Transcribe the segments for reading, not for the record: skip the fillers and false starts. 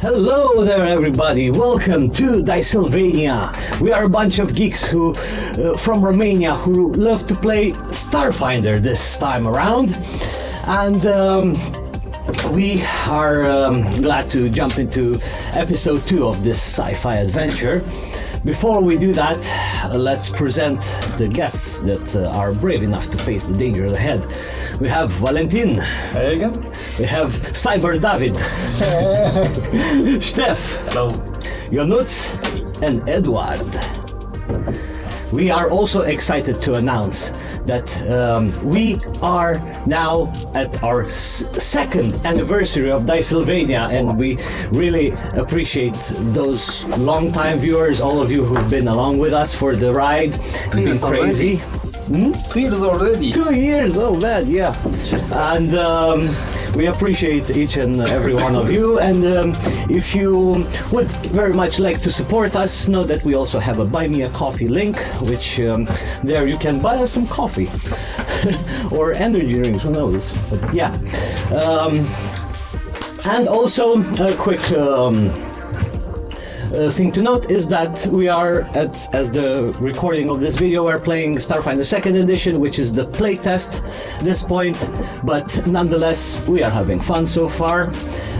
Hello there everybody, welcome to Dicesylvania. We are a bunch of geeks who, from Romania who love to play Starfinder this time around. And we are glad to jump into episode 2 of this sci-fi adventure. Before we do that, let's present the guests that are brave enough to face the danger ahead. We have Valentin. Hey again. We have Cyber David. Steph. Hello. Ionuț and Eduard. We are also excited to announce that we are now at our second anniversary of Dicesylvania, and we really appreciate those long-time viewers, all of you who've been along with us for the ride. It's been crazy. 2 years already. 2 years, oh man, yeah. And we appreciate each and every one of you, and if you would very much like to support us, know that we also have a Buy Me a Coffee link, which there you can buy us some coffee or energy drinks, who knows, but yeah. And also a quick thing to note is that we are as the recording of this video, we're playing Starfinder 2nd edition, which is the playtest at this point, but nonetheless we are having fun so far,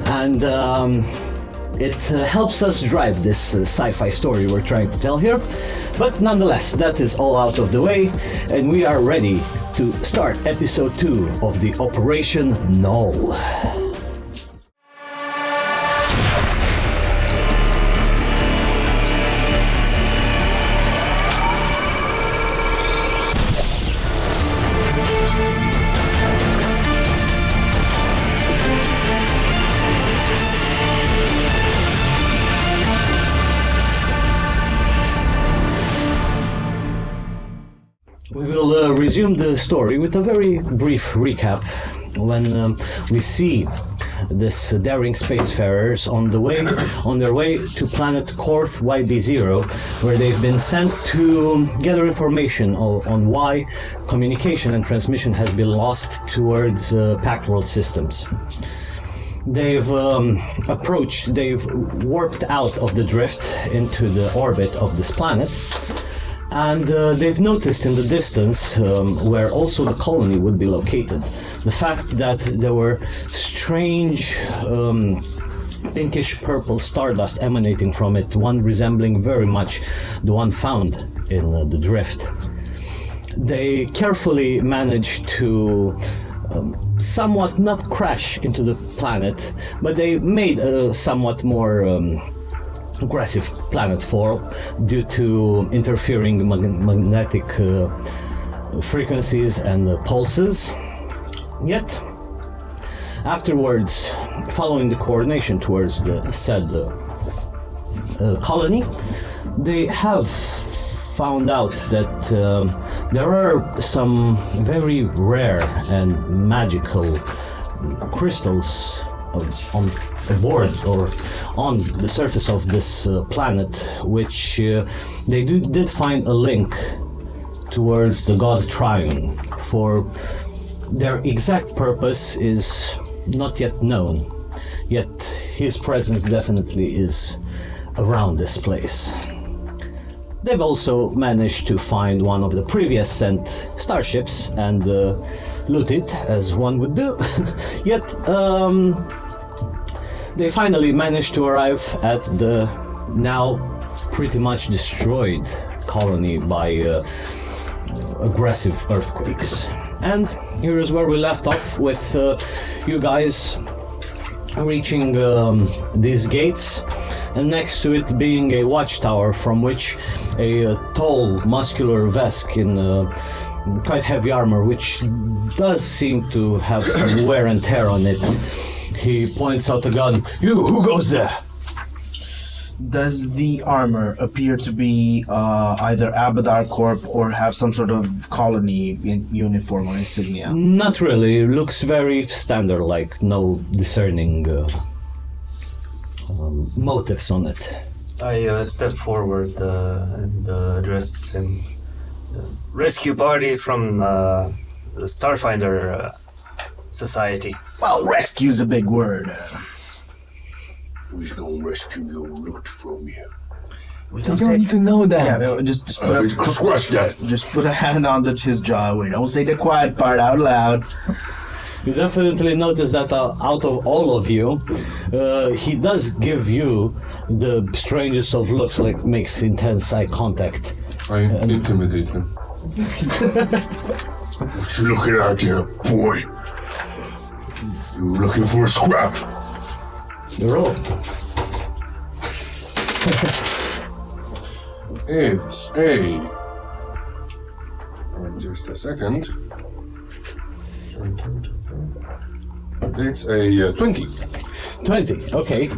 and it helps us drive this sci-fi story we're trying to tell here. But nonetheless, that is all out of the way, and we are ready to start episode 2 of the Operation N.U.L.L. We will resume the story with a very brief recap when we see this daring spacefarers on their way to planet Korth YB0, where they've been sent to gather information on why communication and transmission has been lost towards Pact World systems. They've warped out of the drift into the orbit of this planet. And they've noticed in the distance, where also the colony would be located, the fact that there were strange pinkish purple stardust emanating from it, one resembling very much the one found in the drift. They carefully managed to somewhat not crash into the planet, but they made a somewhat more aggressive planetfall due to interfering magnetic frequencies and pulses. Yet, afterwards, following the coordination towards the said colony, they have found out that there are some very rare and magical crystals on aboard or on the surface of this planet, which they did find a link towards the god Triune. For their exact purpose is not yet known, yet his presence definitely is around this place. They've also managed to find one of the previous sent starships and loot it, as one would do. Yet they finally managed to arrive at the now pretty much destroyed colony by aggressive earthquakes. And here is where we left off, with you guys reaching these gates, and next to it being a watchtower from which a tall, muscular Vesk in quite heavy armor, which does seem to have some wear and tear on it. He points out a gun. You, who goes there? Does the armor appear to be either Abadar Corp or have some sort of colony in uniform or insignia? Not really. It looks very standard, like no discerning motives on it. I step forward and address him. Rescue party from the Starfinder Society. Well, rescue's a big word. We's gonna rescue your loot from you. We You don't need to know that. Yeah, just put a, Scratch that. just put a hand on his jaw. We don't say the quiet part out loud. You definitely notice that out of all of you, he does give you the strangest of looks, like makes intense eye contact. I intimidate him. What you looking at there, boy? You looking for a scrap? Roll. It's a... Just a second. It's a 20. 20, okay.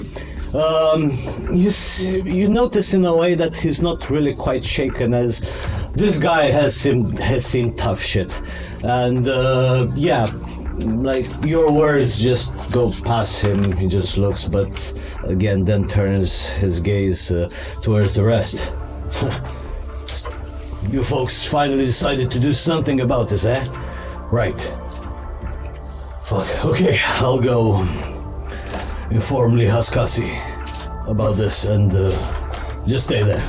You notice in a way that he's not really quite shaken, as this guy has seen tough shit, and yeah, like your words just go past him. He just looks, but again, then turns his gaze towards the rest. You folks finally decided to do something about this, eh? Right. Fuck. Okay, I'll go inform Lee Haskasi about this and just stay there.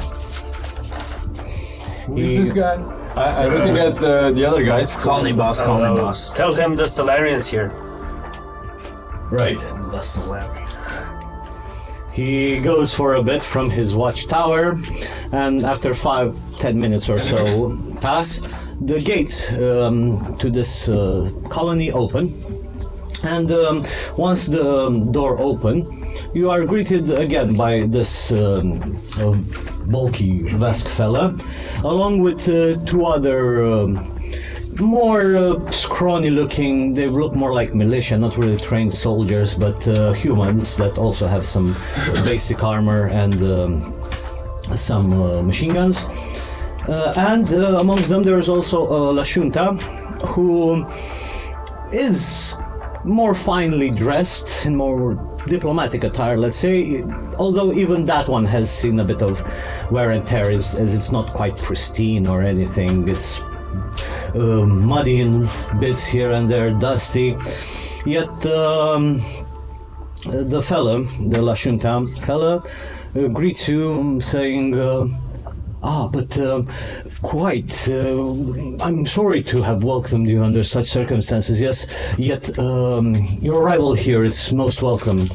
Who is this guy? I'm looking at the other guys. Call me boss, call me boss. Tell him the Solarian's here. Right. The Solarian. He goes for a bit from his watchtower, and after 5-10 minutes or so pass, the gates to this colony open. And once the door open, you are greeted again by this bulky Vesk fella, along with two other more scrawny looking, they look more like militia, not really trained soldiers, but humans that also have some basic armor and some machine guns. And amongst them there is also La Shunta, who is more finely dressed in more diplomatic attire, let's say, although even that one has seen a bit of wear and tear, as it's not quite pristine or anything. It's muddy in bits here and there, dusty. Yet the fella, the La Shunta fella, greets you saying, but quite. I'm sorry to have welcomed you under such circumstances, yes, yet your arrival here is most welcome.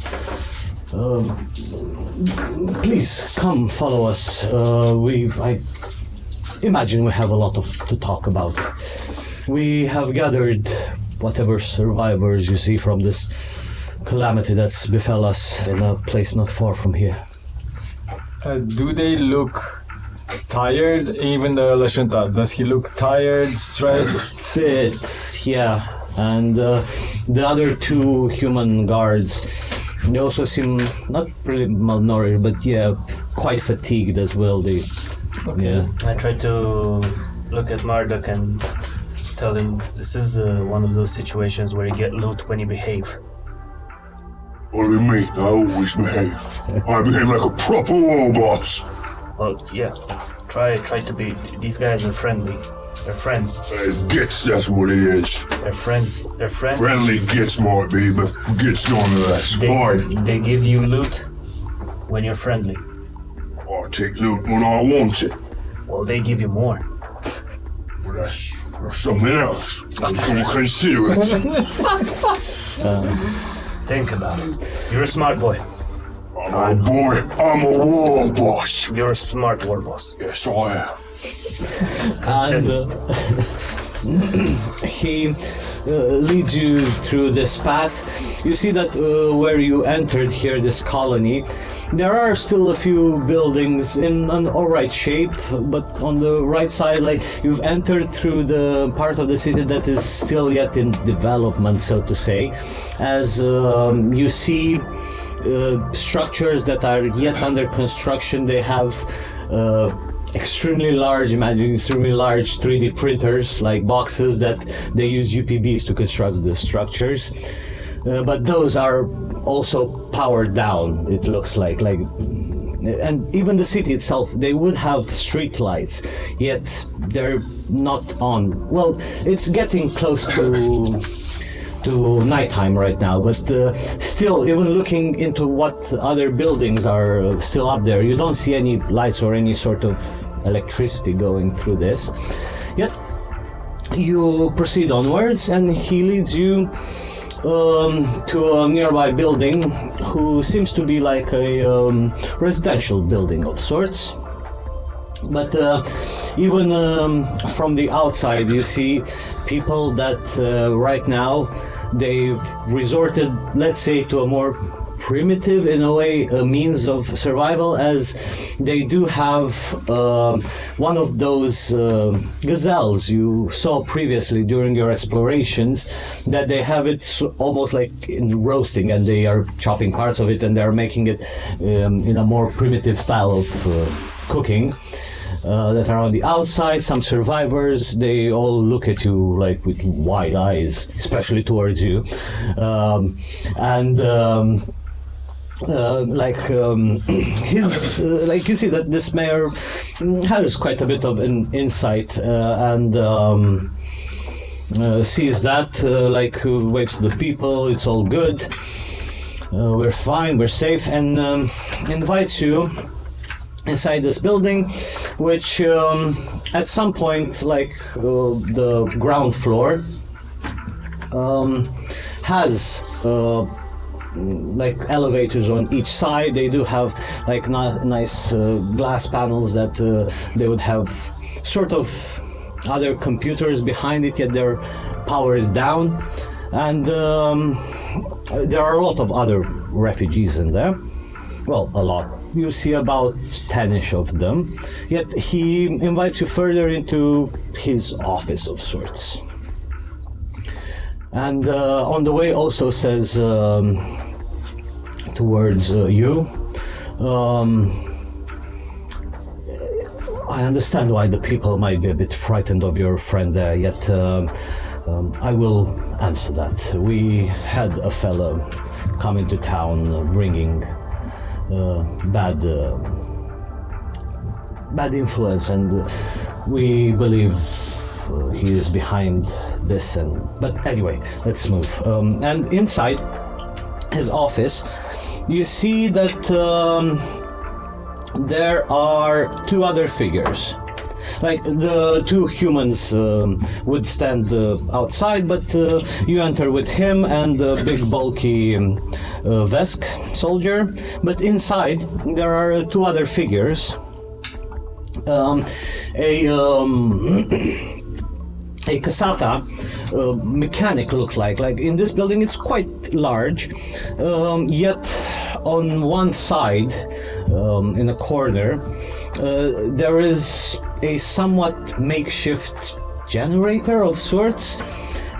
Please come follow us. I imagine we have a lot to talk about. We have gathered whatever survivors you see from this calamity that's befell us in a place not far from here. Do they look tired? Even the La Shunta, does he look tired, stressed? Yeah, and the other two human guards, they also seem not really malnourished, but yeah, quite fatigued as well. Yeah. I try to look at Marduk and tell him this is one of those situations where you get loot when you behave. What do you mean? I always behave. I behave like a proper war boss. Well, yeah. Try to be. These guys are friendly. They're friends. Gits, that's what it is. They're friends. They're friends. Friendly Gits might be, but Gits none of that. Fine. They give you loot when you're friendly. I take loot when I want it. Well, they give you more. Well, that's something else. I'm just gonna consider it. Think about it. You're a smart boy. I'm a boy. I'm a war boss. You're a smart war boss. Yes, I am. And he leads you through this path. You see that where you entered here, this colony, there are still a few buildings in an alright shape, but on the right side, like, you've entered through the part of the city that is still yet in development, so to say, as you see structures that are yet under construction. They have extremely large 3D printers, like boxes that they use UPBs to construct the structures. But those are also powered down, it looks like, and even the city itself, they would have street lights, yet they're not on. Well, it's getting close to to nighttime right now, but still, even looking into what other buildings are still up there, you don't see any lights or any sort of electricity going through this. Yet you proceed onwards, and he leads you to a nearby building, who seems to be like a residential building of sorts. But even from the outside, you see people that right now they've resorted, let's say, to a more primitive, in a way, a means of survival, as they do have one of those gazelles you saw previously during your explorations, that they have it almost like in roasting, and they are chopping parts of it and they're making it in a more primitive style of cooking. That are on the outside. Some survivors, they all look at you like with wide eyes, especially towards you, his like you see that this mayor has quite a bit of an insight, and sees that, waves to the people, it's all good, we're fine, we're safe, and invites you inside this building, which at some point, the ground floor has elevators on each side. They do have nice glass panels that they would have sort of other computers behind it, yet they're powered down, and there are a lot of other refugees in there. Well, a lot. You see about 10-ish of them. Yet he invites you further into his office of sorts. And on the way also says towards you, I understand why the people might be a bit frightened of your friend there, yet I will answer that. We had a fellow come into town bringing bad influence, and we believe he is behind this. But anyway, let's move. And inside his office, you see that there are two other figures. Like the two humans would stand outside, but you enter with him and the big bulky Vesk soldier. But inside there are two other figures. A casata mechanic looks like in this building it's quite large, yet on one side in a corner there is a somewhat makeshift generator of sorts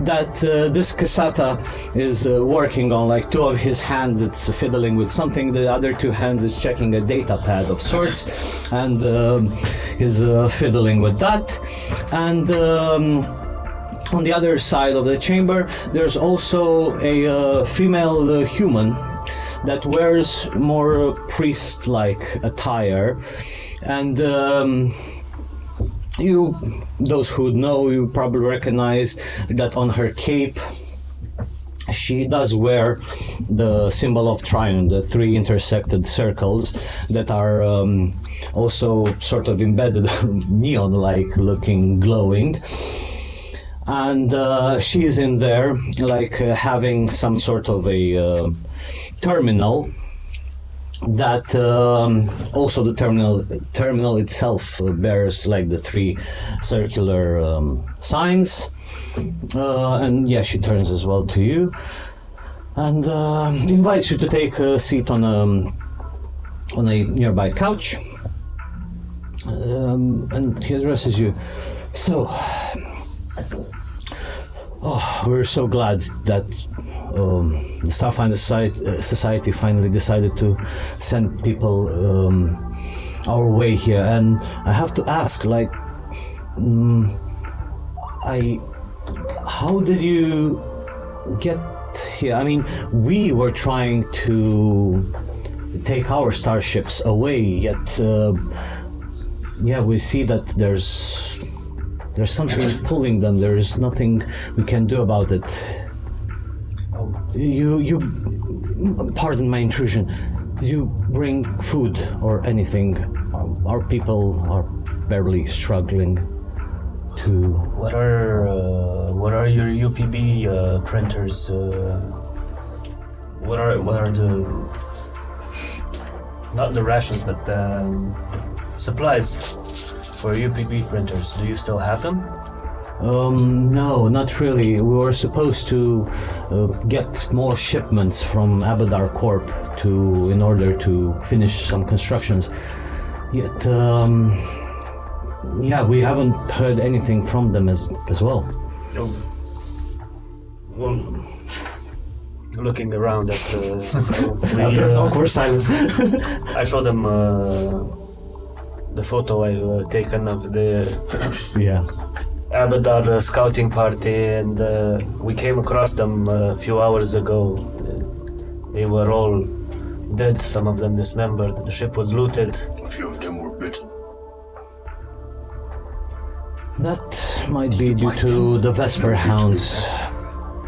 that this casata is working on. Like two of his hands it's fiddling with something, the other two hands is checking a data pad of sorts, and is fiddling with that. And on the other side of the chamber there's also a female human that wears more priest-like attire, and those who know, you probably recognize that on her cape she does wear the symbol of Triune, the three intersected circles that are also sort of embedded, neon-like looking, glowing. And she's in there having some sort of a terminal that also the terminal itself bears the three circular signs, and yeah, she turns as well to you and invites you to take a seat on a nearby couch, and he addresses you. So, we're so glad that the Starfinder Society finally decided to send people our way here, and I have to ask, how did you get here? I mean, we were trying to take our starships away, yet yeah, we see that there's something pulling them. There is nothing we can do about it. You pardon my intrusion. Do you bring food or anything? Our people are barely struggling to. What are your UPB printers? What are the not the rations but the supplies for UPB printers? Do you still have them? No, not really. We were supposed to get more shipments from Abadar Corp in order to finish some constructions. Yet, we haven't heard anything from them as well. Oh. Well, looking around at After an awkward silence. I showed them the photo I've taken of the Yeah. Abadar scouting party, and we came across them a few hours ago. They were all dead, some of them dismembered. The ship was looted. A few of them were bitten. That might be due to the Vesper Hounds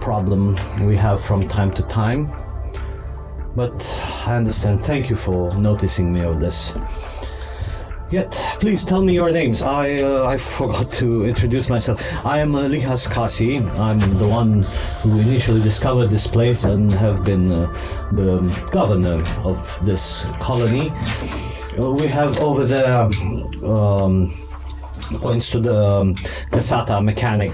problem we have from time to time. But I understand. Thank you for noticing me of this. Yet, please tell me your names. I forgot to introduce myself. I am Lihas Kasi. I'm the one who initially discovered this place and have been the governor of this colony. We have over there points to the Kasata mechanic.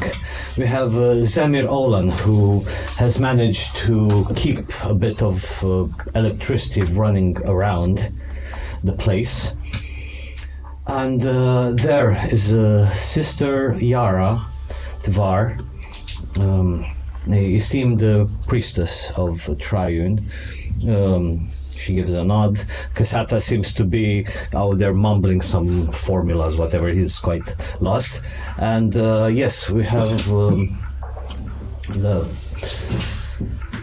We have Zemir Olan, who has managed to keep a bit of electricity running around the place. And there is Sister Yara Tvar, a esteemed priestess of Triune. She gives a nod. Kasata seems to be out there mumbling some formulas, whatever. He's quite lost. And yes, we have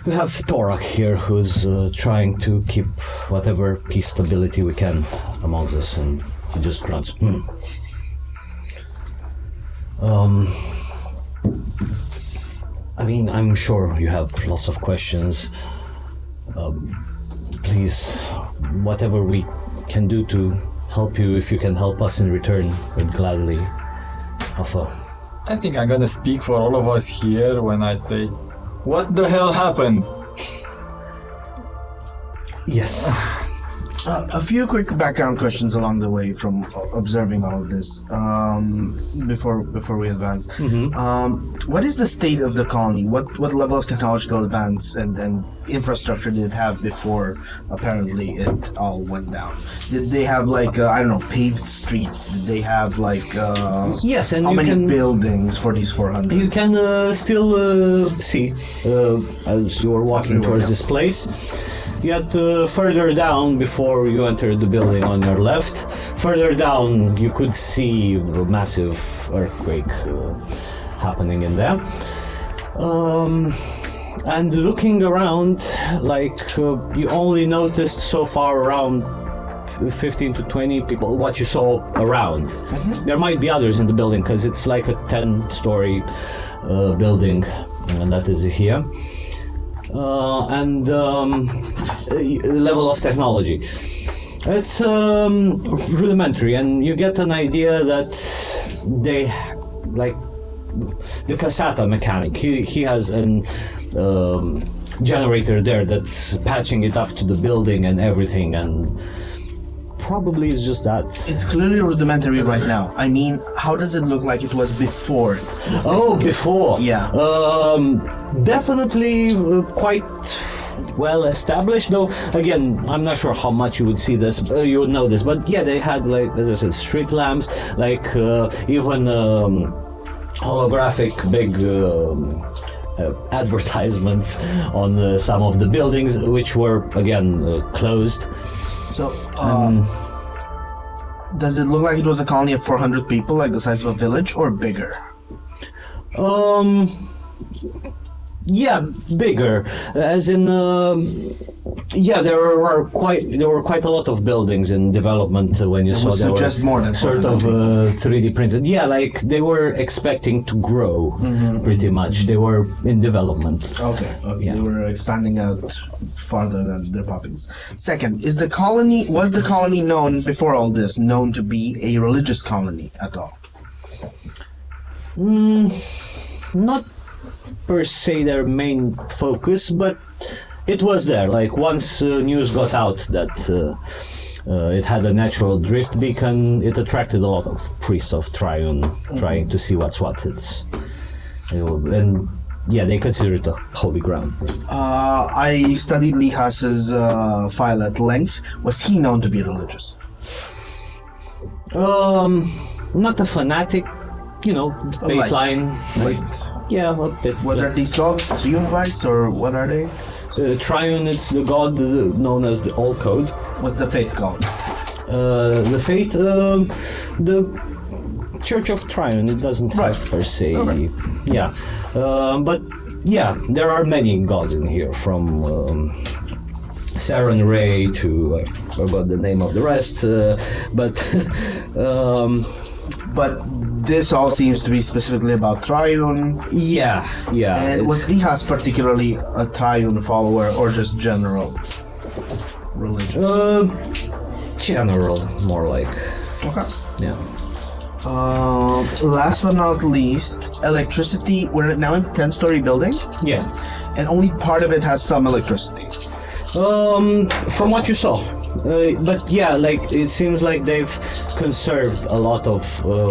we have Torak here, who's trying to keep whatever peace stability we can amongst us, and he just grunts. I mean, I'm sure you have lots of questions. Please, whatever we can do to help you, if you can help us in return, we'd gladly offer. I think I'm gonna speak for all of us here when I say, what the hell happened? Yes. A few quick background questions along the way from observing all of this before we advance. What is the state of the colony? What level of technological advance and infrastructure did it have before apparently it all went down? Did they have paved streets? Did they have Yes, and how you many can, buildings for these 400? You can still see as you are walking towards this place. Yet further down, before you enter the building on your left, further down you could see a massive earthquake happening in there. And looking around, you only noticed so far around 15 to 20 people, what you saw around. There might be others in the building, because it's like a 10-story building, and that is here. Level of technology. It's rudimentary, and you get an idea that they, the Kasata mechanic, he has an generator there that's patching it up to the building and everything, and probably it's just that. It's clearly rudimentary right now. I mean, how does it look like it was before? Oh, before? Yeah. Definitely quite well established, though again I'm not sure how much you would see this, you would know this, but yeah, they had, as I said, street lamps, even holographic big advertisements on some of the buildings, which were again closed. So does it look like it was a colony of 400 people, like the size of a village, or bigger? Yeah, bigger, as in. Yeah, there were quite a lot of buildings in development when you saw they were suggest more than sort of 3D printed. Yeah, like they were expecting to grow pretty much. They were in development. Okay. Yeah. They were expanding out farther than their populace. Second, was the colony known before all this known to be a religious colony at all? Not per se their main focus, but it was there. Like once news got out that it had a natural drift beacon, it attracted a lot of priests of Triune trying to see what's what. And yeah, they consider it a holy ground. I studied Lihas's file at length. Was he known to be religious? Not a fanatic, baseline. Yeah, a bit. What are these called? Triumvites, or what are they? Triune, it's the god known as the All Code. What's the faith called? The faith, the Church of Triune, it doesn't have per se. Okay. Yeah. But yeah, there are many gods in here, from Saren Ray to I forgot the name of the rest, But this all seems to be specifically about Triune. yeah. And was Lihas particularly a Triune follower, or just general religious? General, more like. Okay. Yeah. Last but not least, electricity. We're now in a 10-story building, Yeah. and only part of it has some electricity. From what you saw. But yeah, like it seems like they've conserved a lot of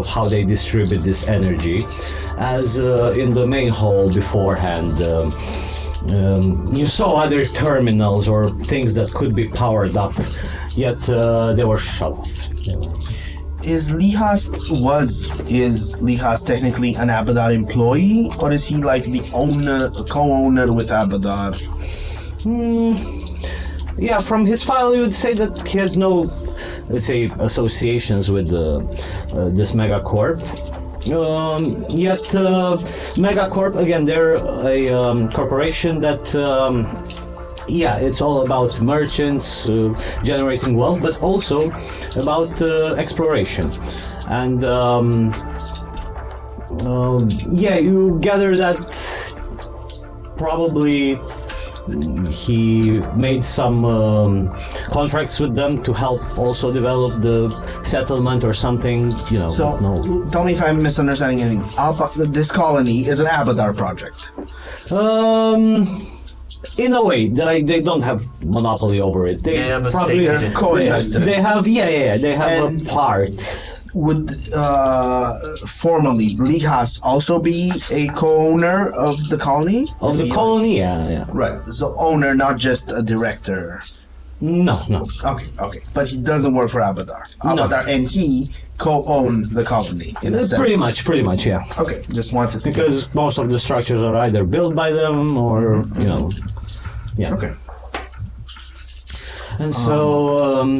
how they distribute this energy, as in the main hall beforehand. You saw other terminals or things that could be powered up, yet they were shut off. Is Lihas technically an Abadar employee, or is he like the co-owner with Abadar? Yeah, from his file, you would say that he has no, let's say, associations with this megacorp. Yet, megacorp, again, they're a corporation that, it's all about merchants generating wealth, but also about exploration. And, you gather that probably he made some contracts with them to help also develop the settlement or something, So, tell me if I'm misunderstanding anything. This colony is an Abadar project. In a way, they don't have monopoly over it. They have a probably stake in it. Co-investors. They have, they have And- a part. Would formally Lihas also be a co-owner of the colony? Of the colony, yeah. Right. So owner, not just a director. No. Okay. But he doesn't work for Abadar. Abadar and he co-own the colony. In a sense. Pretty much, yeah. Okay. Just wanted to. Because most of the structures are either built by them or, yeah. Okay. And so,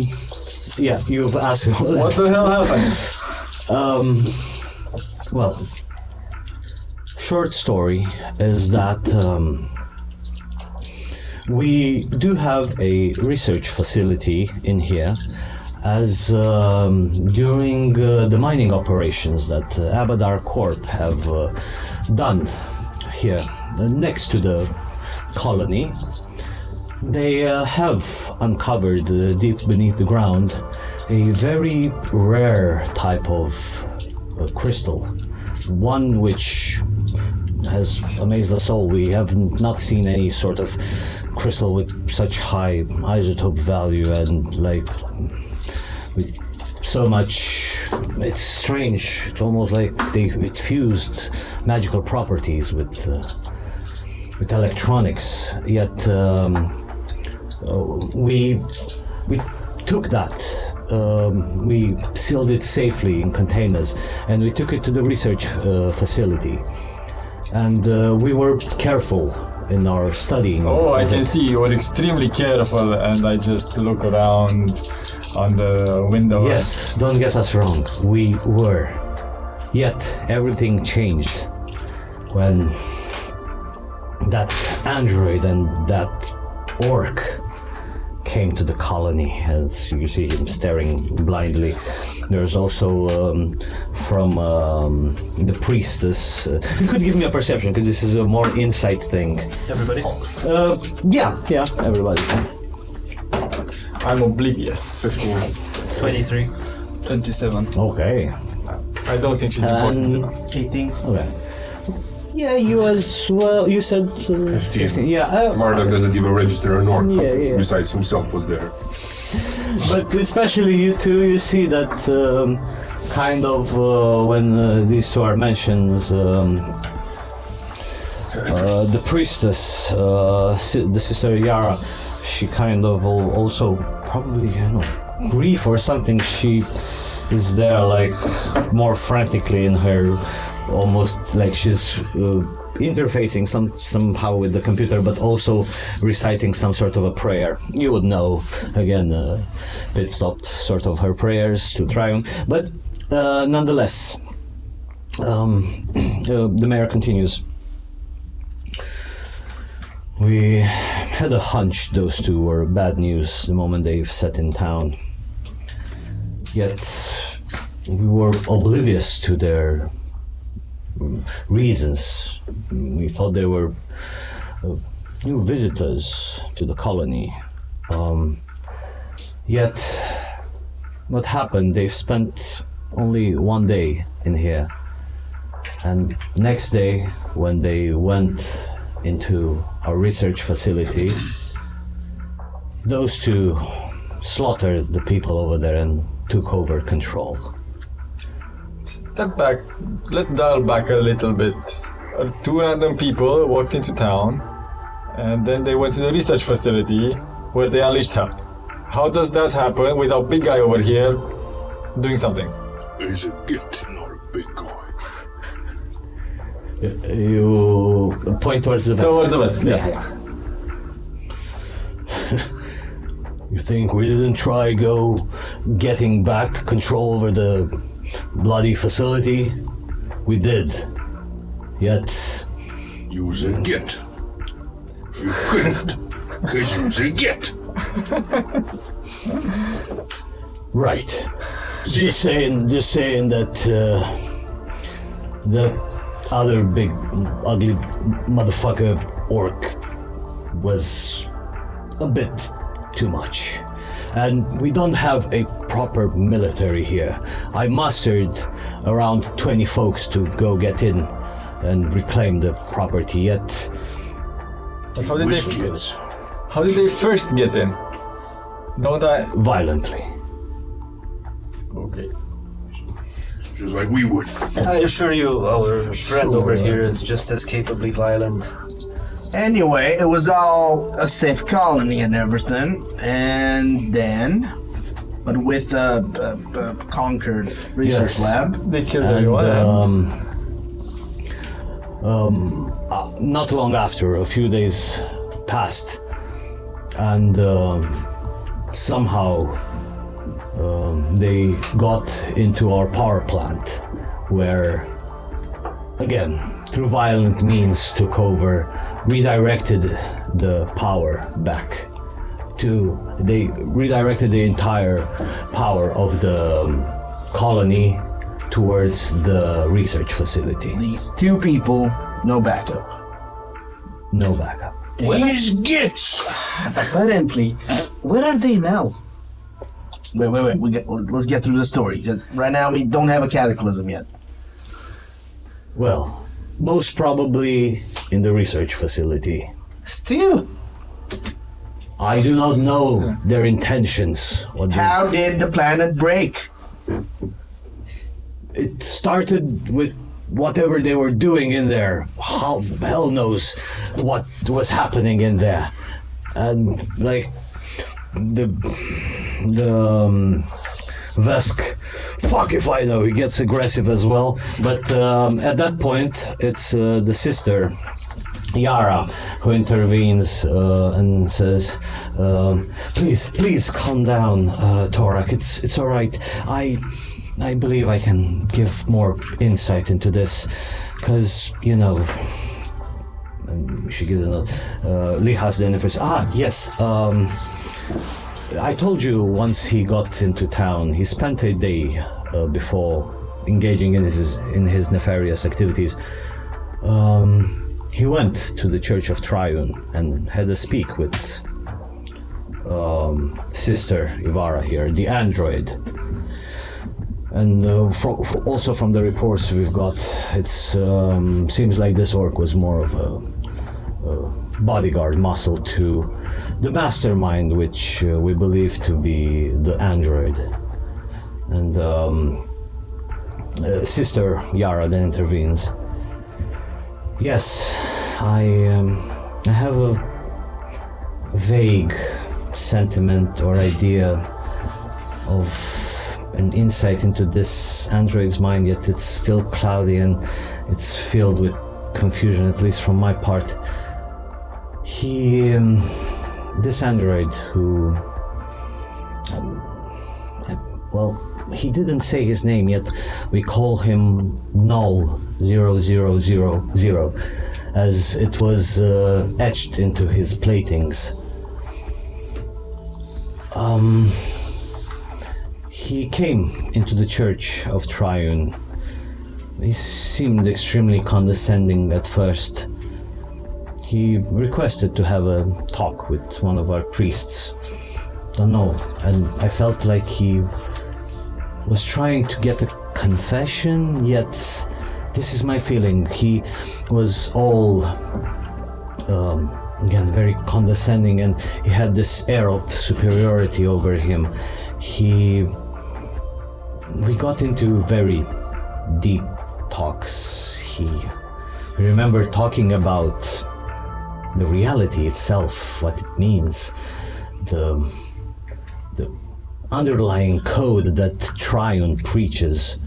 you've asked What the hell happened? Well, short story is that we do have a research facility in here, as during the mining operations that Abadar Corp have done here next to the colony. They have uncovered deep beneath the ground a very rare type of crystal, one which has amazed us all. We have not seen any sort of crystal with such high isotope value and with so much. It's strange. It's almost like it fused magical properties with electronics. Yet we took that. We sealed it safely in containers, and we took it to the research facility. And we were careful in our studying. Oh, I can see you were extremely careful, and I just look around on the window. Yes, don't get us wrong, we were. Yet everything changed when that android and that orc came to the colony, as you see him staring blindly. There's also from the priestess. You could give me a perception because this is a more insight thing. Everybody? Yeah, everybody. I'm oblivious. 23. 27. Okay. I don't think she's important enough. 18. Okay. Yeah, you as well. You said 15. Yeah. Marduk doesn't even register an orc. Yeah. Besides himself was there. But especially you two, you see that kind of when these two are mentioned, the priestess, the sister Yara, she kind of also probably, grief or something. She is there like more frantically in her, almost like she's interfacing somehow with the computer, but also reciting some sort of a prayer. You would know, again, Pitstop, sort of her prayers to triumph. But nonetheless, the mayor continues. We had a hunch those two were bad news the moment they've set in town. Yet we were oblivious to their reasons. We thought they were new visitors to the colony. Yet, what happened? They've spent only one day in here. And next day, when they went into our research facility, those two slaughtered the people over there and took over control. Step back. Let's dial back a little bit. Two random people walked into town, and then they went to the research facility where they unleashed hell. How does that happen without big guy over here doing something? He's a git, not a big guy. You point towards the vessel. Towards the vessel, yeah. You think we didn't try getting back control over the bloody facility? We did. Yet... You was a git. You couldn't, because you was a git. Right. Just saying that the other big ugly motherfucker orc was a bit too much. And we don't have a proper military here. I mustered around 20 folks to go get in and reclaim the property, yet... But how did they first get in? Don't I... Violently. Okay. Just like we would. I assure you, our friend over here is just as capably violent. Anyway, it was all a safe colony and everything, and then, but with a conquered research Yes. lab. They killed And everyone. not long after, a few days passed, and somehow they got into our power plant, where, again, through violent means, took over, redirected the power back they redirected the entire power of the colony towards the research facility. These two people, no backup. No backup. These gits! Apparently, where are they now? Wait. Let's get through the story, because right now we don't have a cataclysm yet. Well, most probably in the research facility. Still? I do not know their intentions. How did the planet break? It started with whatever they were doing in there. Hell knows what was happening in there. And like the Vesk, fuck if I know, he gets aggressive as well. But at that point, it's the sister, Yara, who intervenes and says, please calm down, Torak, it's all right. I believe I can give more insight into this, because, And she gives a note. Lihas the Universe. Yes. I told you once he got into town, he spent a day before engaging in his nefarious activities. He went to the Church of Triune and had a speak with Sister Ivara here, the android. And also from the reports we've got, it seems like this orc was more of a bodyguard muscle to the mastermind, which we believe to be the android. And Sister Yara then intervenes. Yes, I have a vague sentiment or idea of an insight into this android's mind, yet it's still cloudy and it's filled with confusion, at least from my part. This android who, he didn't say his name, yet we call him N.U.L.L 0000, as it was etched into his platings. He came into the Church of Triune. He seemed extremely condescending at first. He requested to have a talk with one of our priests. Don't know, and I felt like he was trying to get a confession, yet this is my feeling. He was all, again, very condescending, and he had this air of superiority over him. We got into very deep talks. We remember talking about the reality itself, what it means, the underlying code that Triune preaches,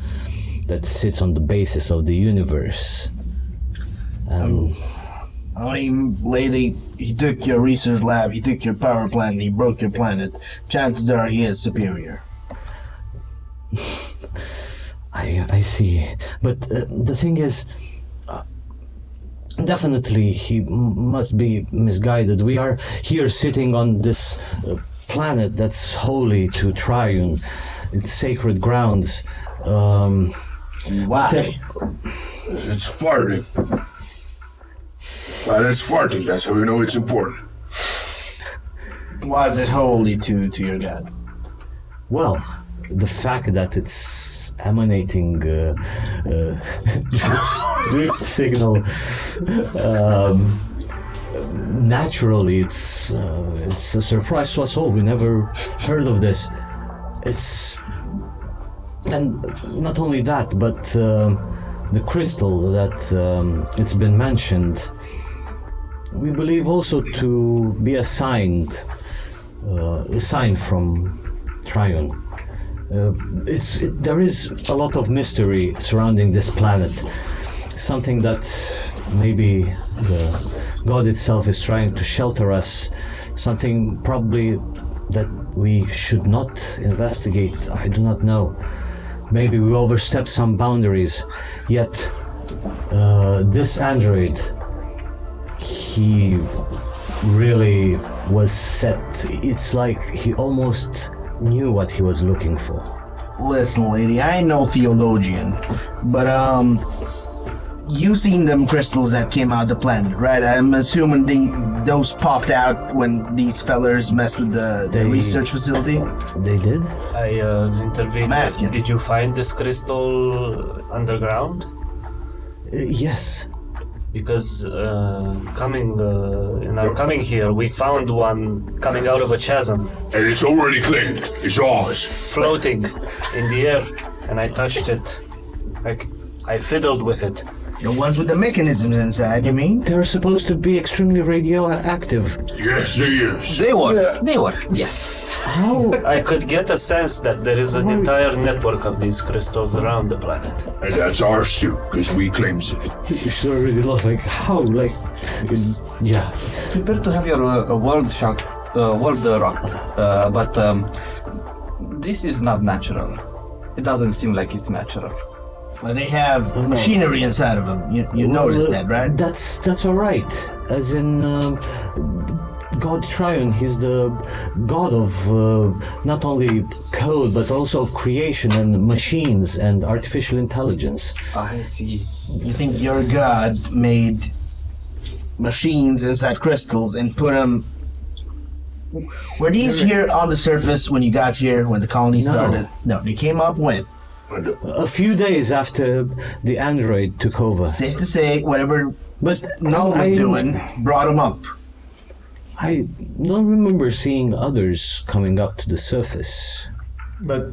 that sits on the basis of the universe. And lady, he took your research lab, he took your power plant, he broke your planet. Chances are he is superior. I see. But the thing is, definitely he must be misguided. We are here sitting on this planet that's holy to Triune. It's sacred grounds. Why? It's farting. And it's farting, that's how we know it's important. Why is it holy to your god? Well, the fact that it's emanating drift signal naturally, it's a surprise to us all. We never heard of this. And not only that, but the crystal that it's been mentioned, we believe also to be a sign from Triune. There is a lot of mystery surrounding this planet, something that maybe the God itself is trying to shelter us, something probably that we should not investigate. I do not know. Maybe we overstepped some boundaries, yet this android, he really was set. It's like he almost knew what he was looking for. Listen, lady, I ain't no theologian, but you seen them crystals that came out of the planet, right? I'm assuming those popped out when these fellers messed with the research facility? They did? I intervened. I'm asking. Did you find this crystal underground? Yes. Because coming here, we found one coming out of a chasm, And it's already claimed. It's ours. floating in the air, and I touched it. I fiddled with it. The ones with the mechanisms inside, you mean? They're supposed to be extremely radioactive. Yes, they is. They were, yes. How? I could get a sense that there is an entire network of these crystals around the planet. And that's ours too, because we claims it. It's already lost. Like, how? Like, yeah. Prepare to have your world rocked, but this is not natural. It doesn't seem like it's natural. Well, they have machinery inside of them. You noticed that, right? That's all right. as in God Triune. He's the god of not only code but also of creation and machines and artificial intelligence. I see. You think your god made machines inside crystals and put them... Were these here on the surface when you got here, when the colony started? No, they came up when? A few days after the android took over. Safe to say, whatever But N.U.L.L was doing brought them up. I don't remember seeing others coming up to the surface. But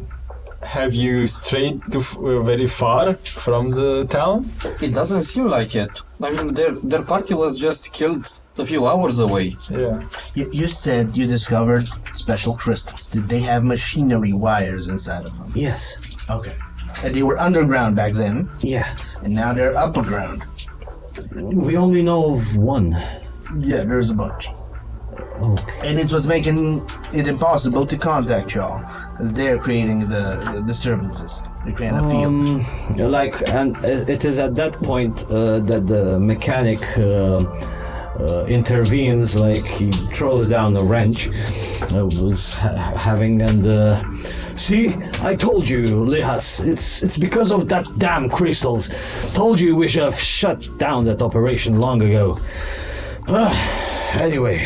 have you strayed very far from the town? It doesn't seem like it. I mean, their party was just killed a few hours away. Yeah. You said you discovered special crystals. Did they have machinery wires inside of them? Yes. Okay. And they were underground back then, Yeah. and now they're upper ground. We only know of one. Yeah, there's a bunch. Okay. And it's what's making it impossible to contact y'all, because they're creating the disturbances. They're creating a field. And it is at that point that the mechanic intervenes, like he throws down a wrench see, I told you, Lihas, it's because of that damn crystals. Told you we should have shut down that operation long ago. Anyway,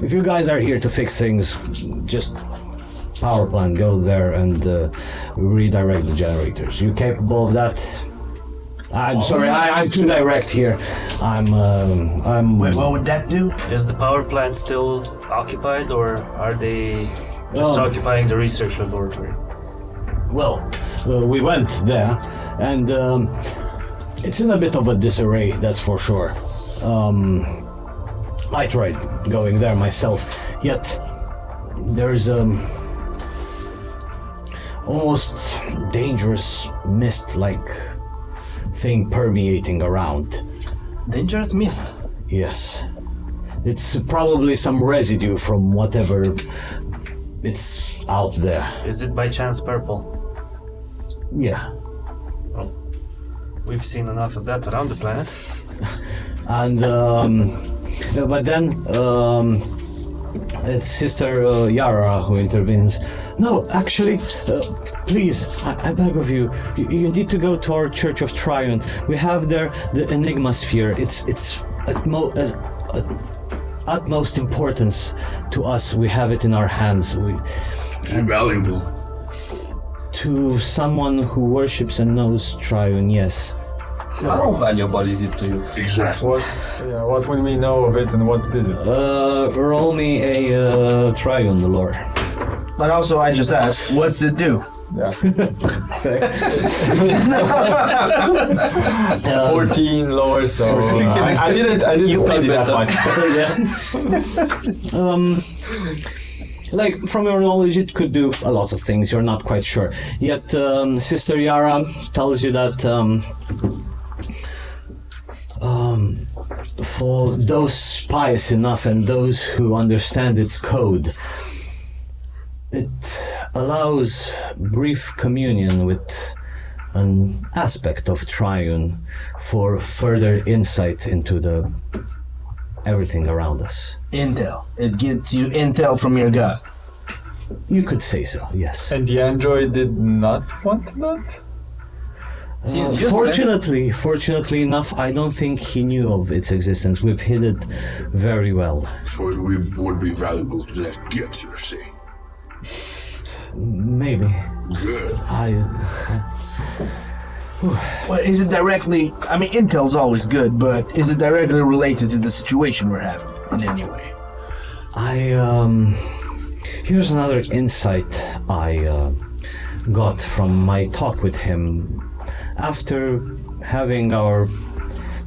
if you guys are here to fix things, just power plant, go there and redirect the generators. You capable of that? I'm sorry, I'm too direct here. I'm. Wait, what would that do? Is the power plant still occupied, or are they just occupying the research laboratory? Well, we went there, and it's in a bit of a disarray, that's for sure. I tried going there myself, yet there's almost dangerous mist-like thing permeating around. Dangerous mist. Yes. It's probably some residue from whatever it's out there. Is it by chance purple? Yeah. Well, we've seen enough of that around the planet. And but then it's Sister Yara who intervenes. No, actually, please, I beg of you, you need to go to our Church of Triune. We have there the Enigma Sphere. It's utmost importance to us. We have it in our hands. Is it valuable? To someone who worships and knows Triune, yes. How valuable is it to you? Exactly. What will we know of it and what is it? Roll me a Triune lore. But also, I just asked, what's it do? Yeah. 14 lower, so I didn't study that much. Like, from your knowledge, it could do a lot of things. You're not quite sure. Yet, Sister Yara tells you that for those pious enough and those who understand its code, it allows brief communion with an aspect of Triune for further insight into the everything around us. Intel. It gives you intel from your god. You could say so, yes. And the android did not want that? Fortunately enough, I don't think he knew of its existence. We've hid it very well. So it would be valuable to that gift, you're saying? Maybe. Good. Well, is it directly... I mean, intel's always good, but is it directly related to the situation we're having in any way? Here's another insight I got from my talk with him after having our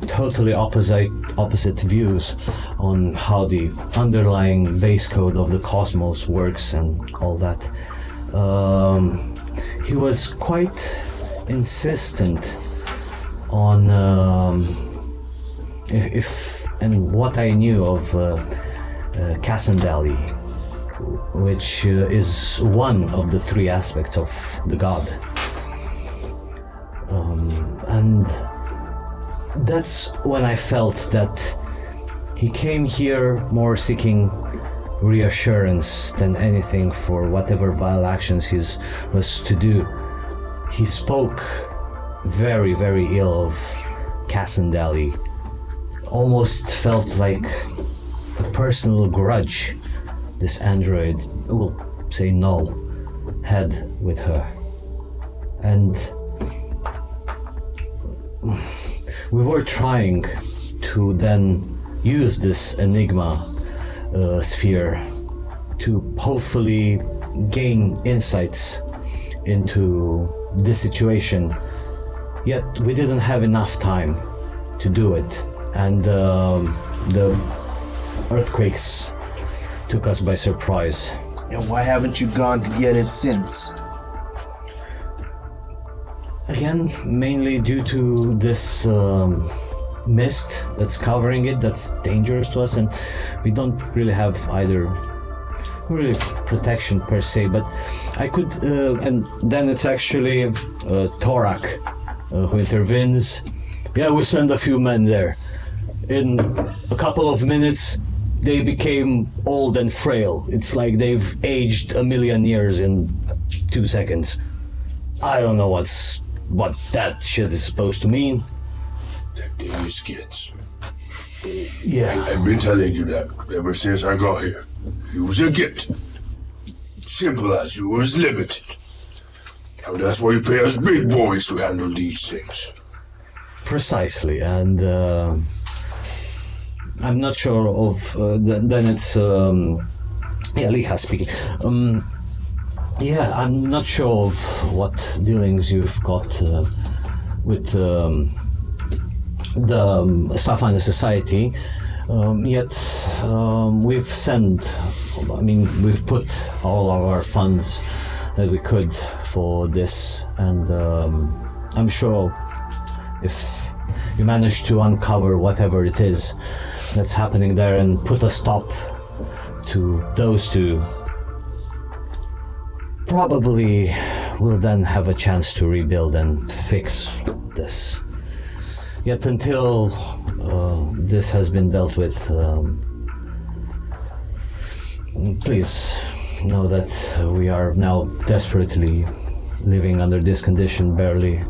totally opposite views on how the underlying base code of the cosmos works and all that. He was quite insistent on what I knew of Cassandali, which is one of the three aspects of the god. And that's when I felt that he came here more seeking reassurance than anything for whatever vile actions he was to do. He spoke very, very ill of Cassandali. Almost felt like a personal grudge this android, we'll say N.U.L.L, had with her. And we were trying to then use this Enigma sphere to hopefully gain insights into this situation, yet we didn't have enough time to do it, and the earthquakes took us by surprise. And why haven't you gone to get it since? Again, mainly due to this mist that's covering it, that's dangerous to us, and we don't really have either really protection per se, but I could, and then it's actually Torak who intervenes. Yeah, we send a few men there. In a couple of minutes, they became old and frail. It's like they've aged 1,000,000 years in 2 seconds. I don't know what that shit is supposed to mean. That day is kids. Yeah. I've been telling you that ever since I got here. Use a gift. Simple as you was limited. Now that's why you pay us big boys to handle these things. Precisely, and I'm not sure of. Then it's Liha speaking. Yeah, I'm not sure of what dealings you've got with the Starfinder Society. Yet we've put all of our funds that we could for this, and I'm sure if you manage to uncover whatever it is that's happening there and put a stop to those two, probably we'll then have a chance to rebuild and fix this. Yet until this has been dealt with, please know that we are now desperately living under this condition, barely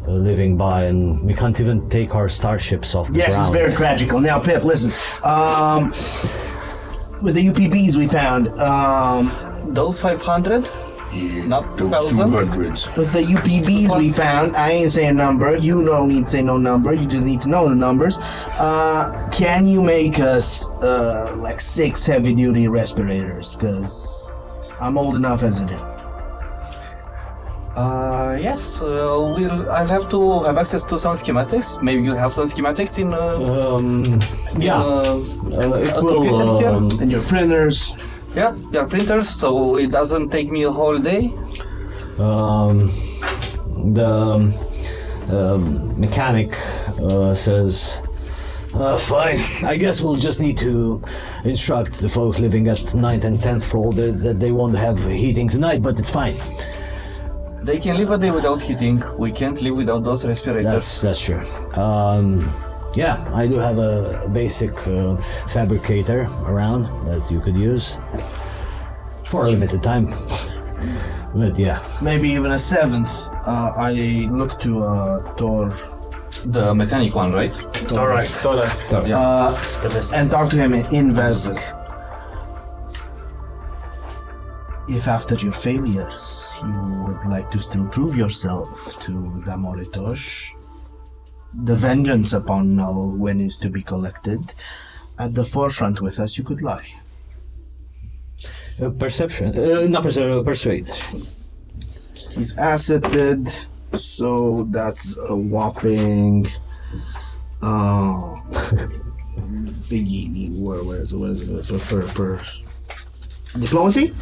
living by, and we can't even take our starships off the Yes, ground. it's very tragical. Now, Pip, listen. With the UPBs we found, Those 500? Yeah, Not those 2,000? 200s. with the UPBs we found, I ain't saying a number. You don't need to say no number. You just need to know the numbers. Can you make us like 6 heavy-duty respirators? Because I'm old enough as it is. Yes. I'll have to have access to some schematics. Maybe you have some schematics in. It computer will. here? And your printers. Yeah, your printers, so it doesn't take me a whole day. The mechanic says, fine, I guess we'll just need to instruct the folks living at 9th and 10th floor that they won't have heating tonight, but it's fine. They can live a day without heating. We can't live without those respirators. That's true. Yeah, I do have a basic fabricator around that you could use for a limited time. But yeah. Maybe even a 7th. I look to Thor. The mechanic one, right? Alright. Yeah. And talk to him in Vesk. If after your failures you would like to still prove yourself to Damoritosh, the vengeance upon N.U.L.L, when is to be collected, at the forefront with us you could lie. Persuade. He's asseted, so that's a whopping biggie. What is it per diplomacy?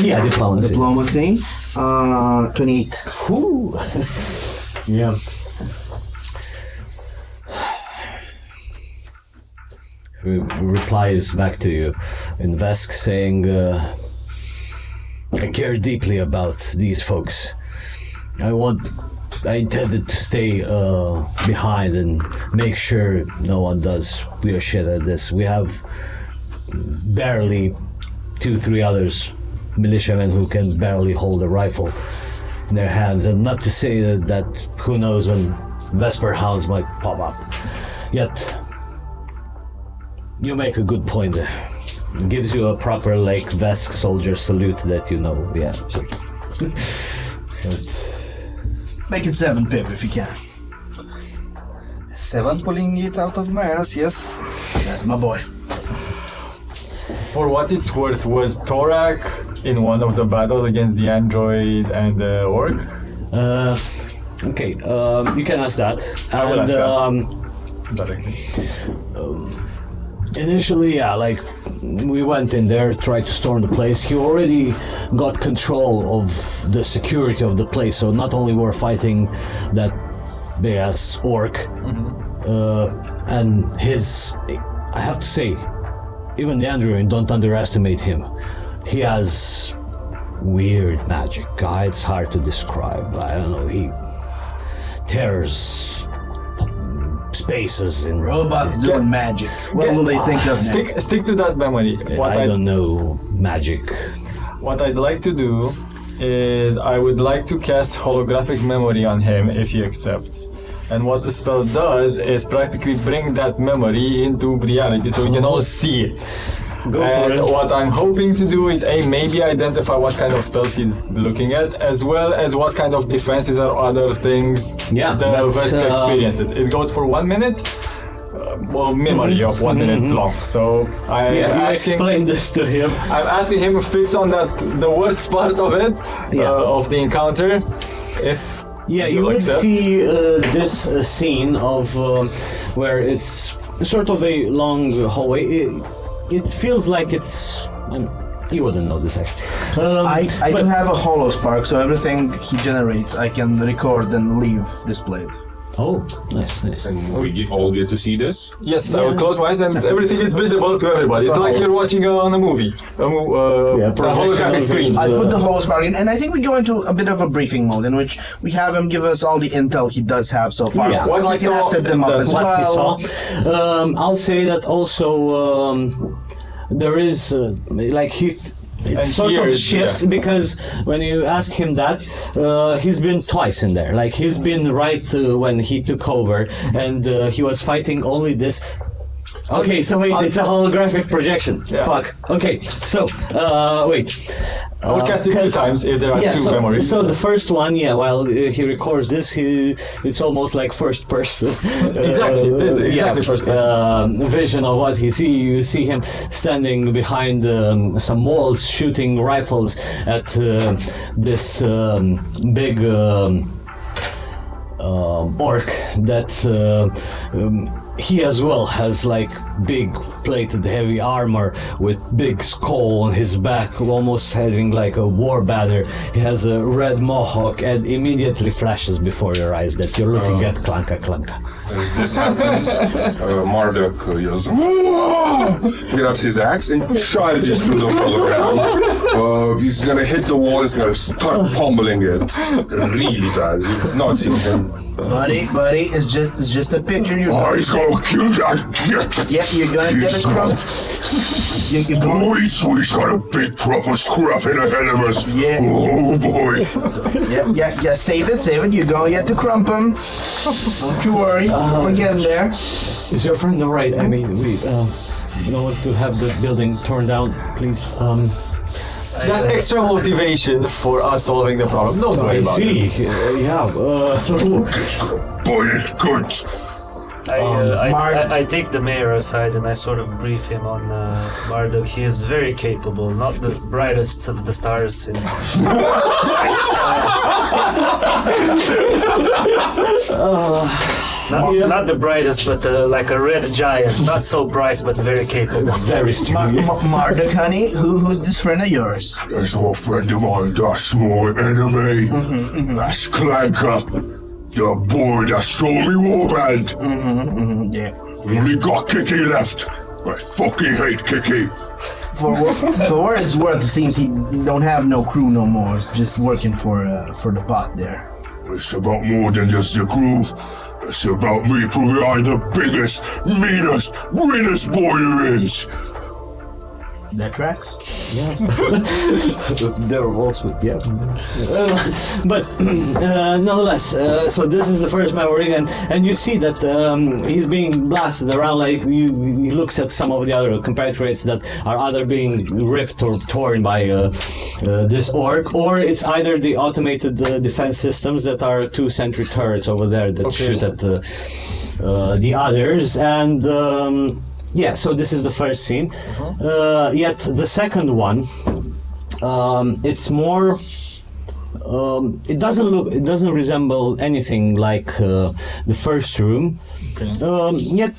Yeah, diplomacy. Diplomacy. 28. Whew. Yeah. Replies back to you in Vesk saying, I care deeply about these folks. I want I intended to stay behind and make sure no one does weird shit at this. We have barely 2-3 others, militiamen who can barely hold a rifle in their hands, and not to say that who knows when Vesper hounds might pop up. Yet, you make a good point there. It gives you a proper Vesk soldier salute that you know, yeah. Make it 7, Pip, if you can. 7 pulling it out of my ass, yes. That's my boy. For what it's worth, was Torak in one of the battles against the android and the orc? Okay, you can ask that. I will And, ask that. Directly. Initially, yeah, we went in there, tried to storm the place. He already got control of the security of the place, so not only were fighting that big-ass orc, and I have to say, even the android, don't underestimate him. He has weird magic. It's hard to describe. I don't know, he tears spaces in Robots doing magic. What will they think of next? Stick to that memory. I don't know magic. What I'd like to do is I would like to cast holographic memory on him if he accepts. And what the spell does is practically bring that memory into reality so we can all see it. Go for it. What I'm hoping to do is maybe identify what kind of spells he's looking at, as well as what kind of defenses or other things Yeah, the that's, Vesk experienced. It goes for 1 minute, memory of 1 minute long. So I'm asking. Explain this to him. I'm asking him to fix on the worst part of it, of the encounter, if You will see this scene of where it's sort of a long hallway. It feels like it's. You wouldn't know this actually. I do have a hollow spark, so everything he generates I can record and leave displayed. Oh, nice. And we all get to see this? Yes, I will close my eyes and everything is visible to everybody. It's like you're watching on a movie, a holographic screen. I put the hollow spark in, and I think we go into a bit of a briefing mode in which we have him give us all the intel he does have so far. Yeah. What So he I can saw- set them up as What we well. saw. I'll say that also there is it And sort of hears, shifts because when you ask him that, he's been twice in there. He's been right when he took over, and he was fighting only this. Okay, so wait, it's a holographic projection. Yeah. Fuck. Okay, so wait. I will cast it 2 times if there are 2 memories. So the first one, while he records this, it's almost like first person. Exactly, it is exactly first person. Vision of what he sees. You see him standing behind some walls, shooting rifles at this big orc that. He as well has big plated heavy armor with big skull on his back, almost having like a war banner. He has a red mohawk and immediately flashes before your eyes that you're looking at Clanka Clanka. As this happens, Marduk yells, "Whoa!" grabs his axe and charges through the hologram. He's gonna hit the wall, he's gonna start pummeling it really bad. You've not seen him. Buddy, it's just a picture. He's gonna kill that git! Yeah, you're gonna get a crumb. You're going. We've got a big proper scrapping ahead of us. Yeah. Oh boy. Yeah, save it. You're gonna get to crump him. Don't you worry. We're getting there. Is your friend alright? I mean, we don't want to have the building torn down, please. That's extra motivation for us solving the problem. Don't worry I about it. see. Boy, it's good. I take the mayor aside and I sort of brief him on Marduk. He is very capable, not the brightest of the stars in not the brightest, but like a red giant. Not so bright, but very capable. Very strong. Marduk, honey, who's this friend of yours? That's a friend of mine, that's my enemy. That's Clanka. The boy that stole me warband. Yeah. Only got Kiki left. I fucking hate Kiki. For what it's worth, it seems he don't have no crew no more. It's just working for the bot there. It's about more than just the crew. It's about me proving I'm the biggest, meanest, greenest boy there is. That tracks. They're also, yeah. But nonetheless, so this is the first memory, and you see that he's being blasted around. Like he looks at some of the other compatriots that are either being ripped or torn by this orc, or it's either the automated defense systems that are 2 sentry turrets over there that shoot at the others, and. Yeah, so this is the first scene. Yet the second one, it's more. It doesn't resemble anything like the first room. Yet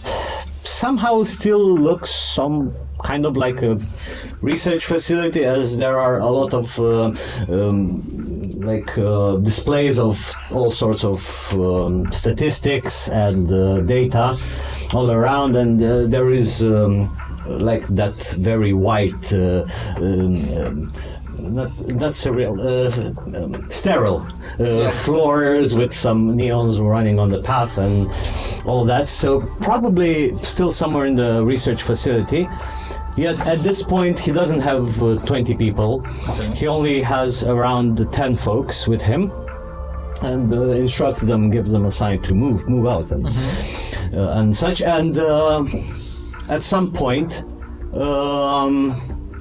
somehow still looks some kind of like a research facility, as there are a lot of displays of all sorts of statistics and data all around, and there is like that very white that's a real sterile floors with some neons running on the path and all that, so probably still somewhere in the research facility. Yet at this point he doesn't have 20 people. He only has around 10 folks with him, and instructs them, gives them a sign to move out and such. And at some point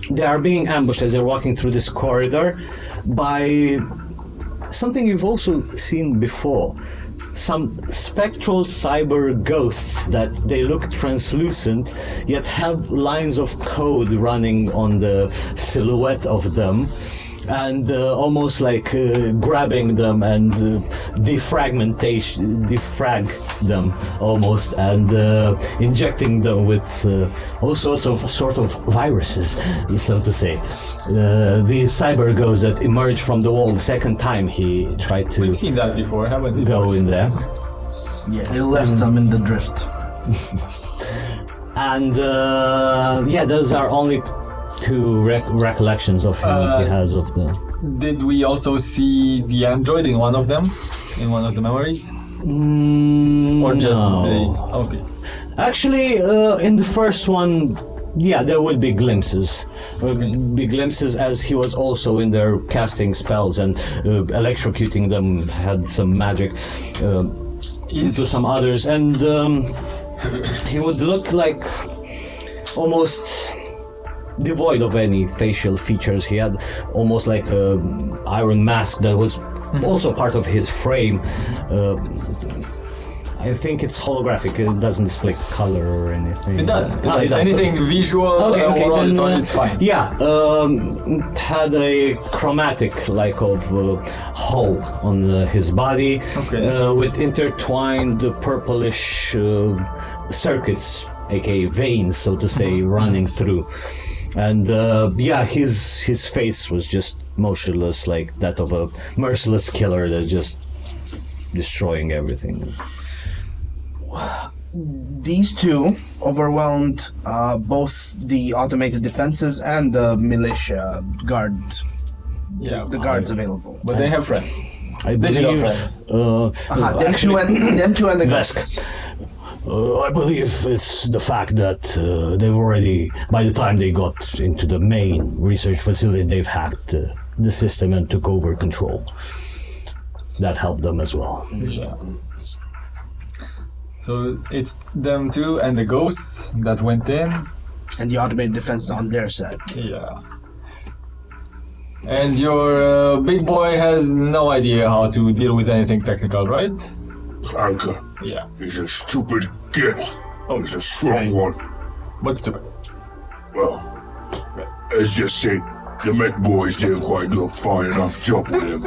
they are being ambushed as they're walking through this corridor by something you've also seen before. Some spectral cyber ghosts that they look translucent, yet have lines of code running on the silhouette of them, and almost like grabbing them and defrag them almost, and injecting them with all sorts of viruses, so to say. These cyber ghosts that emerge from the wall the second time he tried to. We've seen that before, haven't we? Go in there. Yeah, they left some in the drift. And those are only 2 recollections of him he has of the. Did we also see the android in one of them? In one of the memories? Or just these? Okay. Actually, in the first one, yeah, there would be glimpses. Be glimpses, as he was also in there casting spells and electrocuting them, had some magic into some others, and he would look like almost devoid of any facial features. He had almost like a iron mask that was also part of his frame. I think it's holographic. It doesn't display color or anything. It does. It does. Anything visual or auditory, it's fine. Yeah, it had a chromatic like of hull on his body, with intertwined purplish circuits, aka veins, so to say, running through. And his face was just motionless, like that of a merciless killer that's just destroying everything. These 2 overwhelmed both the automated defenses and the militia guard. Yeah, the guards available. But they have friends. I Digital believe, friends. Them two and the Vesk. I believe it's the fact that they've already, by the time they got into the main research facility, they've hacked the system and took over control. That helped them as well. Yeah. So it's them 2 and the ghosts that went in. And the automated defense on their side. Yeah. And your big boy has no idea how to deal with anything technical, right? Anka. Yeah. He's a stupid git. He's a strong one. What's stupid? Well, let's just say the Met boys didn't quite do a fine enough job with him.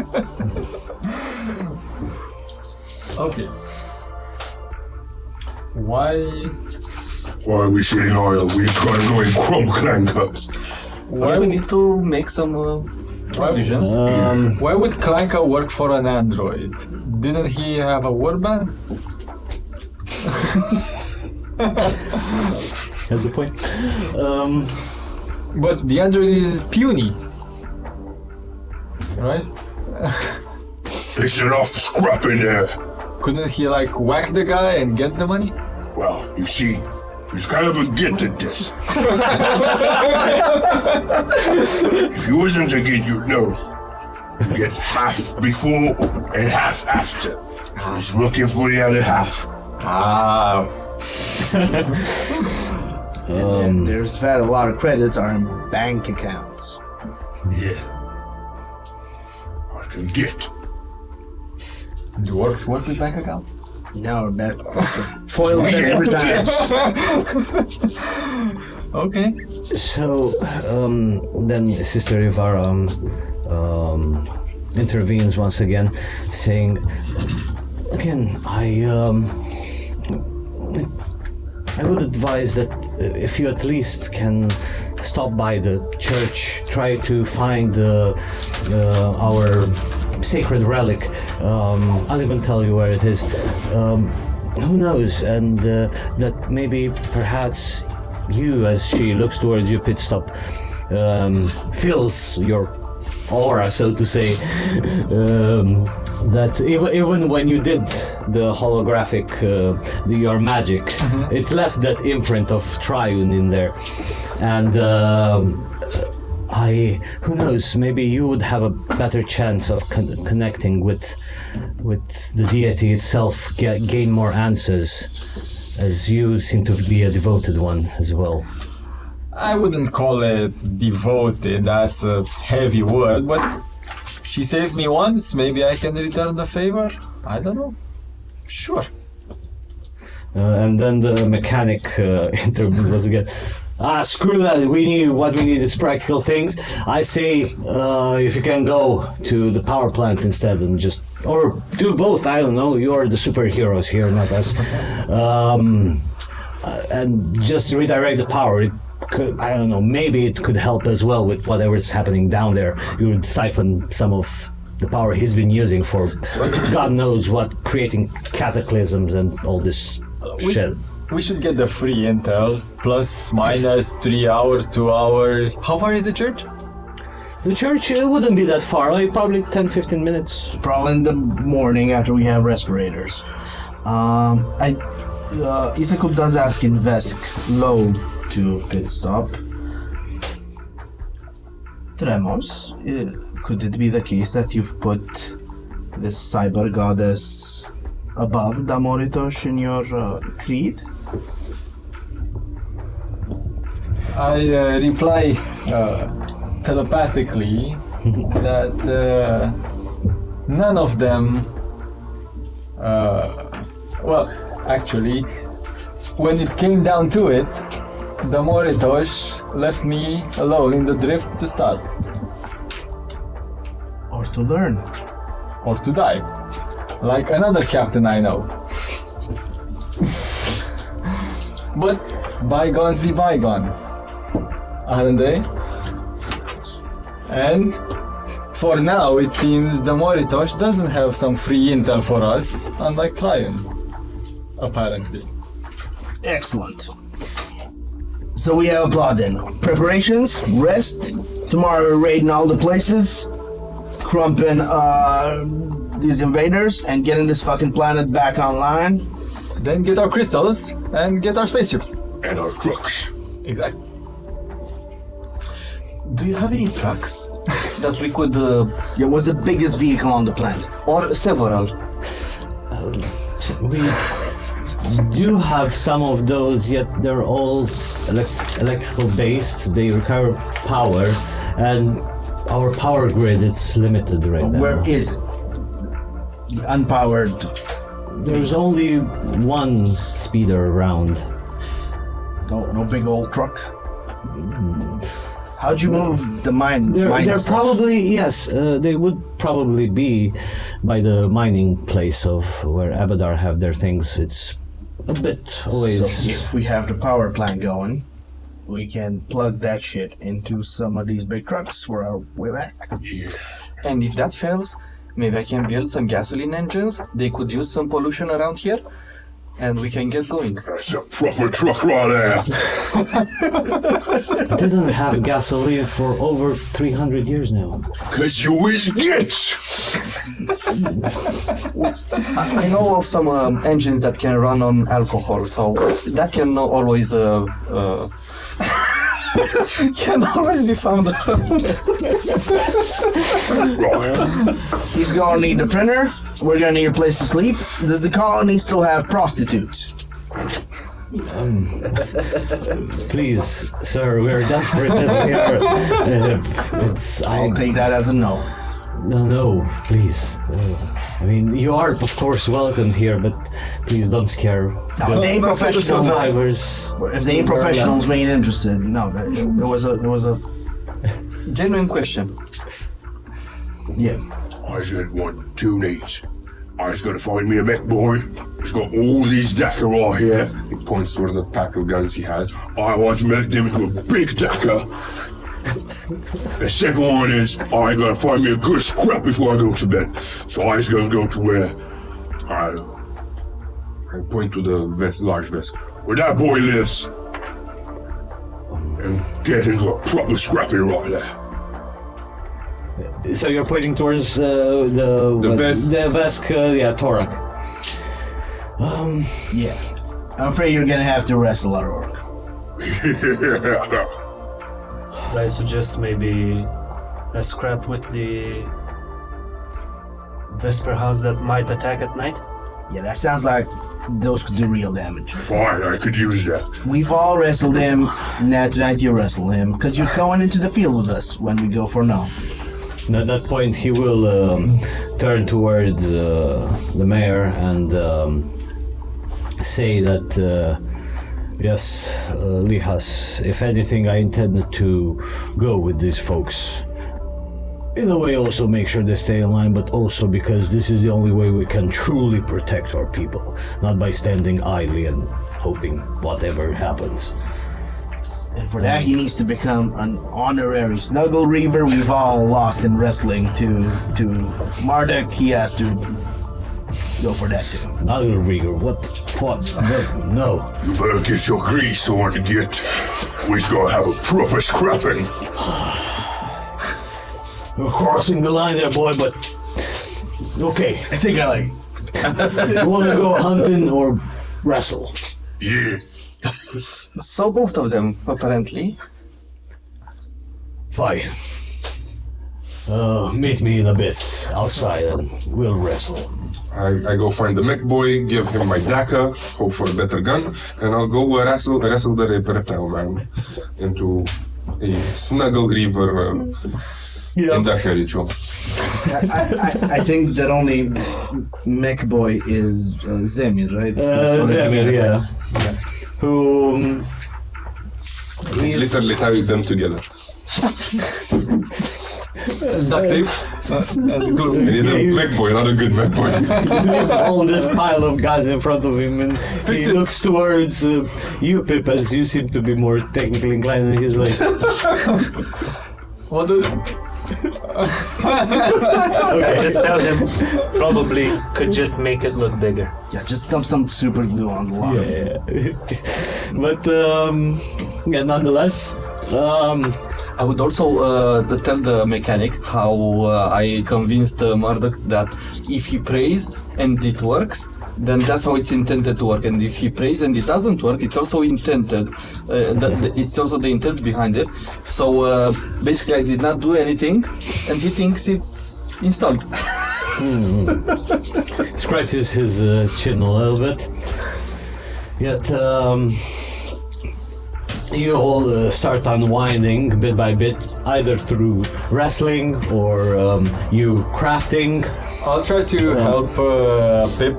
Okay. Why are we sitting idle? We just got annoying crump clanker. We need to make some provisions. Why would Clanka work for an android? Didn't he have a warband? That's the point. But the android is puny, right? There's enough scrap in there. Couldn't he like whack the guy and get the money? Well, you see, there's kind of a get at this. If you wasn't to get, you'd know. You get half before and half after. So he's looking for the other half. And there's that a lot of credits are in bank accounts. Yeah. I can get. Do orcs work with bank accounts? No, that's what foils them every time. Okay. So, then Sister Ivara intervenes once again, saying, again, I would advise that if you at least can stop by the church, try to find our sacred relic. I'll even tell you where it is. Who knows? And that maybe perhaps you, as she looks towards you, Pitstop, feels your aura, so to say, that even when you did the holographic, your magic, it left that imprint of Triune in there. And who knows, maybe you would have a better chance of connecting with the deity itself, gain more answers, as you seem to be a devoted one as well. I wouldn't call it devoted, that's a heavy word, but she saved me once, maybe I can return the favor? I don't know. Sure. And then the mechanic intervenes again. Screw that, what we need is practical things. I say, if you can go to the power plant instead and or do both, I don't know, you're the superheroes here, not us. And just redirect the power. It could, I don't know, maybe it could help as well with whatever's happening down there. You would siphon some of the power he's been using for God knows what, creating cataclysms and all this shit. We should get the free intel, plus minus 3 hours, 2 hours. How far is the church? The church wouldn't be that far, like probably 10-15 minutes. Probably in the morning after we have respirators. Isakub does ask in Vesk low to Pitstop. Tremos, could it be the case that you've put this cyber goddess above Damoritos in your creed? I reply telepathically that none of them, well, actually, when it came down to it, Damoritos left me alone in the drift to start. Or to learn? Or to die. Like another captain I know. But bygones be bygones, aren't they? And for now it seems Damoritos doesn't have some free intel for us, unlike Triune, apparently. Excellent. So we have a plot then. Preparations, rest, tomorrow we're raiding all the places, crumping these invaders, and getting this fucking planet back online. Then get our crystals and get our spaceships. And our trucks. Exactly. Do you have any trucks that we could, Yeah, what's the biggest vehicle on the planet? or several? We do have some of those, yet they're all electrical based. They require power, and our power grid is limited right now. Where is it? Unpowered. There's only one speeder around. No big old truck. How'd you move the mine? They're stuff? probably, yes, they would probably be by the mining place of where Abadar have their things. It's a bit always. So if we have the power plant going, we can plug that shit into some of these big trucks for our way back. Yeah. And if that fails, maybe I can build some gasoline engines. They could use some pollution around here, and we can get going. That's a proper truck right there. Didn't have gasoline for over 300 years now. Cause you is get. I know of some engines that can run on alcohol, so that can always can always be found. He's gonna need a printer. We're gonna need a place to sleep. Does the colony still have prostitutes? Please, sir, we're desperate here. I'll take that as a no. No, please. I mean, you are, of course, welcome here, but please don't scare If they ain't professionals, survivors. if they ain't professionals, we ain't interested. No, there was a Genuine question. yeah. I just want 2 needs. I just gotta find me a mech boy. He's got all these Dakka right here. He points towards the pack of guns he has. I want to make them into a big Dakka. The second one is I gotta find me a good scrap before I go to bed. So I just gonna go to where I point to the large vessel where that boy lives and get into a proper scrappy right there. So you're pointing towards the Vesk, Torak. Yeah. I'm afraid you're gonna have to wrestle our orc. I suggest maybe a scrap with the Vesper house that might attack at night. Yeah, that sounds like those could do real damage. Fine, I could use that. We've all wrestled him. Now tonight you wrestle him, because you're going into the field with us when we go for no. And at that point, he will turn towards the mayor and say that, yes, Lihas, if anything, I intended to go with these folks. In a way, also make sure they stay in line, but also because this is the only way we can truly protect our people, not by standing idly and hoping whatever happens. And for that, he needs to become an honorary Snuggle Reaver. We've all lost in wrestling to Marduk. He has to go for that too. Snuggle Reaver, what? No. You better get your grease on to get. We're gonna have a proper scrapping. We're crossing the line there, boy, but okay. I think I like. You want to go hunting or wrestle? Yeah. So both of them, apparently. Fine. Meet me in a bit outside and we'll wrestle. I go find the mech boy, give him my Dakka, hope for a better gun, and I'll go wrestle the reptile man into a Snuggle Reaver induction ritual. I think that only mech boy is Zemir, right? Zemir, yeah. Who Literally tie them together. Duct tape. I need a mech boy, not a good mech boy. all this pile of guns in front of him, and he looks towards you, Pip, as you seem to be more technically inclined, and he's like, What do? Okay, just tell him probably could just make it look bigger. Yeah, just dump some super glue on the line. yeah. But yeah, nonetheless, I would also tell the mechanic how I convinced Marduk that if he prays and it works, then that's how it's intended to work. And if he prays and it doesn't work, it's also intended. It's also the intent behind it. So basically, I did not do anything, and he thinks it's installed. scratches his chin a little bit. Yet, you all start unwinding bit by bit, either through wrestling or you crafting. I'll try to help Pip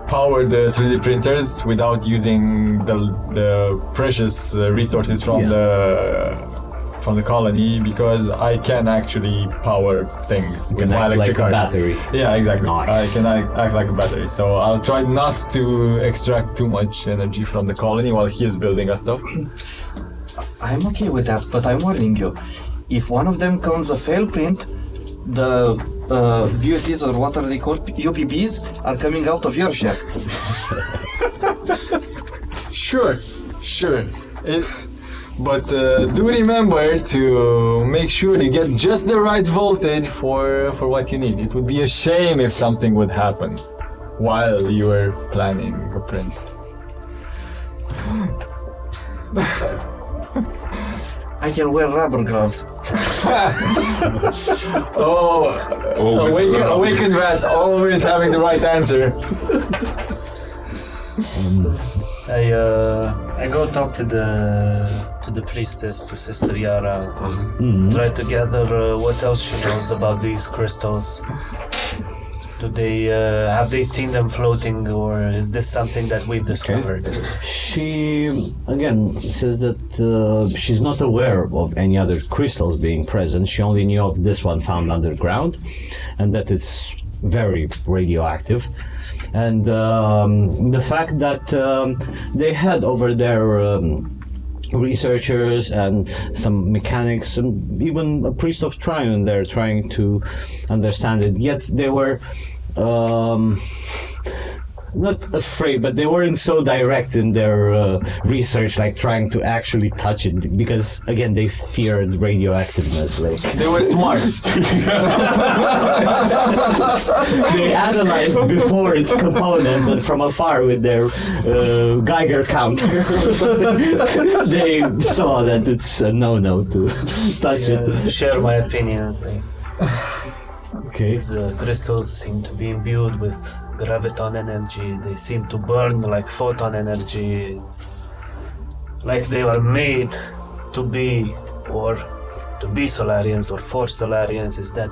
power the 3D printers without using the precious resources from the colony, because I can actually power things with my electric like a car. battery. Yeah, exactly. Nice. I can act like a battery. So I'll try not to extract too much energy from the colony while he is building us stuff. I'm okay with that, but I'm warning you. If one of them comes a fail print, the BUTs, or what are they called, UPBs, are coming out of your share. Sure. But do remember to make sure you get just the right voltage for what you need. It would be a shame if something would happen while you were planning a print. I can wear rubber gloves. Awakened rats always having the right answer. I go talk to the priestess, to Sister Yara, try to gather what else she knows about these crystals. Do they have they seen them floating, or is this something that we've discovered? She again says that she's not aware of any other crystals being present. She only knew of this one found underground, and that it's very radioactive. And the fact that they had over there researchers and some mechanics and even a priest of Triune there trying to understand it, yet they were not afraid, but they weren't so direct in their research, like trying to actually touch it, because again they feared radioactiveness. Like They were smart. they analyzed before its components, and from afar with their Geiger counter they saw that it's a no-no to touch it. Share my opinion. Say. Okay. These crystals seem to be imbued with graviton energy. They seem to burn like photon energy. It's like they were made to be, or to be Solarians or for Solarians. Is that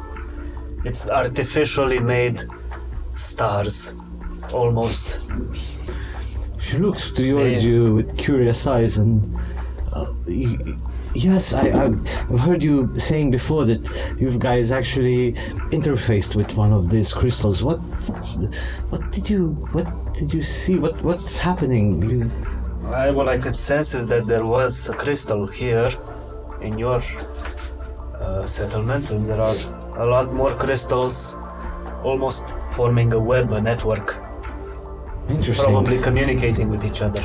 it's artificially made stars, almost. She looks towards you with curious eyes and yes, I've heard you saying before that you guys actually interfaced with one of these crystals. What did you see? What's happening? What I could sense is that there was a crystal here in your settlement, and there are a lot more crystals, almost forming a web, a network, Interesting. probably communicating with each other.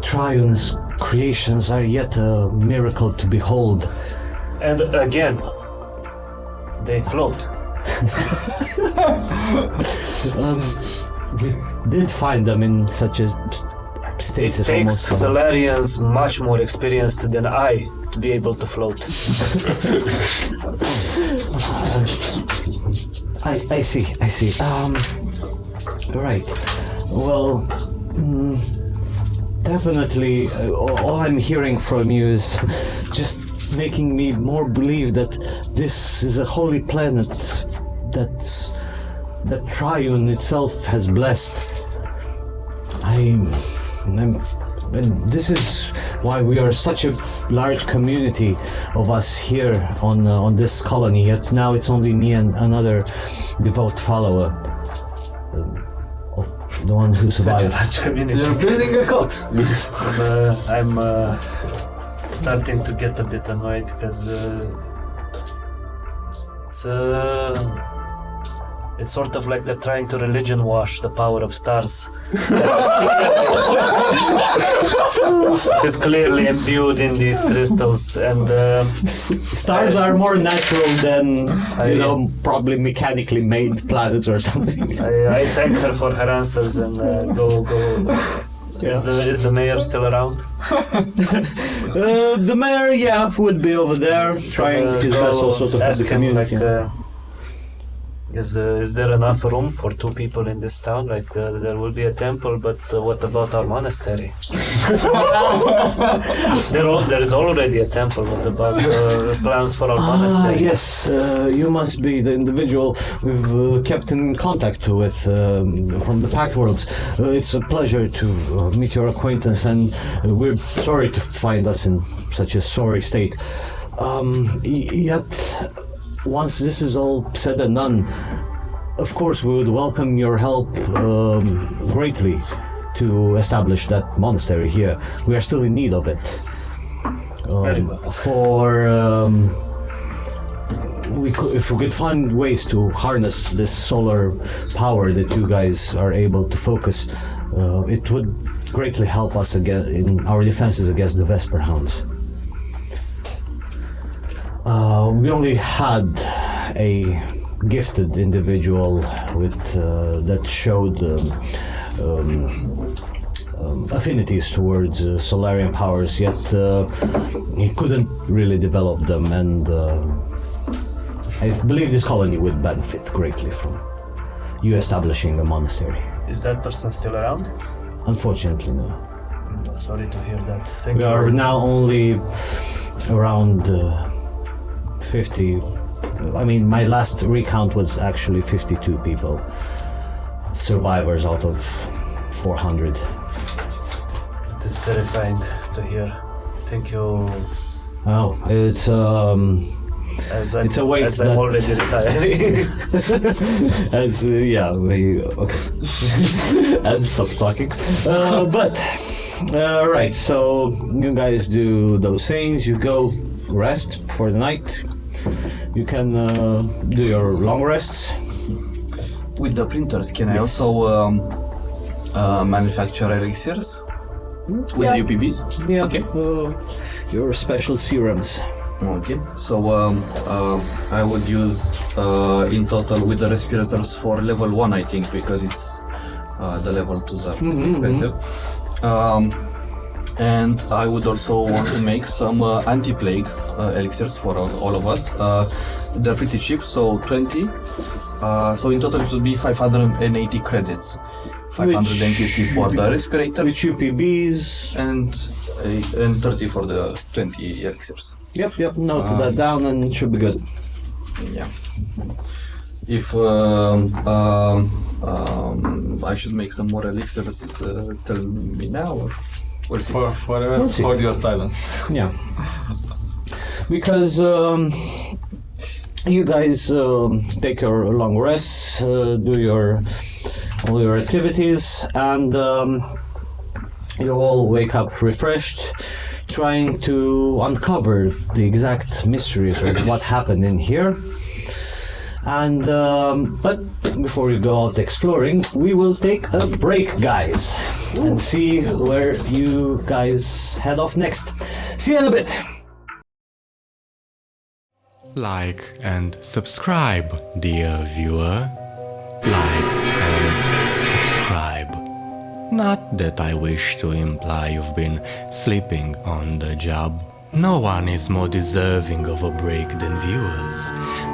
Triune's creations are yet a miracle to behold. And again, they float. We did find them in such a It stasis takes almost. Solarians much more experienced than I to be able to float. I see. Right. Well, definitely, all I'm hearing from you is just making me more believe that this is a holy planet that Triune itself has blessed. And this is why we are such a large community of us here on this colony. Yet now it's only me and another devout follower of the one who survived. Large community. You're building a cult. I'm starting to get a bit annoyed because it's sort of like they're trying to religion wash the power of stars. It is clearly imbued in these crystals, and Stars are more natural than, probably mechanically made planets or something. I thank her for her answers and go. Is the mayor still around? The mayor, would be over there trying his best also to help ask the him, community. Is there enough room for 2 people in this town? There will be a temple, but what about our monastery? There is already a temple. What about plans for our monastery? Yes, you must be the individual we've kept in contact with from the Pact Worlds. It's a pleasure to meet your acquaintance, and we're sorry to find us in such a sorry state. Yet, once this is all said and done, of course we would welcome your help greatly to establish that monastery here. We are still in need of it. Very well. If we could find ways to harness this solar power that you guys are able to focus, it would greatly help us in our defenses against the Vesper Hounds. We only had a gifted individual with that showed affinities towards Solarian powers, yet he couldn't really develop them, and I believe this colony would benefit greatly from you establishing a monastery. Is that person still around? Unfortunately, no. Sorry to hear that. Thank We you. are now only around 50. I mean, my last recount was actually 52 people, survivors out of 400. It is terrifying to hear. Thank you. Oh, it's As I'm, It's a weight as I'm that- already retiring. as yeah, we okay. And stop talking. But right, so you guys do those things. You go rest for the night. You can do your long rests. With the printers, can I also manufacture elixirs? With Yeah. the UPBs? Yeah. Okay. Your special serums. Okay, so I would use in total with the respirators for level 1, I think, because it's the level 2s are expensive. And I would also want to make some anti-plague elixirs for all of us. They're pretty cheap, so 20. So in total it would be 580 credits. 550 for the respirators With UPBs. and 30 for the 20 elixirs. Yep. Note that down, and it should be good. Yeah. If I should make some more elixirs, tell me now, or we'll see. For whatever, We'll see. hold your silence. Yeah. Because you guys take your long rests, do all your activities, and you all wake up refreshed, trying to uncover the exact mysteries of what happened in here. And but before we go out exploring, we will take a break, guys, and see where you guys head off next. See you in a bit. Like and subscribe, dear viewer. Like and subscribe. Not that I wish to imply you've been sleeping on the job. No one is more deserving of a break than viewers,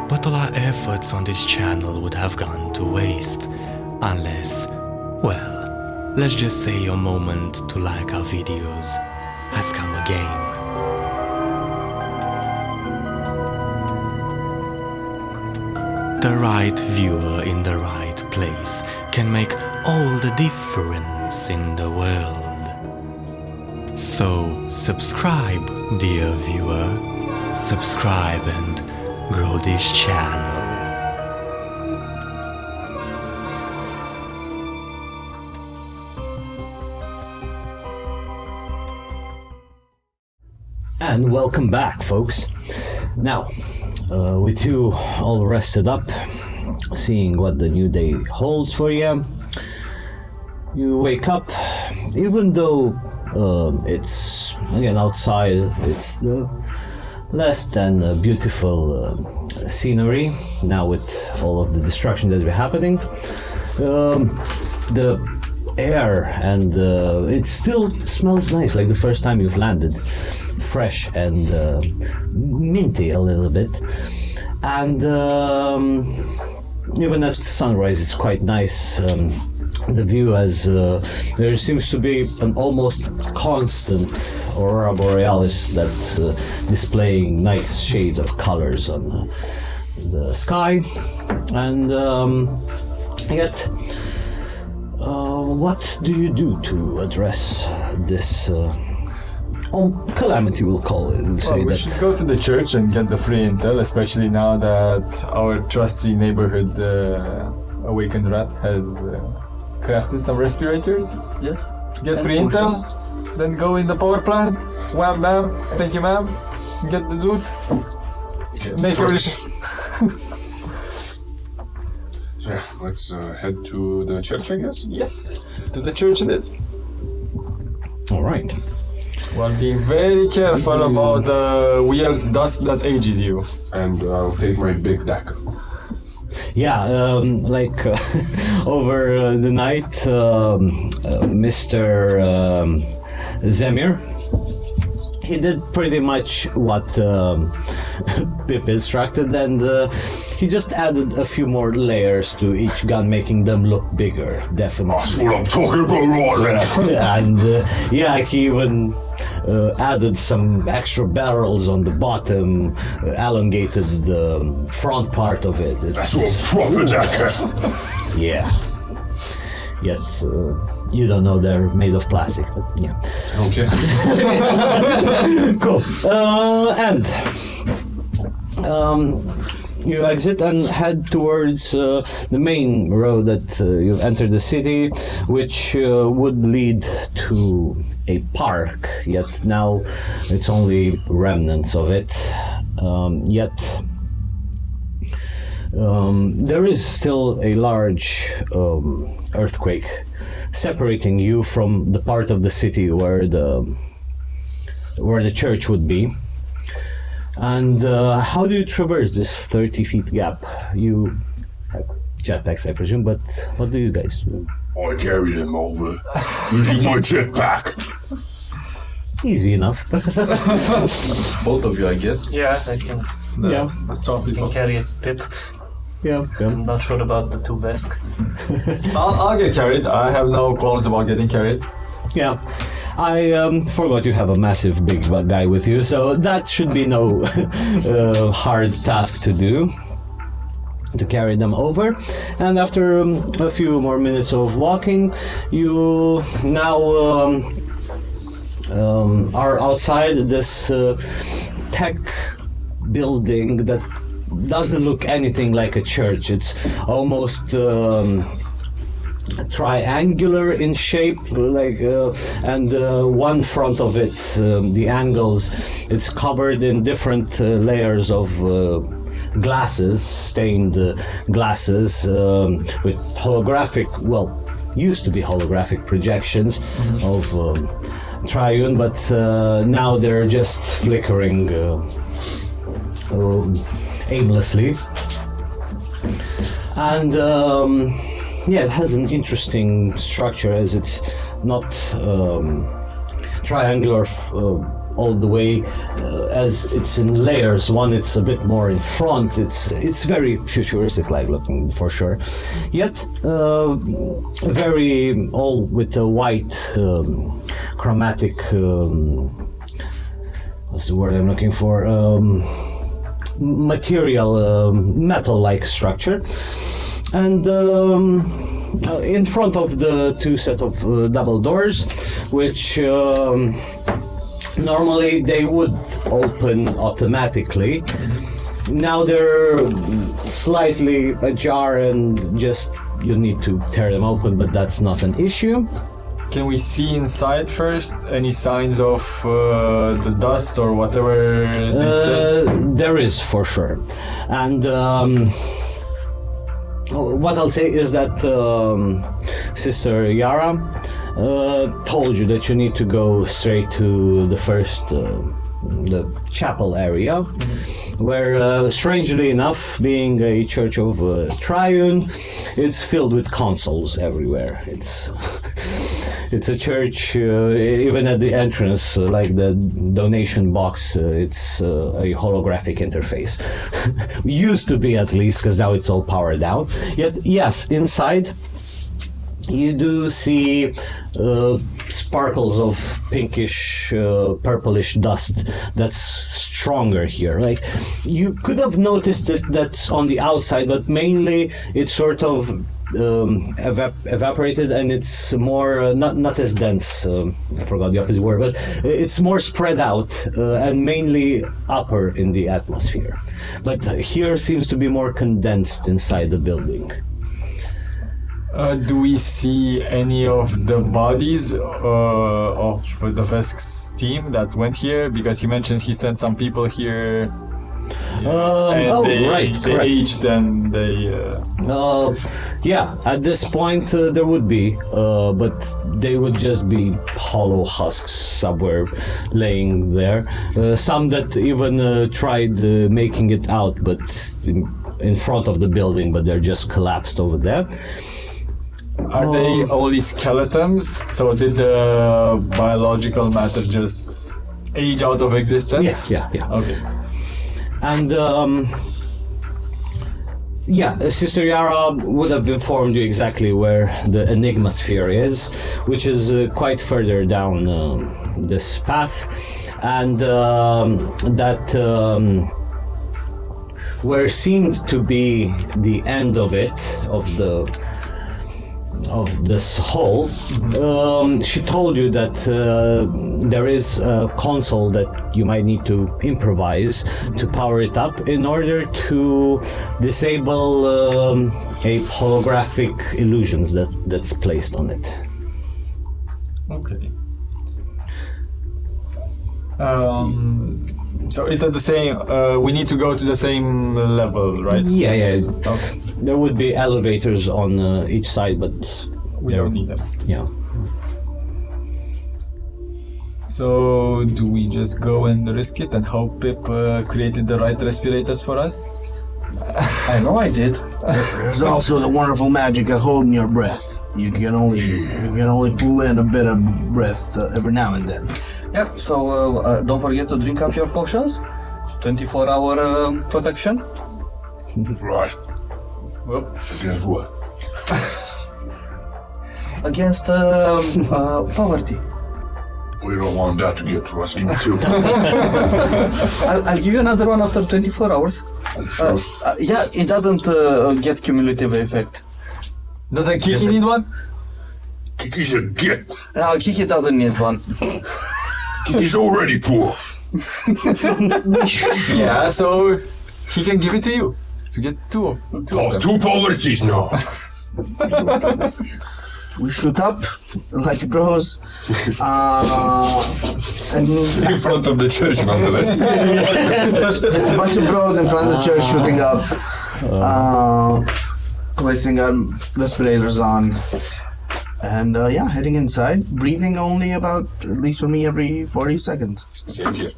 but all our efforts on this channel would have gone to waste unless, well, let's just say your moment to like our videos has come again. The right viewer in the right place can make all the difference in the world. So subscribe, dear viewer. Subscribe and grow this channel. And welcome back, folks. Now, with you all rested up, seeing what the new day holds for you, you wake up, even though it's, again, outside, it's less than beautiful scenery, now with all of the destruction that's been happening. The air and it still smells nice, like the first time you've landed. Fresh and minty a little bit, and even at sunrise it's quite nice. The view, as there seems to be an almost constant aurora borealis that's displaying nice shades of colors on the sky, and yet what do you do to address this calamity, we'll call it? We'll say Well, we that. should go to the church and get the free intel, especially now that our trusty neighborhood awakened rat has crafted some respirators. Yes. Get free intel, then go in the power plant. Wham bam, thank you ma'am. Get the loot. Make everything. So yeah, let's head to the church, I guess. Yes, to the church it is. All right. While being very careful about the weird dust that ages you. And I'll take my big dagger. Yeah, over the night, Mr. Zemir, he did pretty much what Pip instructed, and he just added a few more layers to each gun, making them look bigger, definitely. That's what I'm talking about right there. And he even added some extra barrels on the bottom, elongated the front part of it. That's what proper dagger. Yeah. Yet, you don't know they're made of plastic, but yeah. Okay. Cool. You exit and head towards the main road that you've entered the city, which would lead to a park, yet now it's only remnants of it. There is still a large earthquake separating you from the part of the city where the church would be. And how do you traverse this 30 feet gap? You have jetpacks, I presume, but what do you guys do? I carry them over using my jetpack. Easy enough. Both of you, I guess. Yeah, I can. Yeah. I can carry a Pip. Yeah. I'm not sure about the two Vesk. I'll get carried. I have no qualms about getting carried. Yeah. I forgot you have a massive big guy with you, so that should be no hard task to do, to carry them over. And after a few more minutes of walking, you now are outside this tech building that doesn't look anything like a church. It's almost triangular in shape, and one front of it, the angles, it's covered in different layers of glasses, stained glasses, with holographic, used to be holographic projections of Triune, but now they're just flickering aimlessly. And it has an interesting structure, as it's not triangular all the way, as it's in layers. One, it's a bit more in front. It's very futuristic like looking, for sure. Yet very all with a white chromatic. What's the word I'm looking for? Material, metal-like structure. And in front of the two set of double doors, which normally they would open automatically. Now they're slightly ajar and just you need to tear them open, but that's not an issue. Can we see inside first? Any signs of the dust or whatever they said? There is, for sure. And what I'll say is that Sister Yara told you that you need to go straight to the first, the chapel area, where, strangely enough, being a church of Triune, it's filled with consoles everywhere. It's a church, even at the entrance, like the donation box, it's a holographic interface. Used to be, at least, because now it's all powered down. Yet, yes, inside you do see sparkles of pinkish, purplish dust that's stronger here. Like, you could have noticed that that's on the outside, but mainly it's sort of evaporated, and it's more not as dense. I forgot the opposite word, but it's more spread out and mainly upper in the atmosphere. But here seems to be more condensed inside the building. Do we see any of the bodies of the Vesk's team that went here? Because he mentioned he sent some people here And they correct. aged and they. Yeah, at this point there would be, but they would just be hollow husks somewhere laying there. Some that even tried making it out, but in front of the building, but they're just collapsed over there. Are they only skeletons? So did the biological matter just age out of existence? Yeah. Okay. And Sister Yara would have informed you exactly where the Enigma sphere is, which is quite further down this path, and that where seemed to be the end of it, of this hole. She told you that there is a console that you might need to improvise to power it up in order to disable a holographic illusions that's placed on it. Okay. So it's at the same. We need to go to the same level, right? Yeah. Okay. There would be elevators on each side, but We don't need them. Yeah. So do we just go and risk it and hope Pip created the right respirators for us? I know I did. There's also the wonderful magic of holding your breath. You can only pull in a bit of breath every now and then. Yep, so don't forget to drink up your potions. 24-hour protection. Right. Well, Against what? Against poverty. We don't want that to get to us. Give me two. I'll give you another one after 24 hours. Sure. Yeah, it doesn't get cumulative effect. doesn't Kiki need one? Kiki's a git. No, Kiki doesn't need one. Kiki's already poor. Yeah, so he can give it to you to get two of them. Two poverties now. We shoot up like bros, and In front of the church, nonetheless. just a bunch of bros in front of the church shooting up, placing respirators on, and heading inside, breathing only about, at least for me, every 40 seconds. Same here.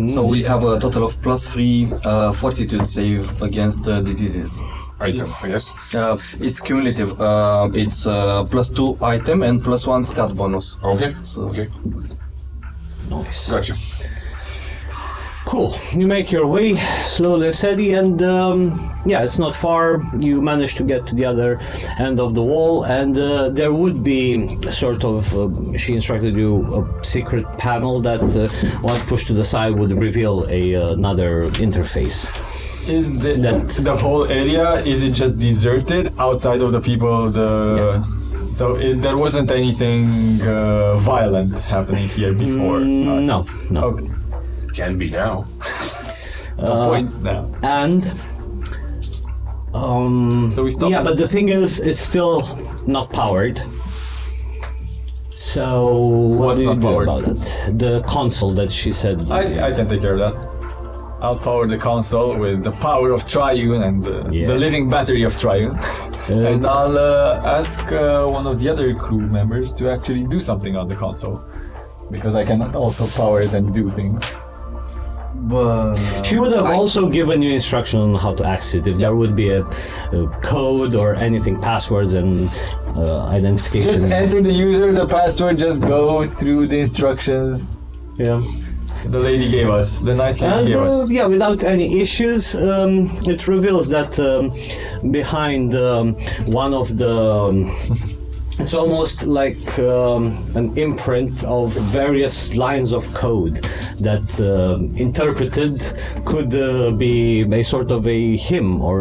So we have a total of +3 fortitude save against diseases. Item, yes. It's cumulative. It's +2 item and +1 stat bonus. Okay. So- Okay. Nice. Gotcha. Cool. You make your way slowly and steady, and it's not far. You manage to get to the other end of the wall, and there would be sort of, she instructed you, a secret panel that once pushed to the side would reveal another interface. Is the whole area, is it just deserted outside of the people? So there wasn't anything violent happening here before us? No. Okay. Can be now. No point now. And So we stop. yeah, but the thing is, it's still not powered. So what What's do you not do powered? about it? The console that she said. I can take care of that. I'll power the console with the power of Triune and the living battery of Triune. And I'll ask one of the other crew members to actually do something on the console. Because I cannot also power it and do things. But She would have also given you instruction on how to access it, if there would be a code or anything, passwords and identification. Just enter the user, the password, just go through the instructions Yeah. the lady gave us, the nice lady gave us. And without any issues, it reveals that behind one of the it's almost like an imprint of various lines of code that interpreted could be a sort of a hymn or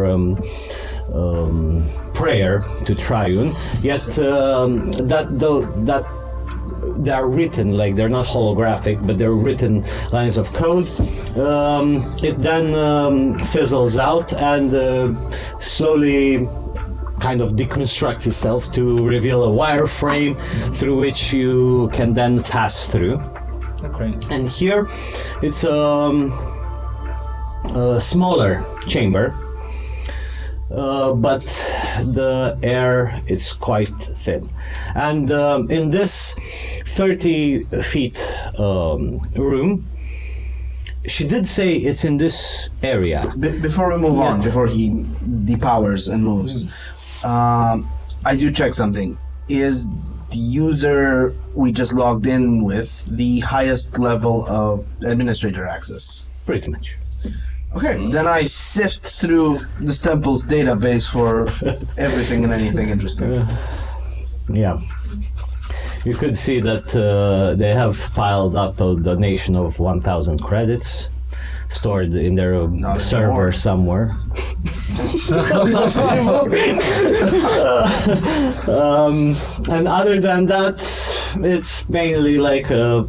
prayer to Triune, yet that they're written, like they're not holographic, but they're written lines of code. It then fizzles out and slowly kind of deconstructs itself to reveal a wireframe through which you can then pass through. Okay. And here it's smaller chamber, but the air is quite thin. And in this 30 feet room, she did say it's in this area. Before we move on, before he depowers and moves, I do check something. Is the user we just logged in with the highest level of administrator access? Pretty much. Okay, then I sift through the Temple's database for everything and anything interesting. Yeah. You could see that they have piled up a donation of 1,000 credits stored in their server anymore. somewhere. And other than that, it's mainly like a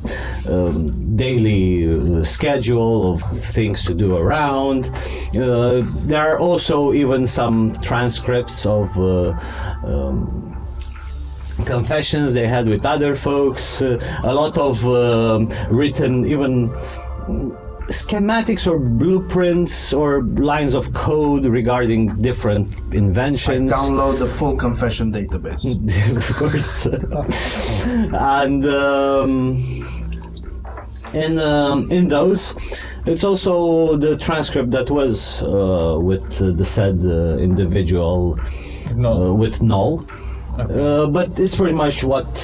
daily schedule of things to do around. There are also even some transcripts of confessions they had with other folks, a lot of written even schematics or blueprints or lines of code regarding different inventions. Download the full confession database. Of course. And in those, it's also the transcript that was with the said individual with N.U.L.L. But it's pretty much what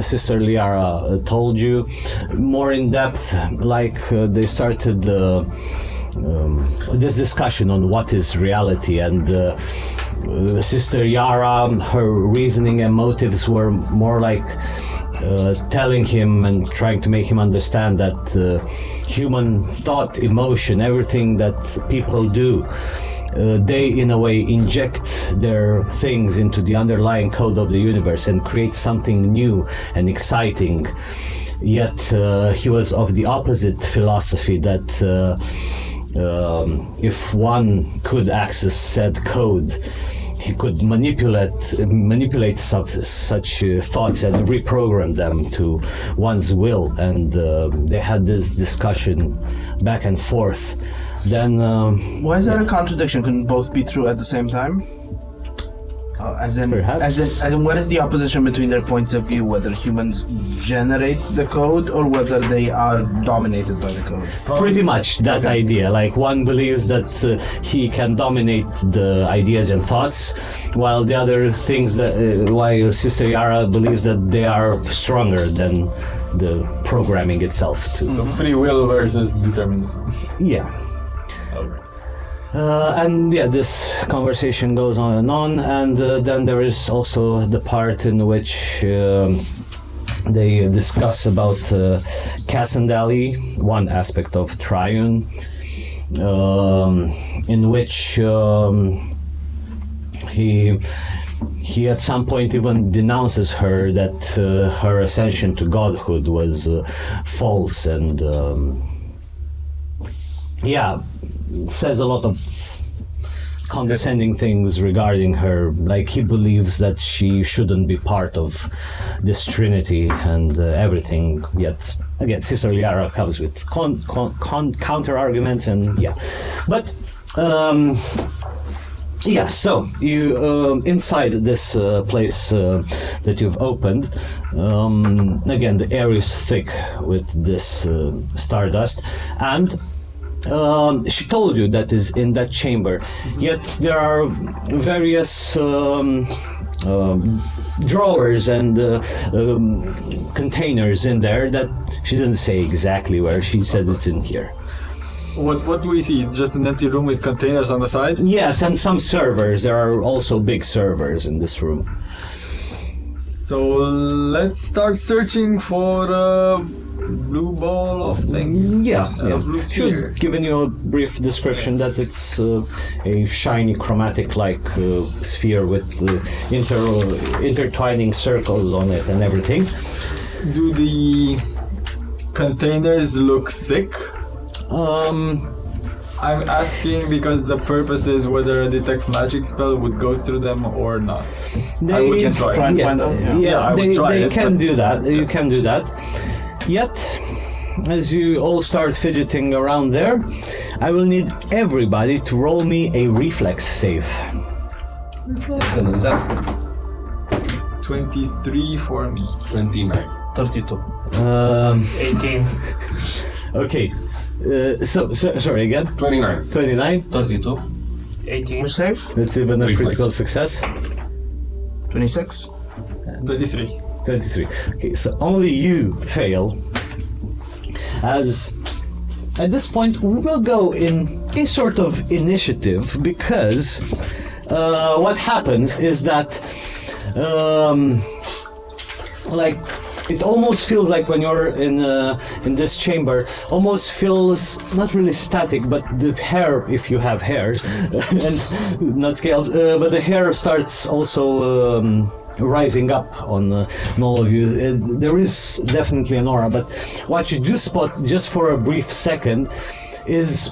Sister Liara told you, more in depth. Like they started this discussion on what is reality, and Sister Yara, her reasoning and motives were more like telling him and trying to make him understand that human thought, emotion, everything that people do, they in a way inject their things into the underlying code of the universe and create something new and exciting. Yet he was of the opposite philosophy, that if one could access said code, he could manipulate such thoughts and reprogram them to one's will. And they had this discussion back and forth. Then why is that a contradiction? Couldn't both be true at the same time? As in, what is the opposition between their points of view? Whether humans generate the code or whether they are dominated by the code? pretty much that idea. Like one believes that he can dominate the ideas and thoughts, while the other thinks that while Sister Yara believes that they are stronger than the programming itself too. So free will versus determinism. Yeah. And yeah, this conversation goes on, and then there is also the part in which they discuss about Cassandali, one aspect of Triune, in which he at some point even denounces her that her ascension to godhood was false, and says a lot of condescending things regarding her. Like he believes that she shouldn't be part of this trinity and everything. Yet again, Sister Liara comes with counter arguments, and but so you inside this place that you've opened, again the air is thick with this stardust, and she told you that is in that chamber. Yet there are various drawers and containers in there that she didn't say exactly where. She said it's in here. What do we see? It's just an empty room with containers on the side? Yes, and some servers. There are also big servers in this room. So let's start searching for a blue ball of things. A blue sphere. Should given you a brief description that it's a shiny chromatic-like sphere with intertwining circles on it and everything. Do the containers look thick? I'm asking because the purpose is whether a detect magic spell would go through them or not. We can try. And find out. I would try they it, can do that. You can do that. Yet, as you all start fidgeting around there, I will need everybody to roll me a reflex save. 23 for me. 29. 32. 18. Okay. Sorry again. 29. 29. 32. 18. Which save? That's even a Reflex. critical success. 26. 33. 23. Okay, so only you fail. As at this point we will go in a sort of initiative because what happens is that like it almost feels like when you're in this chamber, almost feels not really static, but the hair, if you have hairs and not scales, but the hair starts also rising up on all of you. There is definitely an aura, but what you do spot just for a brief second is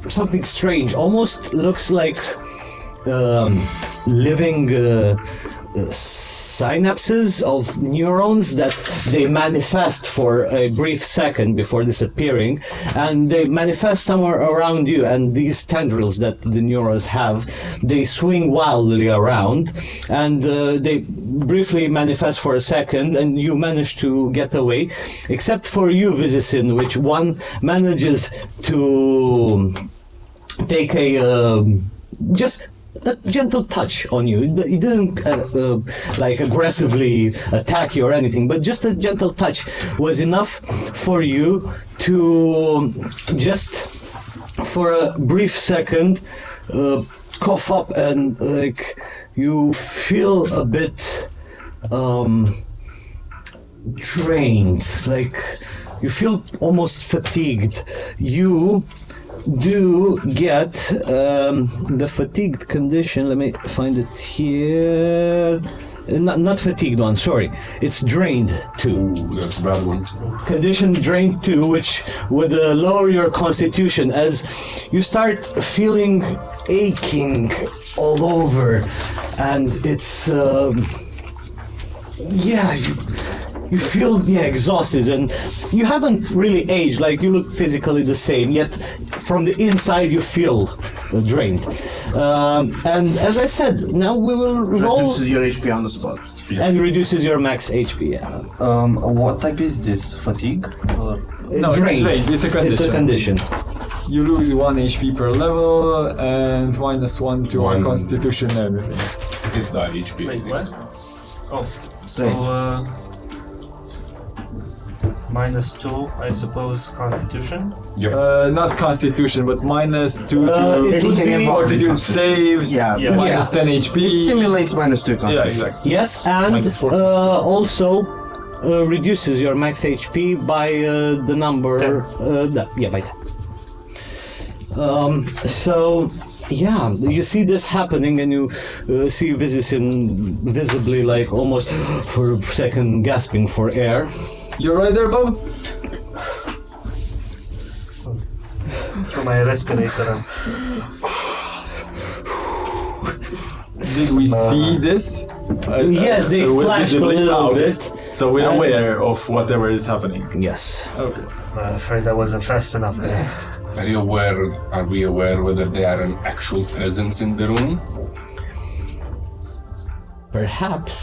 something strange. Almost looks like living synapses of neurons that they manifest for a brief second before disappearing, and they manifest somewhere around you, and these tendrils that the neurons have, they swing wildly around, and they briefly manifest for a second, and you manage to get away, except for you, Vizicin, which one manages to take a just a gentle touch on you. It didn't like aggressively attack you or anything, but just a gentle touch was enough for you to just for a brief second cough up, and like you feel a bit drained, like you feel almost fatigued. You do get the fatigued condition. Let me find it here. Not fatigued one, sorry. It's drained 2. Ooh, that's a bad one. Condition drained 2, which would lower your constitution as you start feeling aching all over, and it's you feel exhausted, and you haven't really aged. Like, you look physically the same, yet from the inside you feel drained. And as I said, now we will roll Reduces your HP on the spot. and reduces your max HP. Yeah. What type is this? Fatigue? Or No, it's Drained. drained. It's a condition. It's a condition. You lose 1 HP per level and -1 to One. our constitution and everything. Hit die HP. I Wait, think. what? Oh, so Right. -2, I suppose, Constitution. Yep. Not constitution, but -2 to it would Anything be involved in fortitude saves. Yeah, Yeah. Minus 10 HP. It simulates -2 Yeah, constitution. exactly. Yes, and -4. also reduces your max HP by the number. 10. By 10. So, yeah, you see this happening, and you see Vizicin visibly, like, almost for a second gasping for air. You're right there, Bob? Through my respirator. Did we see this? Yes, they flashed a visibly? little Okay. bit. So we're And- aware of whatever is happening. Yes. Okay. I'm afraid I wasn't fast enough there. Are we aware whether they are an actual presence in the room? Perhaps.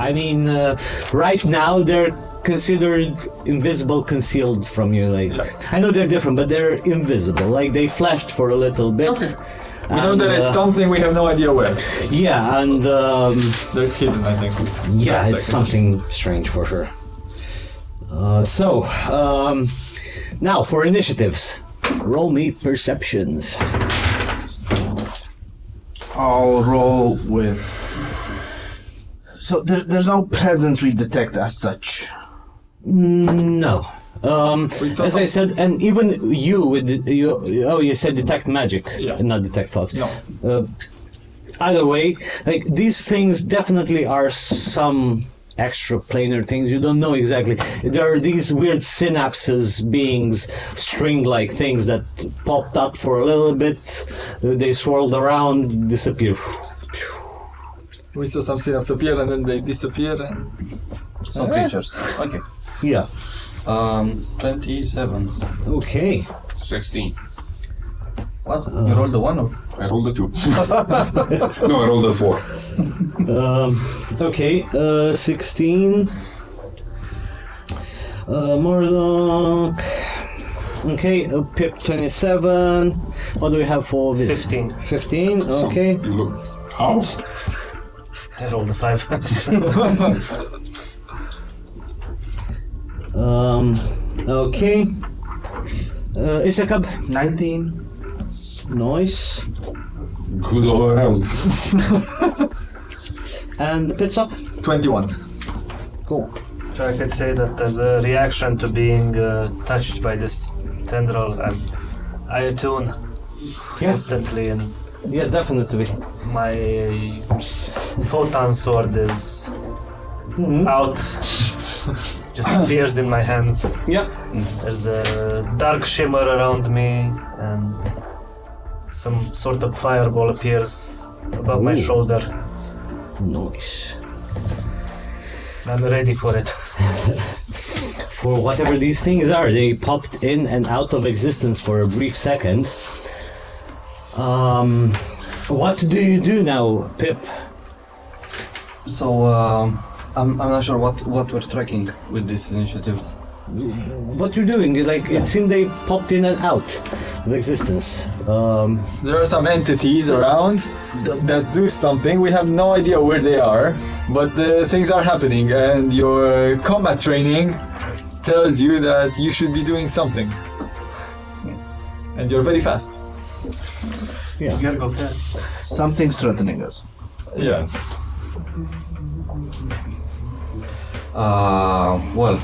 I mean, right now they're considered invisible, concealed from you. Like, I know they're different, but they're invisible. Like, they flashed for a little bit. Okay. We know there is something, we have no idea where. Yeah, and They're hidden, I think. yeah, That's it's like- something strange for sure. Now for initiatives. Roll me perceptions. I'll roll with. So there's no presence we detect as such. No. We saw As I said, and even you with you said detect magic, Yeah. not detect thoughts. No. Either way, like, these things definitely are some extra planar things. You don't know exactly. There are these weird synapses, beings, string-like things that popped up for a little bit. They swirled around, disappear. We saw some synapses appear and then they disappear. And... some creatures. Okay. Yeah. 27. Okay. 16. What? You rolled the 1 or? I rolled a 2. No, I rolled a 4. Okay, 16. Murdoch. Okay, Pip 27. What do we have for this? 15. 15, okay. You look. How? I rolled a 5. Okay. Isakab. 19. Nice. Good all around. And Pitstop. 21. Cool. So I could say that as a reaction to being touched by this tendril, I attune Yeah. instantly, and Yeah, definitely. my photon sword is out. Just appears in my hands. Yeah. There's a dark shimmer around me, and some sort of fireball appears above my Ooh. shoulder. Nice. I'm ready for it. For whatever these things are, they popped in and out of existence for a brief second. What do you do now, Pip? So, I'm not sure what we're tracking with this initiative. What you're doing is like it seemed they popped in and out of existence. There are some entities around that do something. We have no idea where they are, but the things are happening, and your combat training tells you that you should be doing something. And you're very fast. You gotta go fast. Something's threatening us. Yeah. Well,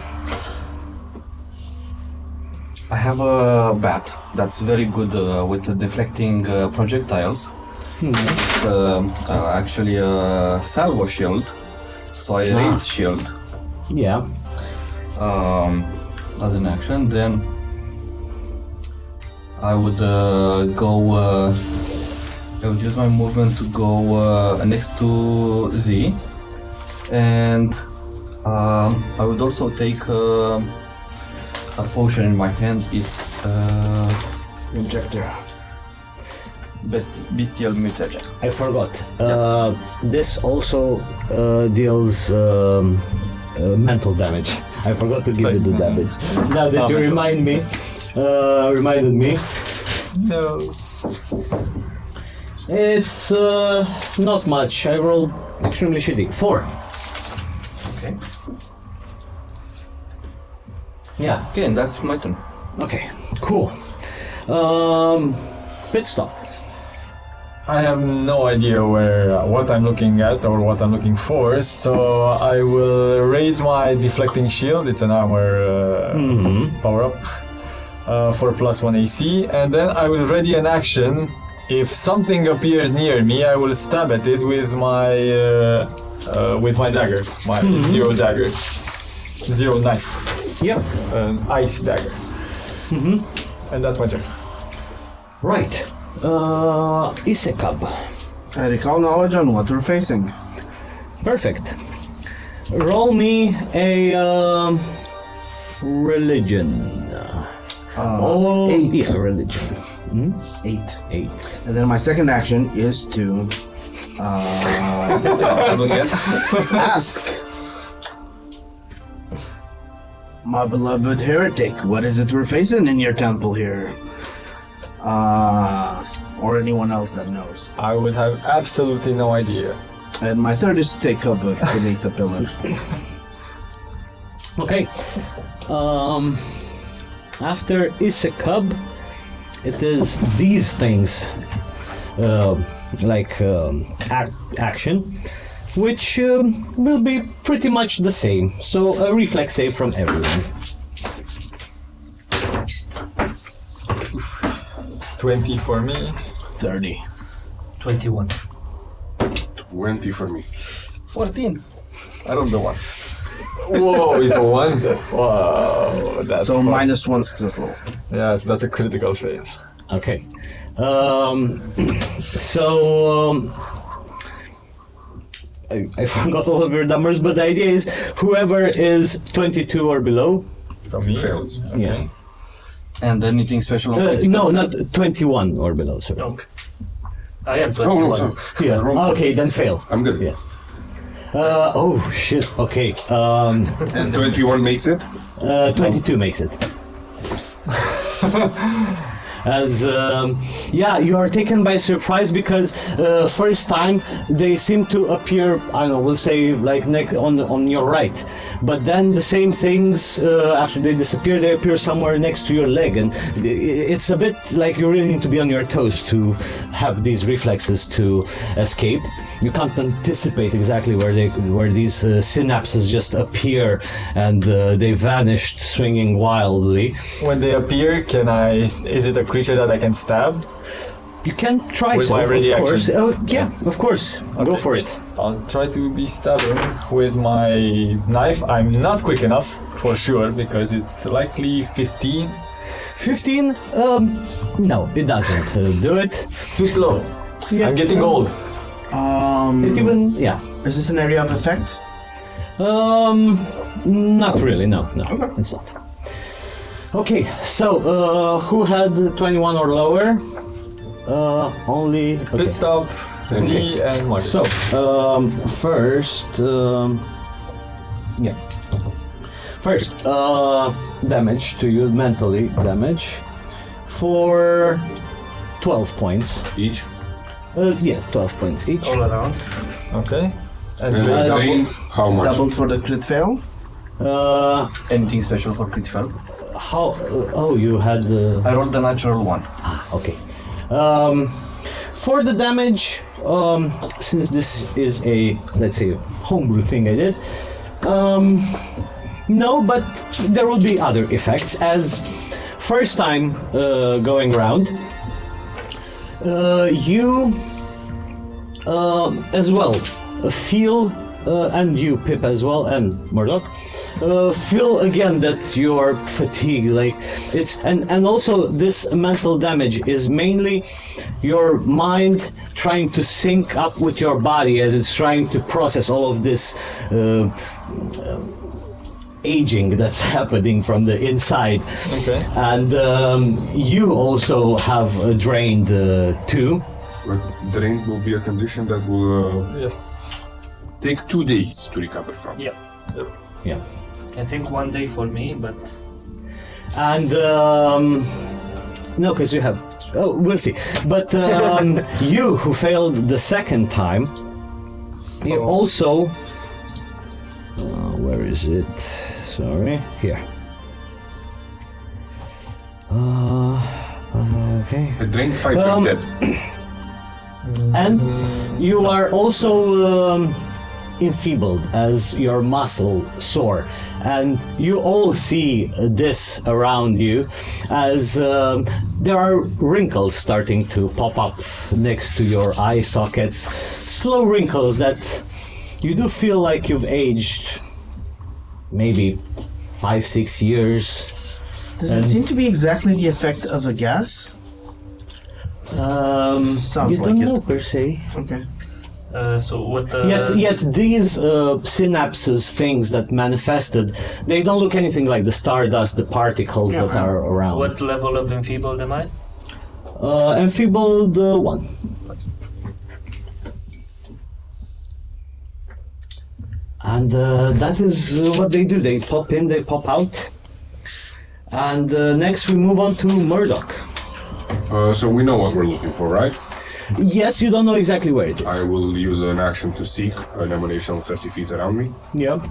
I have a bat that's very good with deflecting projectiles. It's actually a salvo shield, so I raise shield Yeah. as an action. Then I would I would use my movement to go next to Z, and I would also take a potion in my hand. It's Injector. bestial mutagen. I forgot. This also deals mental damage. I forgot to give like- you the damage. Now that you reminded me. No. It's not much. I rolled extremely shitty. 4. Okay. Yeah. Okay, and that's my turn. Okay. Cool. Pitstop. I have no idea what I'm looking at or what I'm looking for, so I will raise my deflecting shield. It's an armor power up for +1 AC, and then I will ready an action. If something appears near me, I will stab at it with my dagger, my zero dagger, zero knife, Yep. an ice dagger, and that's my turn. Right. Isekab. I recall knowledge on what we're facing. Perfect. Roll me a religion. Eight. Yeah, religion. 8. 8. And then my second action is to ask my beloved heretic, what is it we're facing in your temple here? Or anyone else that knows. I would have absolutely no idea. And my third is to take cover beneath a pillar. Okay. After Isekab, it is these things, action, which will be pretty much the same. So a reflex save from everyone. 20 for me. 30. 21. 20 for me. 14. I rolled the 1. Whoa, it's a 1? Wow, that's So fun. -1 success level. Yes, that's a critical fail. Okay. I forgot all of your numbers, but the idea is whoever is 22 or below from me. Fails. Yeah. And anything special? on No, not 21 or below, sorry. Okay. I am Oh, no, 21. sorry. Yeah. Wrong. Okay, then fail. I'm good. Yeah. Oh shit. Okay. And 21 makes it. 22 makes it. As yeah, you are taken by surprise because first time they seem to appear. I don't know. We'll say like on your right, but then the same things after they disappear, they appear somewhere next to your leg, and it's a bit like you really need to be on your toes to have these reflexes to escape. You can't anticipate exactly where these synapses just appear, and they vanished, swinging wildly. When they appear, is it a creature that I can stab? You can try With so, my ready of course. action. Oh, yeah, of course. Go for it. I'll try to be stabbing with my knife. I'm not quick enough, for sure, because it's likely 15. 15? No, it doesn't do it. Too slow. Yeah. I'm getting old. It even, yeah. Is this an area of effect? Not really, no, Okay. it's not. Okay, so, who had 21 or lower? Only... Okay. Pitstop, Z, and Mark. So, first, yeah. First, damage to you, mentally damage, for 12 points. Each. Yeah, 12 points each. All around. Okay. And And then drain, how much? Doubled for the crit fail? Anything special for crit fail? How? Oh, you had the. I rolled the natural one. Okay. For the damage, since this is a, let's say, homebrew thing I did, no, but there will be other effects. As first time going around, you as well feel, and you, Pip, as well, and Murdoch, feel again that you're fatigued. Like it's and also this mental damage is mainly your mind trying to sync up with your body as it's trying to process all of this aging that's happening from the inside. Okay. And you also have drained too. But drain will be a condition that will yes. take 2 days to recover from. Yeah. Yeah. I think 1 day for me, but And no, because you have. Oh, we'll see. But you, who failed the second time, you also. Where is it? Sorry, here. Okay. I drained 5 you're dead. And you are also enfeebled as your muscle sore, and you all see this around you as there are wrinkles starting to pop up next to your eye sockets, slow wrinkles that you do feel like you've aged maybe 5-6 years. Does it seem to be exactly the effect of a gas? Sounds you like don't it. know per se. Okay. so what the... Yet these synapses things that manifested, they don't look anything like the stardust, the particles that are around. What level of enfeebled am I? Enfeebled 1. And that is what they do. They pop in, they pop out. And next we move on to Murdoch. So we know what we're looking for, right? Yes, you don't know exactly where it is. I will use an action to seek an emanation 30 feet around me. Yeah.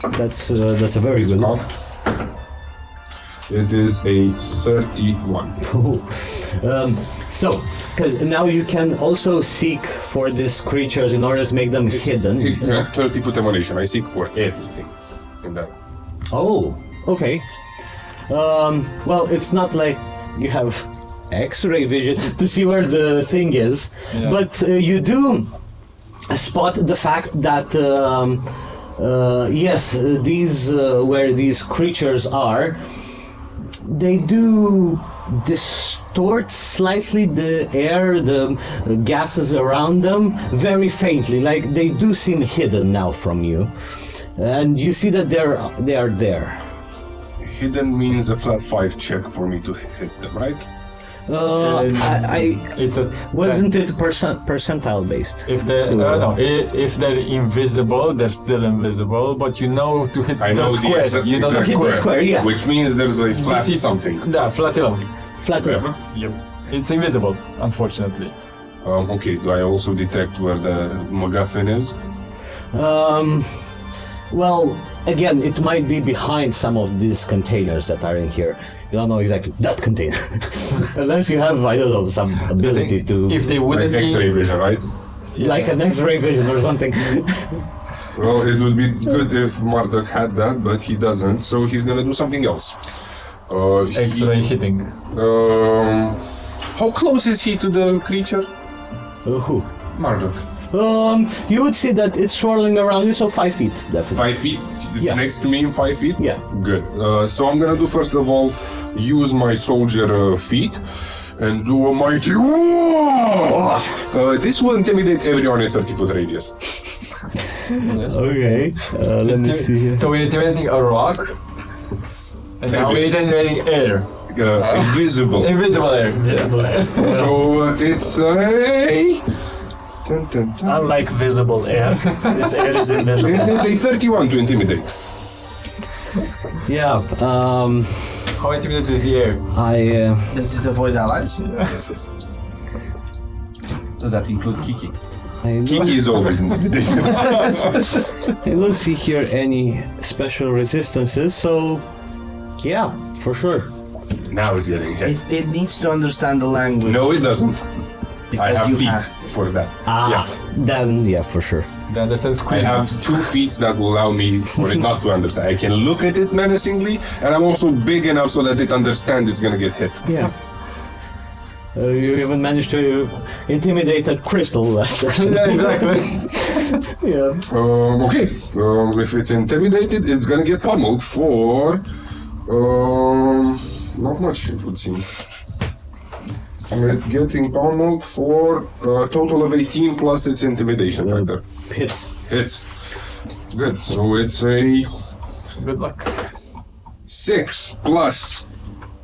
That's a very It's good. cocked. It is a 31. So, because now you can also seek for these creatures in order to make them hidden. 30-foot emanation. I seek for everything in that. Oh, okay. Well, it's not like you have X-ray vision to see where the thing is, but you do spot the fact that yes, these where these creatures are, they do distort slightly the air, the gases around them, very faintly. Like they do seem hidden now from you, and you see that they are there. hidden means a flat 5 check for me to hit them, right? It's a Wasn't it percentile based? if they're if they're invisible, they're still invisible. But you know to hit I know the square. You know the exact square. Square, yeah. Which means there's a flat DC something. Yeah, flat 11. Flat. Yep. It's invisible, unfortunately. Okay, do I also detect where the MacGuffin is? Well, again, it might be behind some of these containers that are in here. You don't know exactly that container. Unless you have, I don't know, some ability to... If they Like wouldn't X-ray be, vision, right? Like an X-ray vision or something. Well, it would be good if Marduk had that, but he doesn't, so he's gonna do something else. X-ray hitting. How close is he to the creature? Who? Marduk. You would see that it's swirling around you, so 5 feet, definitely. 5 feet? It's Yeah. next to me in 5 feet? Yeah. Good. So I'm gonna do, first of all, use my soldier feet and do a mighty this will intimidate everyone in 30-foot radius. Okay, let me see here. So we're intimidating a rock, and now we're intimidating air. Invisible. Invisible air. So it's a... Dun, dun, dun. Unlike visible air, this air is invisible. It is a 31 to intimidate. Yeah, How intimidated is the air? Does it avoid allies? Yes. Does that include Kiki? Kiki is always intimidated. I don't see here any special resistances, so yeah, for sure. Now it's getting hit. It needs to understand the language. No, it doesn't. I because have you feet for that. Then yeah, for sure. They understand I scream. have 2 feet that will allow me for it not to understand. I can look at it menacingly, and I'm also big enough so that it understands it's gonna get hit. Yeah. You even managed to intimidate a crystal last session. Yeah, exactly. Yeah. Okay, if it's intimidated, it's gonna get pummeled for not much, it would seem. It's getting pummeled for a total of 18 plus its intimidation factor. Hits. Hits. Good, so it's a Good luck. 6 plus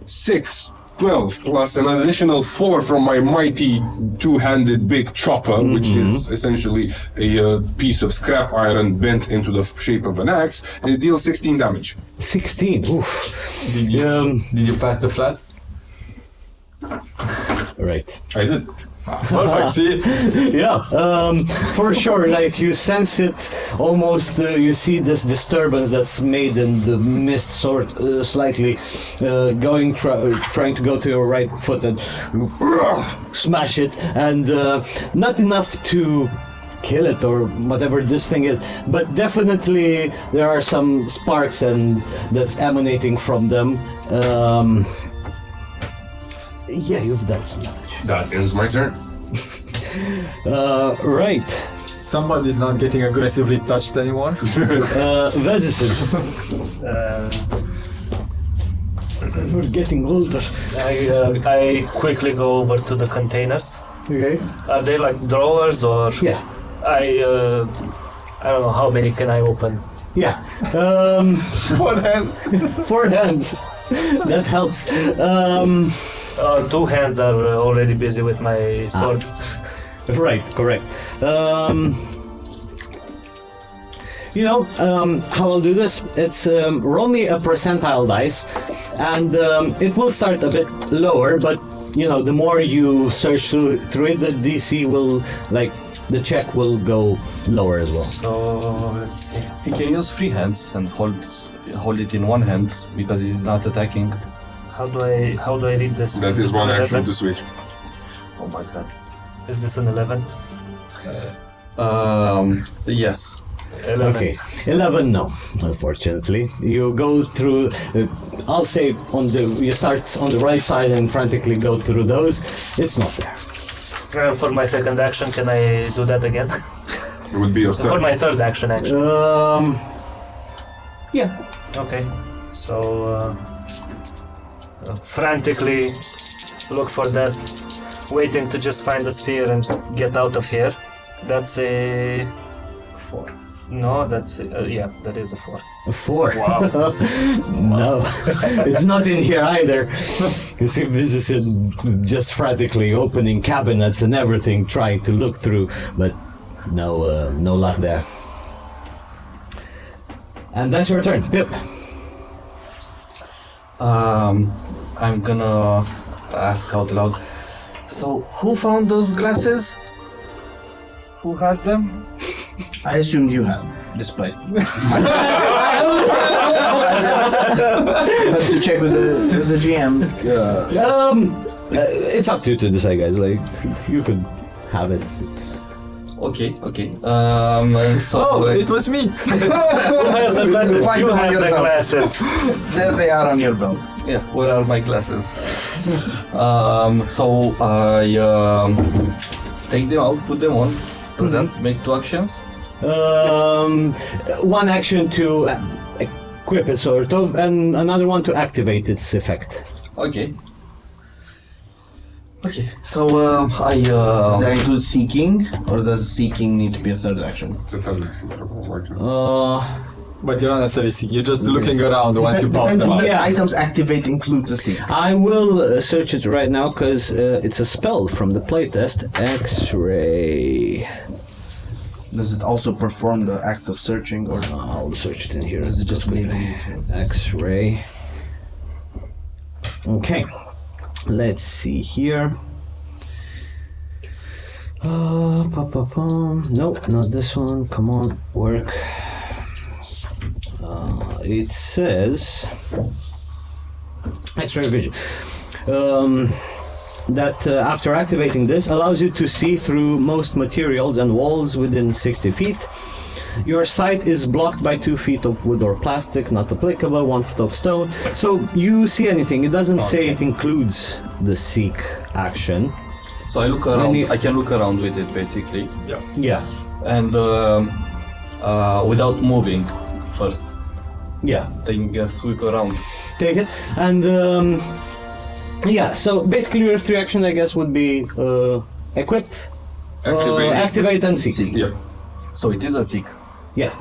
6, 12 plus an additional 4 from my mighty two-handed big chopper, which is essentially a piece of scrap iron bent into the shape of an axe, and it deals 16 damage. 16. Oof. Did you pass the flat? Right. I did. Perfect. See? Yeah, for sure. Like you sense it, almost. You see this disturbance that's made in the mist, sort slightly going, trying to go to your right foot and smash it, and not enough to kill it or whatever this thing is, but definitely there are some sparks and that's emanating from them. Yeah, you've done some damage. That ends my turn. Right. Somebody's not getting aggressively touched anymore. Vezison. We're getting older. I quickly go over to the containers. Okay. Are they like drawers or? Yeah. I don't know how many can I open. Yeah. 4 hands. 4 hands. That helps. 2 hands are already busy with my sword. Right, correct. How I'll do this? It's roll me a percentile dice, and it will start a bit lower, but the more you search through it, the DC will, the check will go lower as well. So let's see. He can use free hands and hold it in one hand because he's not attacking. How do I read this? That is this one an action 11? to switch. Oh my god. Is this an 11? Yes. 11. Okay, 11 no, unfortunately. You go through, I'll say you start on the right side and frantically go through those. It's not there. For my second action, can I do that again? It would be your For turn. my third action, actually. Yeah. Okay. So frantically look for that, waiting to just find the sphere and get out of here. That's a 4. No, that's that is a 4. A 4. Wow. No, it's not in here either. You see physicists just frantically opening cabinets and everything, trying to look through, but no luck there. And that's your turn. Yep. I'm gonna ask out loud. So, who found those glasses? Who has them? I assumed you had, despite. But to check with the GM. It's up to you to decide, guys. Like, you could have it. Okay. Oh, it was me. Who has the glasses? Find You them on have your the belt. glasses. There they are on your belt. Yeah, where are my glasses? So I take them out, put them on. Does that make 2 actions? One action to equip it, sort of, and another one to activate its effect. Okay. So I Does that include seeking, or does seeking need to be a third action? It's a third action. But you're not necessarily seeing. You're just looking around once you pop Depends them if out. the Yeah. items activate includes a seek. I will search it right now because it's a spell from the playtest. X-ray. Does it also perform the act of searching, or I'll search it in here. does it just leave it? X-ray. Okay. Let's see here. Nope, not this one. Come on, work. It says X-ray vision. That after activating this allows you to see through most materials and walls within 60 feet. Your sight is blocked by 2 feet of wood or plastic, not applicable, 1 foot of stone. So you see anything. It doesn't say it includes the seek action. So I look around. Any- I can look around with it basically, Yeah. and without moving first. Yeah. Taking a sweep around. Take it. And yeah, so basically your 3 action, I guess, would be equip, activate and seek. Yep. So it is a seek. Yeah.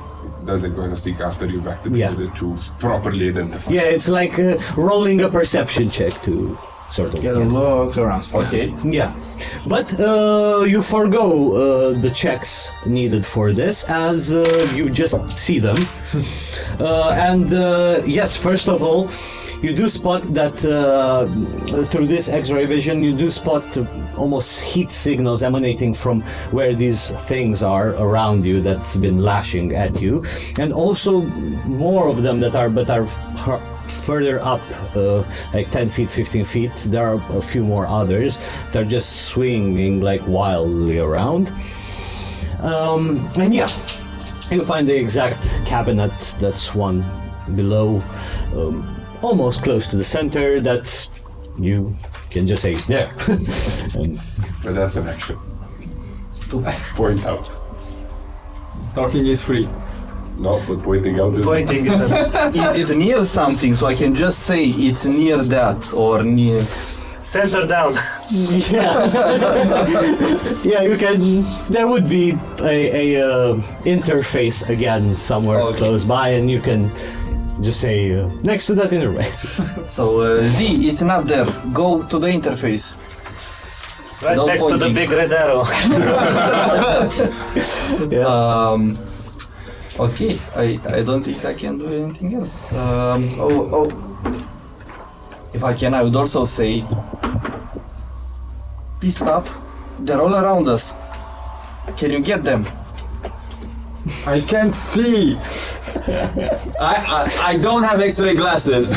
Does it going to seek after you've activated Yeah. it to properly identify? Yeah, it's like rolling a perception check to sort of Get a look around. Okay. Yeah, but you forgo the checks needed for this as you just see them. And yes, first of all, you do spot that through this X-ray vision, you do spot almost heat signals emanating from where these things are around you that's been lashing at you, and also more of them that are further up, like 10 feet, 15 feet. There are a few more others that are just swinging like wildly around. And yeah, you find the exact cabinet that's one below, almost close to the center, that you can just say there. And But that's an action. To point out. Talking is free. No, but pointing out is Pointing is Is it near something? So I can just say it's near that or near. center down. yeah, yeah, you can. There would be a interface again somewhere Okay. close by, and you can just say next to that interface. So Z, it's not there. Go to the interface. Right No next to the pointing. big red arrow. Okay, I don't think I can do anything else. If I can, I would also say, Pitstop, they're all around us. Can you get them? I can't see. I don't have X-ray glasses.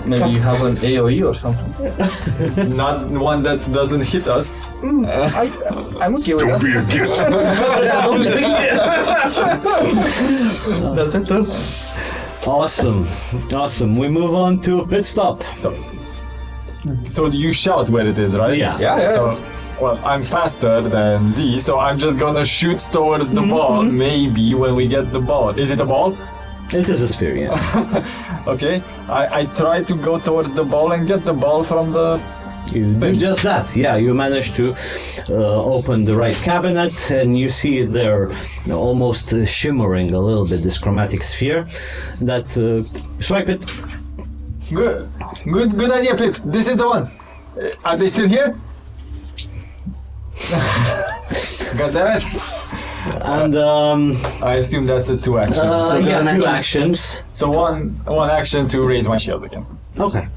Maybe you have an AOE or something. Not one that doesn't hit us. I'm okay with Don't that. be a git. That's my turn. Awesome. We move on to Pitstop. So you shout where it is, right? Yeah. So, well, I'm faster than Z, so I'm just gonna shoot towards the ball. Maybe when we get the ball. Is it a ball? It is a sphere, yeah. Okay. I try to go towards the ball and get the ball from the You do just that. Yeah, you manage to open the right cabinet, and you see it there, almost shimmering a little bit. This chromatic sphere. That swipe it. Good idea, Pip. This is the one. Are they still here? God damn it. And I assume that's a 2 action. yeah, 2 actions. So one action to raise my shield again. Okay.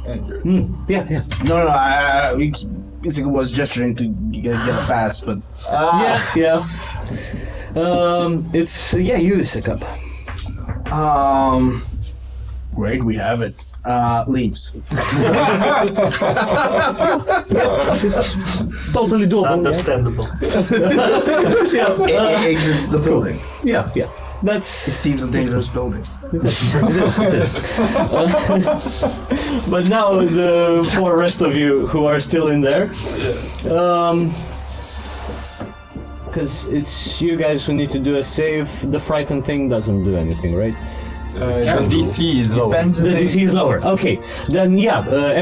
And yours. Yeah. No, I basically was gesturing to get a pass, but Yeah. It's you, Sikap. great, we have it. Leaves. Totally doable. Understandable. Exits the building. Yeah. That's It seems a dangerous building. It is. But now the 4 rest of you who are still in there, because it's you guys who need to do a save. The frightened thing doesn't do anything, right? The DC is low. Depends The if they- DC is lower. Okay, then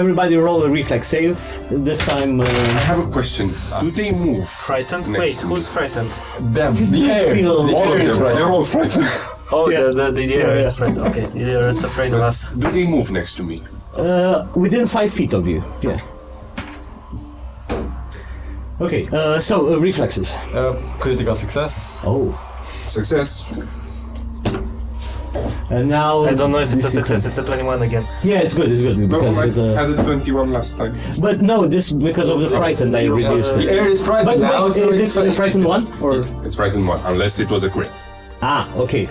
everybody roll a reflex save. This time, I have a question. Do they move? Frightened? Next Wait, to me. who's frightened? Them. The air. feel- The All air of is them. right. They're all frightened. Oh, Yeah. the air is frightened. Okay, the air is afraid of us. Do they move next to me? within 5 feet of you. Yeah. Okay, so reflexes. Critical success. Oh, Success. and now I don't know if it's a this is success. It's a 21 again. Yeah, it's good. No, Because I with the, had a 21 last time. but no, this because of the frightened I reduced The it. air is frightened But now, wait, so is it's it the frightened one or? It's frightened 1, unless it was a crit. Okay.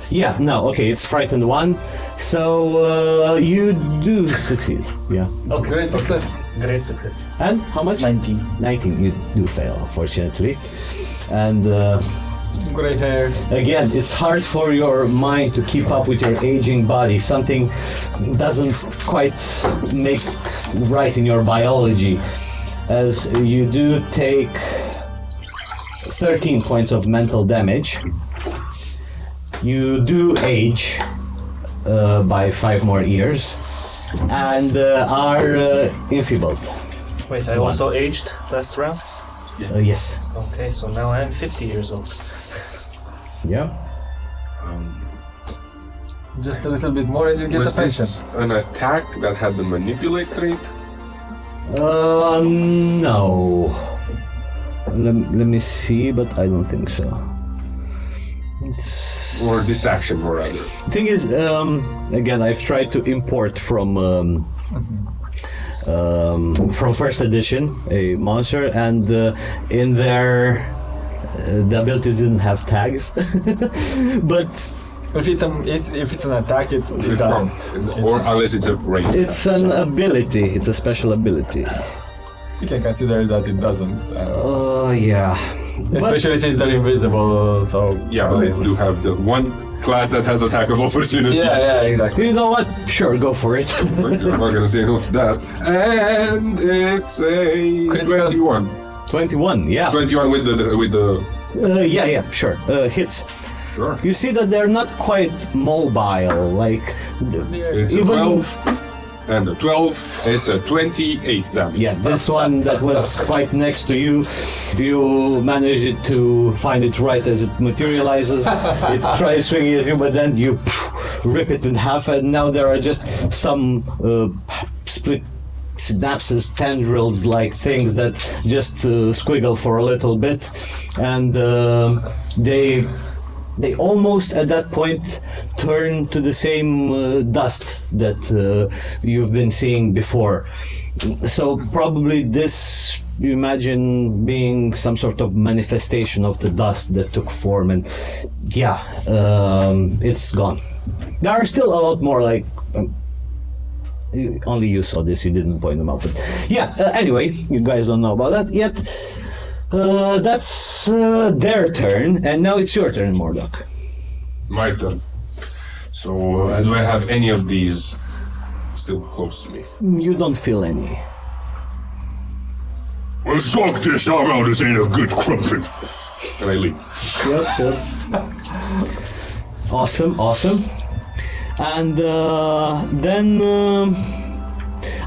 Yeah, no, okay, it's frightened 1. So you do succeed. Yeah. Okay. Great success. Great success. And how much? 19. 19. You do fail, unfortunately. And Great hair. again, it's hard for your mind to keep up with your aging body. Something doesn't quite make right in your biology, as you do take 13 points of mental damage. You do age by 5 more years, and are enfeebled. Wait, I also aged last round? Yes. Okay, so now I'm 50 years old. Yeah. Just a little bit more and you get Was the pension. this an attack that had the manipulate trait? No. Let me see, but I don't think so. Or this action, or rather? Thing is, again, I've tried to import from first edition a monster, and in there the abilities didn't have tags. But If it's an attack, it doesn't. Or unless it's a range. it's an ability. It's a special ability. You can consider that it doesn't. Oh yeah. Especially since they're invisible, so... Yeah, but I do have the one class that has attack of opportunity. Yeah, exactly. You know what? Sure, go for it. You're not gonna say no to that. And it's a Critical. 21. 21. Yeah. 21 with the Yeah. Sure. Hits. sure. You see that they're not quite mobile. Like It's a even 12 and a 12. It's a 28 damage. yeah, this one that was quite next to you, you manage to find it right as it materializes. It tries swinging at you, but then you rip it in half, and now there are just some split synapses, tendrils like things that just squiggle for a little bit, and they almost at that point turn to the same dust that you've been seeing before. So probably this, you imagine, being some sort of manifestation of the dust that took form, and yeah, it's gone. There are still a lot more, like only you saw this, you didn't point them out, but yeah, anyway, you guys don't know about that yet. That's their turn, and now it's your turn, Mordok. My turn. So, do I have any of these still close to me? You don't feel any. Well, suck this around. This ain't a good crumpet. And I leave. Yep. Awesome. And then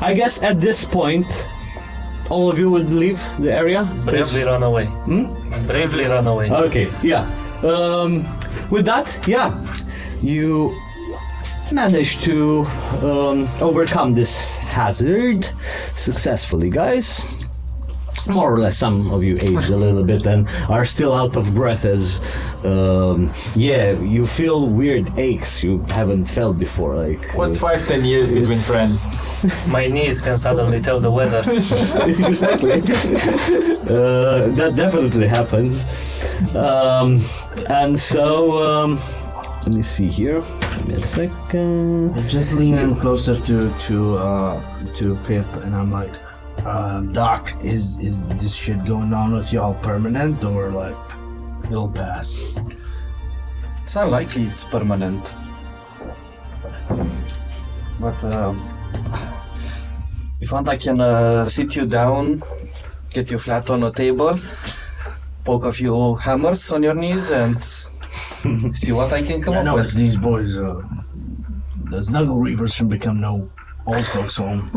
I guess at this point, all of you would leave the area. Bravely run away. Bravely run away. Okay, yeah. With that, yeah, you managed to overcome this hazard successfully, guys. More or less, some of you aged a little bit and are still out of breath as, you feel weird aches you haven't felt before. Like What's 5-10 years between friends? My knees can suddenly tell the weather. Exactly. That definitely happens. And so, let me see here. Give me a second. I just lean in closer to Pip, and I'm like, Doc, is this shit going on with y'all permanent, or like it'll pass? It's unlikely it's permanent. But if you want, I can sit you down, get you flat on a table, poke a few hammers on your knees, and see what I can come I up know with. it's these boys. The Snuggle Reavers should become no old folks home.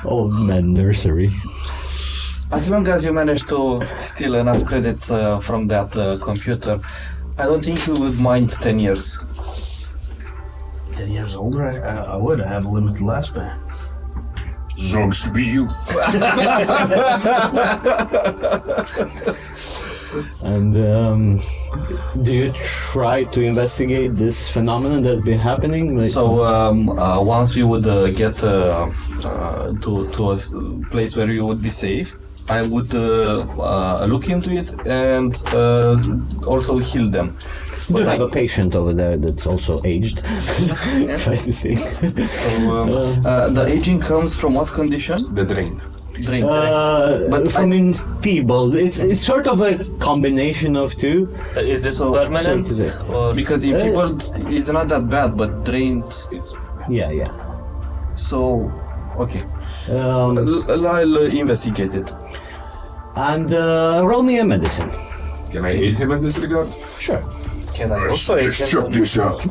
Old man nursery. As long as you manage to steal enough credits from that computer, I don't think you would mind 10 years. 10 years older, I would. I have a limited lifespan. Sucks to be you. And do you try to investigate this phenomenon that's been happening? Like, So once we would get to a place where you would be safe, I would look into it and also heal them. you But have I- a patient over there that's also aged. I think. So the aging comes from what condition? The drained. Drain. But from enfeebled, it's sort of a combination of two. Is it So- permanent? so to say. Or Because enfeebled is not that bad, but drained is... Yeah. So, okay. Um, I'll investigate it. and roll me a medicine. Can I aid him in this regard? Sure. can I also Let's check this out.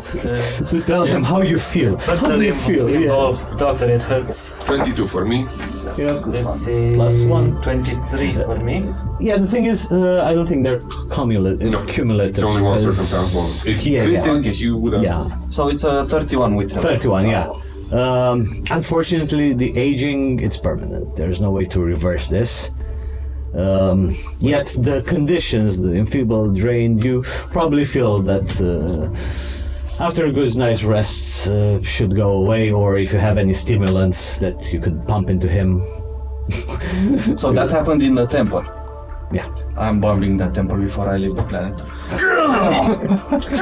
Tell them how you feel. What's How the do you feel? Yeah. involved? Doctor, it hurts. 22 for me. Yeah. Let's see. Plus one. 23 for me. Yeah, the thing is, I don't think they're cumulative. It's only one because- circumstance bonus. If he Yeah, critted, you would have. Yeah, So it's a 31 with him. 31, yeah. Unfortunately, the aging, it's permanent. There's no way to reverse this. Yet the conditions, the enfeebled, drained, you probably feel that after a good night's rest should go away, or if you have any stimulants that you could pump into him. So that happened in the temple. Yeah. I'm bombing that temple before I leave the planet.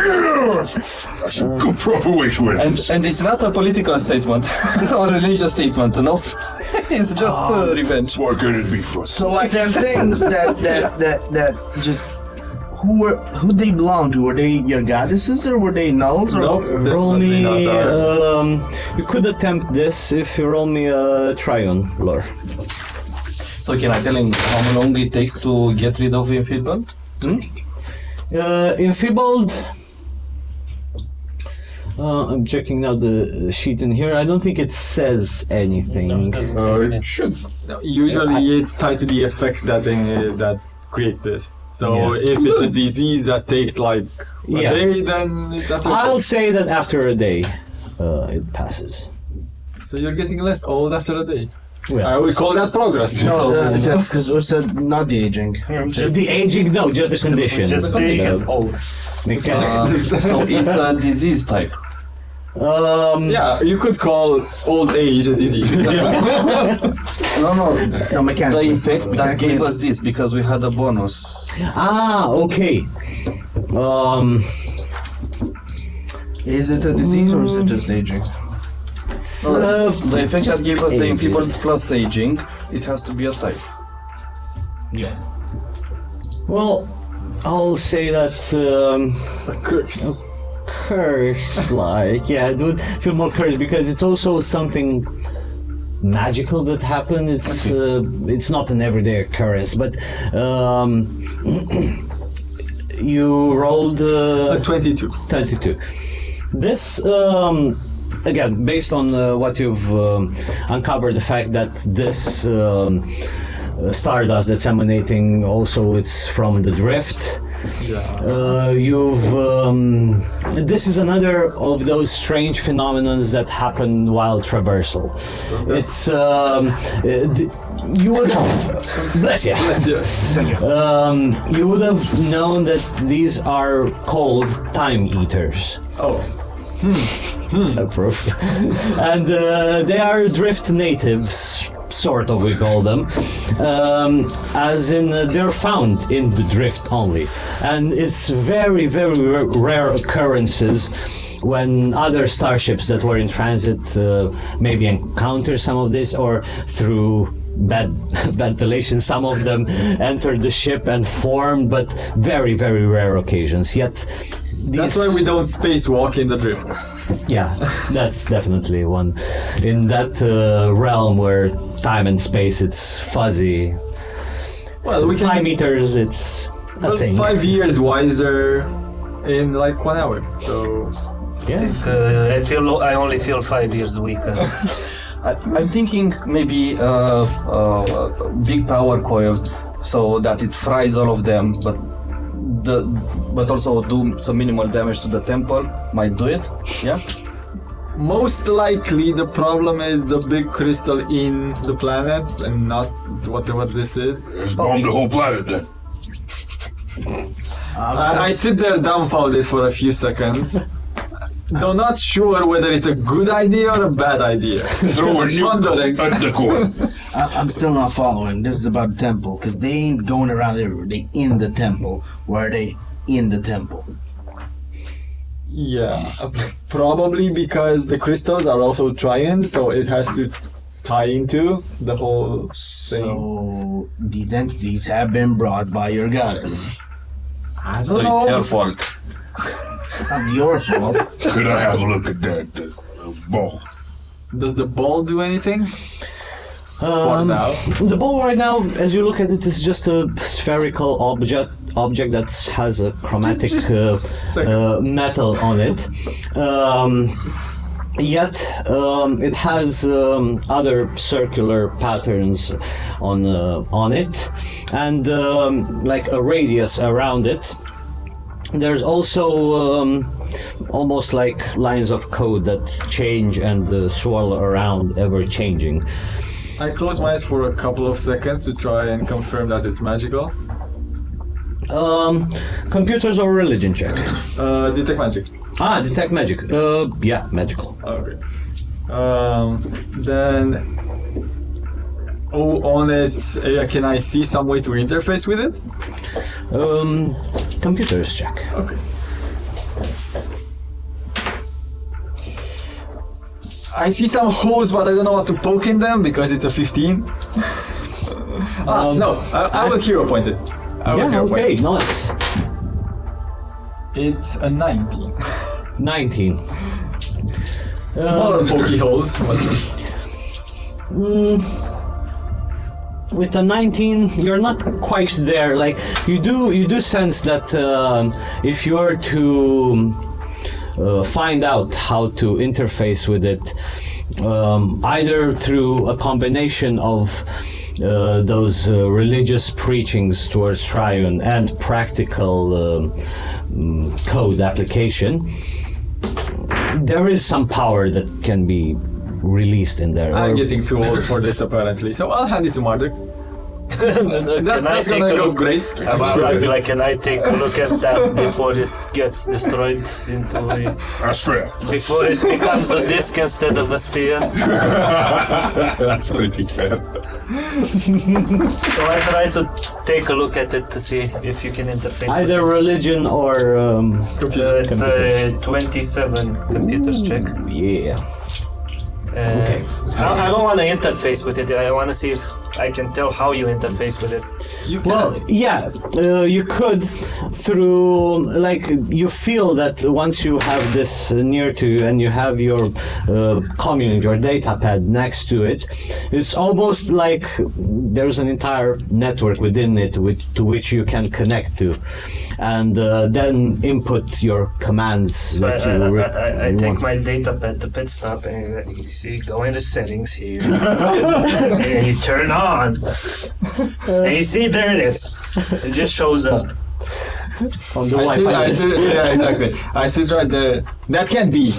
That's a good proper way to it. And it's not a political statement or religious statement, no? It's just revenge. What could it be for us? So like them things that just who they belong to? Were they your goddesses or were they nulls? Or? Nope, Roll definitely me. not our. You could attempt this if you roll me a trion lore. So can I tell him how long it takes to get rid of enfeeblement? Enfeebled. I'm checking now the sheet in here. I don't think it says anything. It should. Usually it's tied to the effect that that creates this. So Yeah. if it's a disease that takes like a Yeah. day, then it's after. I'll say that after a day, it passes. So you're getting less old after a day. Well, I would call that progress. No, that's because we said not the aging. just the aging, no, just the condition. Just being as old. So it's a disease type. Yeah, you could call old age a disease. No, mechanical. The effect that Mechanical. gave us this because we had a bonus. Okay. Is it a disease or is it just aging? The effect that gave us the aging. enfeebled plus aging, it has to be a type. Well, I'll say that Curse. curse, like, yeah, it would feel more cursed because it's also something magical that happened. It's not an everyday occurrence, but you rolled A 22. 22. This again, based on what you've uncovered, the fact that this stardust that's emanating also it's from the drift. This is another of those strange phenomenons that happen while traversal. It's you would have bless you. You would have known that these are called time eaters. Approved. And they are drift natives, sort of we call them, as in they're found in the drift only. And it's very, very rare occurrences when other starships that were in transit maybe encounter some of this, or through bad ventilation some of them entered the ship and formed, but very, very rare occasions. Yet that's why we don't spacewalk in the drift. Yeah, that's definitely one. In that realm where time and space it's fuzzy. Well, we can 5 meters, it's a thing. 5 years wiser in like 1 hour. So Yeah. I only feel 5 years weaker. I'm thinking maybe big power coil, so that it fries all of them, but also do some minimal damage to the temple. Might do it. Yeah. most likely the problem is the big crystal in the planet and not whatever this is. Just bomb the whole planet then. I sit there dumbfounded for a few seconds. Though not sure whether it's a good idea or a bad idea. Throw a nuke at the core. I'm still not following. This is about the temple, because they ain't going around there. They in the temple. Where are they in the temple? Yeah, probably because the crystals are also triune, so it has to tie into the whole thing. So these entities have been brought by your goddess. I So don't know. it's your fault. Not your fault. Could I have a look at that ball? Does the ball do anything? For now. The ball right now, as you look at it, is just a spherical object that has a chromatic metal on it. Yet it has other circular patterns on it, and like a radius around it. There's also almost like lines of code that change and swirl around, ever changing. I close my eyes for a couple of seconds to try and confirm that it's magical. Computers or religion check? Detect magic. Detect magic. Yeah, magical. Okay. Then, on its area, can I see some way to interface with it? Computers check. Okay. I see some holes, but I don't know what to poke in them because it's a 15. No, I will hero point it. Okay, nice. It's a 19. 19. Smaller pokey holes. With a 19, you're not quite there. Like you do sense that if you're to find out how to interface with it, either through a combination of those religious preachings towards Triune and practical code application, there is some power that can be released in there. I'm getting too old for this apparently, so I'll hand it to Marduk. That's gonna go great. I'd be like, can I take a look at that before it gets destroyed into a... Astrea. Before it becomes a disc instead of a sphere. That's pretty fair. So I try to take a look at it to see if you can interface Either religion or it's a 27 computers check. yeah. Okay. I don't want to interface with it. I want to see if I can tell how you interface with it. Well, yeah, you could through, like, you feel that once you have this near to you and you have your commune, your data pad next to it, it's almost like there's an entire network within it to which you can connect to, and then input your commands that I take want. my data pad to Pitstop and you see, go into settings here, and you turn on, and you see there it is. It just shows up. On the I see, Wi-Fi. yeah, exactly. I see it right there. That can be.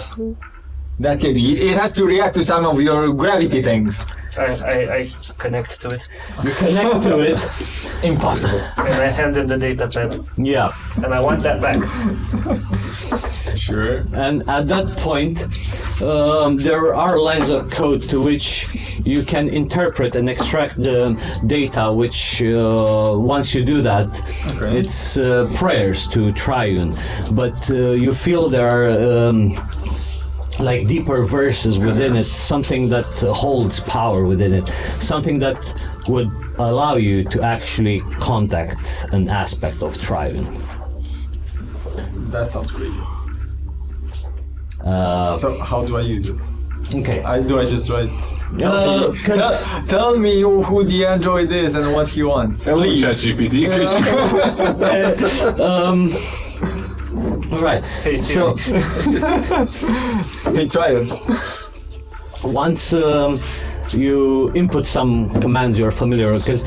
That can be. It has to react to some of your gravity things. I connect to it, You connect to it. Impossible. and I hand him the data pad, Yeah. and I want that back. Sure. And at that point, there are lines of code to which you can interpret and extract the data, which once you do that, Okay. it's prayers to Triune. But you feel there are like deeper verses within it, something that holds power within it, something that would allow you to actually contact an aspect of Triune. That sounds pretty good. Uh, So how do I use it? okay. Do I just write? Cause Tell me who the android is and what he wants. Please. ChatGPT. right. Hey, So Siri. Hey, try it. once you input some commands you're familiar with, because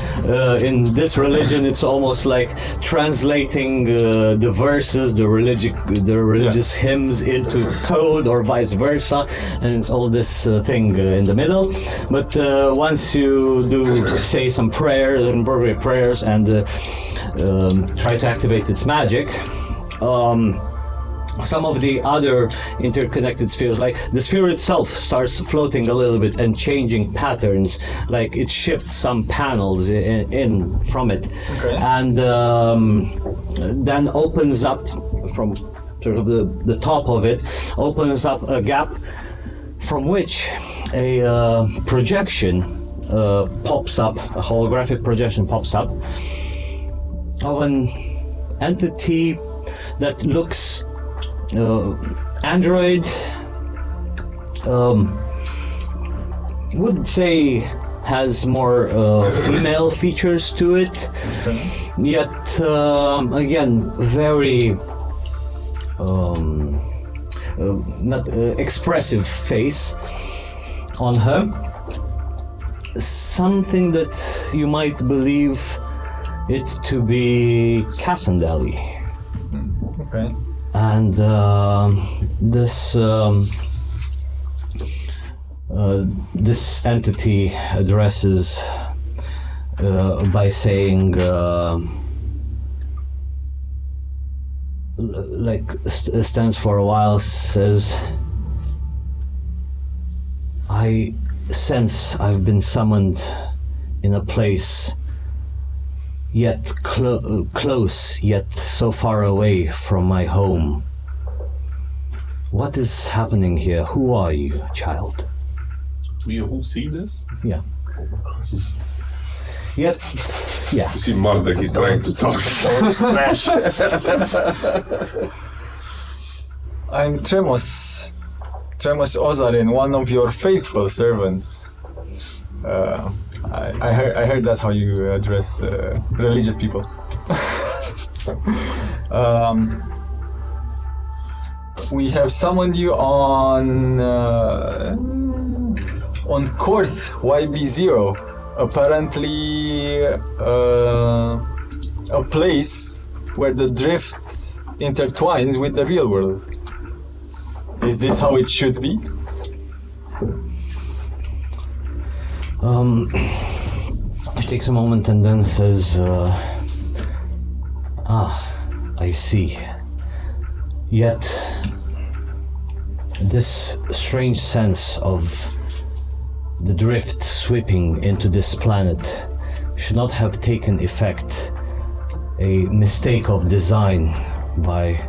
in this religion it's almost like translating the verses, the religious hymns into code or vice versa, and it's all this thing in the middle. But once you do say some prayers and appropriate prayers and try to activate its magic, some of the other interconnected spheres, like the sphere itself, starts floating a little bit and changing patterns, like it shifts some panels in from it, Okay. and then opens up from sort of the top of it, opens up a gap from which a projection pops up, a holographic projection pops up of an entity that looks android, would say has more female features to it, yet again very not expressive face on her, something that you might believe it to be Cassandali. Okay. And this entity addresses by saying, stands for a while, says, I sense I've been summoned in a place yet close, yet so far away from my home. What is happening here? Who are you, child? We all see this? Yeah. Yet, yeah. You see Marduk, he's trying to talk. Smash. I'm Tremos Ozarin, one of your faithful servants. I heard that's how you address religious people. We have summoned you on Korth YB0, apparently a place where the drift intertwines with the real world. Is this how it should be? She takes a moment and then says, I see. Yet, this strange sense of the drift sweeping into this planet should not have taken effect. A mistake of design by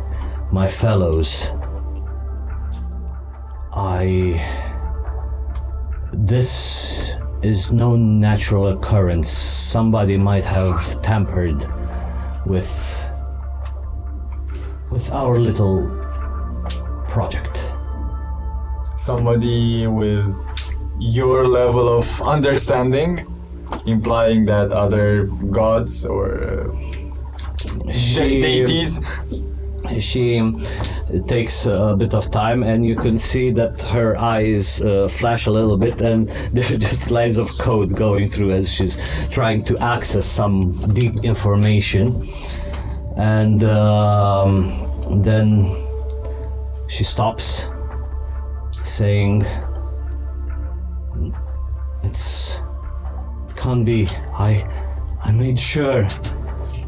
my fellows. This is no natural occurrence. Somebody might have tampered with our little project. Somebody with your level of understanding, implying that other gods or deities. She takes a bit of time, and you can see that her eyes flash a little bit, and there are just lines of code going through as she's trying to access some deep information. And then she stops, saying, it can't be. I made sure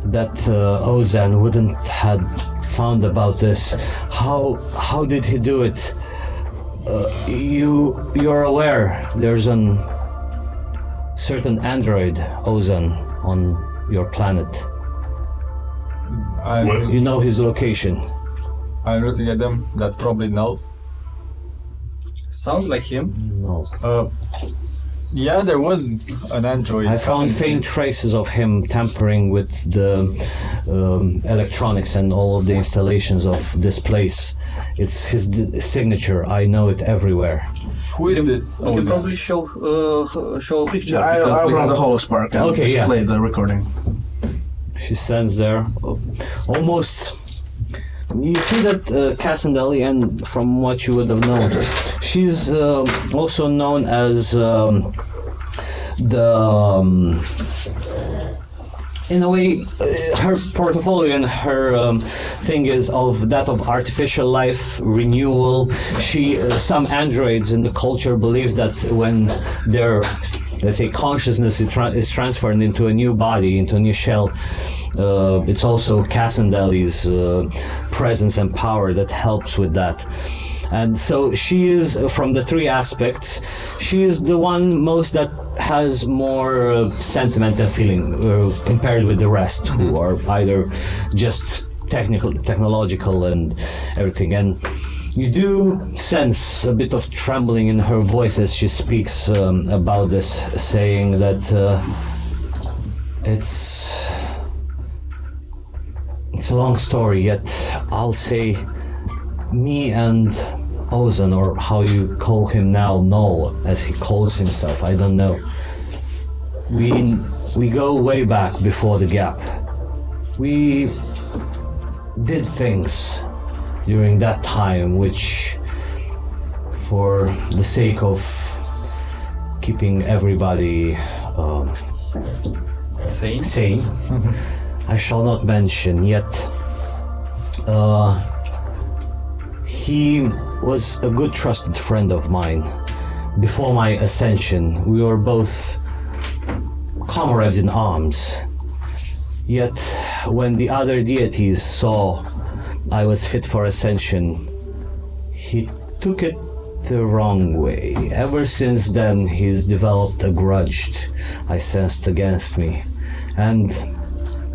that Ozan wouldn't have found about this. How did he do it? You're aware there's a certain android, Ozan, on your planet. You know his location. I'm looking at them. That's probably N.U.L.L. Sounds like him. No. Yeah, there was an android. I found faint traces of him tampering with the electronics and all of the installations of this place. It's his signature. I know it everywhere. Who is this? We can probably show a picture. Yeah, I'll run the Holospark and Okay, yeah. play the recording. She stands there, almost. You see that Cassandeli, and from what you would have known, she's also known as in a way, her portfolio and her thing is of that of artificial life renewal. Some androids in the culture believe that when their, let's say, consciousness is transferred into a new body, into a new shell, it's also Cassandeli's presence and power that helps with that. And so she is, from the three aspects, she is the one most that has more sentiment and feeling compared with the rest, who are either just technological and everything. And you do sense a bit of trembling in her voice as she speaks about this, saying that it's a long story, yet I'll say me and Ozan, or how you call him now, N.U.L.L, as he calls himself, I don't know. We go way back before the gap. We did things during that time which, for the sake of keeping everybody sane, I shall not mention, yet he was a good trusted friend of mine. Before my ascension, we were both comrades in arms. Yet when the other deities saw I was fit for ascension, he took it the wrong way. Ever since then, he's developed a grudge, I sensed, against me. And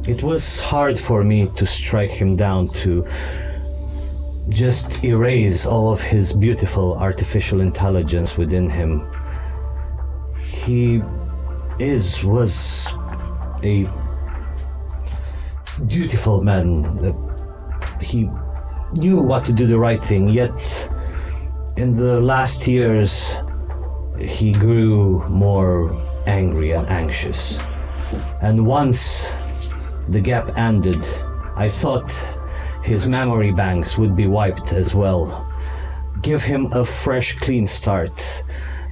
it was hard for me to strike him down, to just erase all of his beautiful artificial intelligence within him. He was a dutiful man. He knew what to do the right thing, yet in the last years he grew more angry and anxious. And once the gap ended, I thought his memory banks would be wiped as well. Give him a fresh, clean start,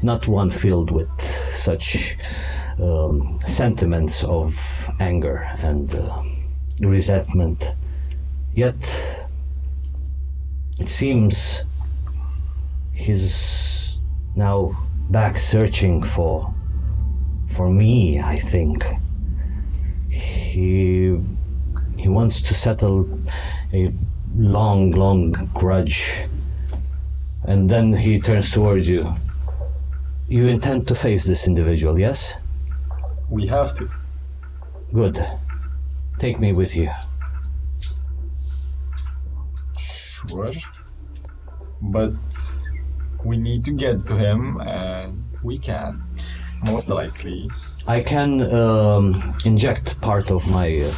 not one filled with such sentiments of anger and resentment. Yet, it seems he's now back searching for me, I think. He wants to settle a long grudge. And then he turns towards you. You intend to face this individual, yes? We have to. Good. Take me with you. Sure. But we need to get to him, and we can. Most likely. I can inject part of my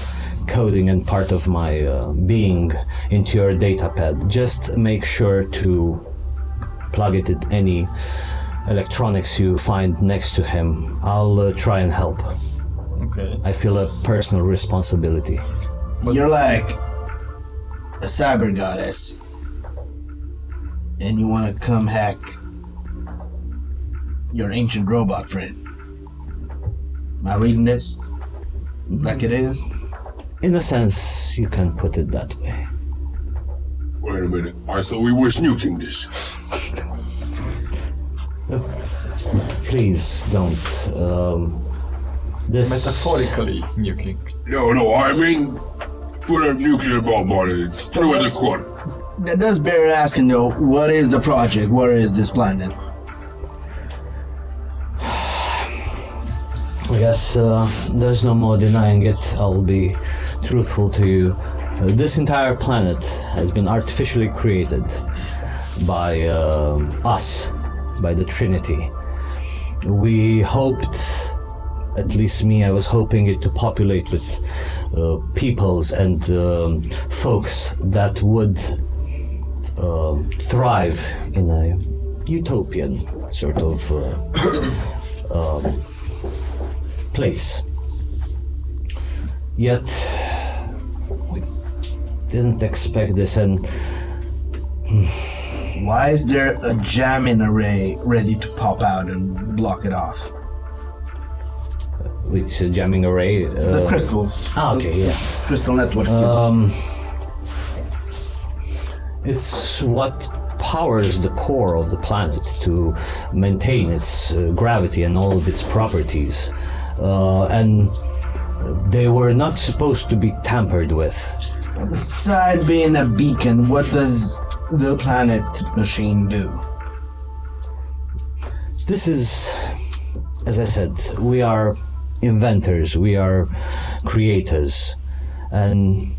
coding and part of my being into your datapad. Just make sure to plug it in any electronics you find next to him. I'll try and help. Okay. I feel a personal responsibility. You're like a cyber goddess, and you want to come hack your ancient robot friend. Am I reading this like it is? In a sense, you can put it that way. Wait a minute. I thought we were nuking this. Please don't. This Metaphorically nuking. No, I mean, put a nuclear bomb on it. Throw it in the corner. That does bear asking though, what is the project? Where is this planet? I guess there's no more denying it. I'll be truthful to you. This entire planet has been artificially created by us, by the Trinity. We hoped, at least me, I was hoping it to populate with peoples and folks that would thrive in a utopian sort of place. Yet we didn't expect this, and Why is there a jamming array ready to pop out and block it off? which jamming array. The crystals. Okay, yeah. Crystal network. It's what powers the core of the planet to maintain its gravity and all of its properties. And they were not supposed to be tampered with. Beside being a beacon, what does the planet machine do? This is, as I said, we are inventors, we are creators, and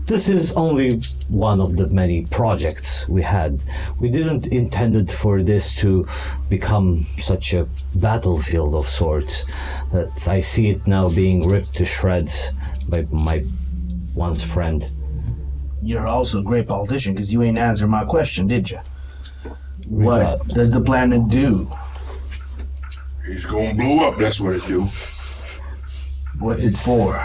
this is only one of the many projects we had. We didn't intended for this to become such a battlefield of sorts that I see it now being ripped to shreds by my once friend. You're also a great politician because you ain't answered my question, did you? What does the planet do? It's gonna blow up, that's what it do. What's it for?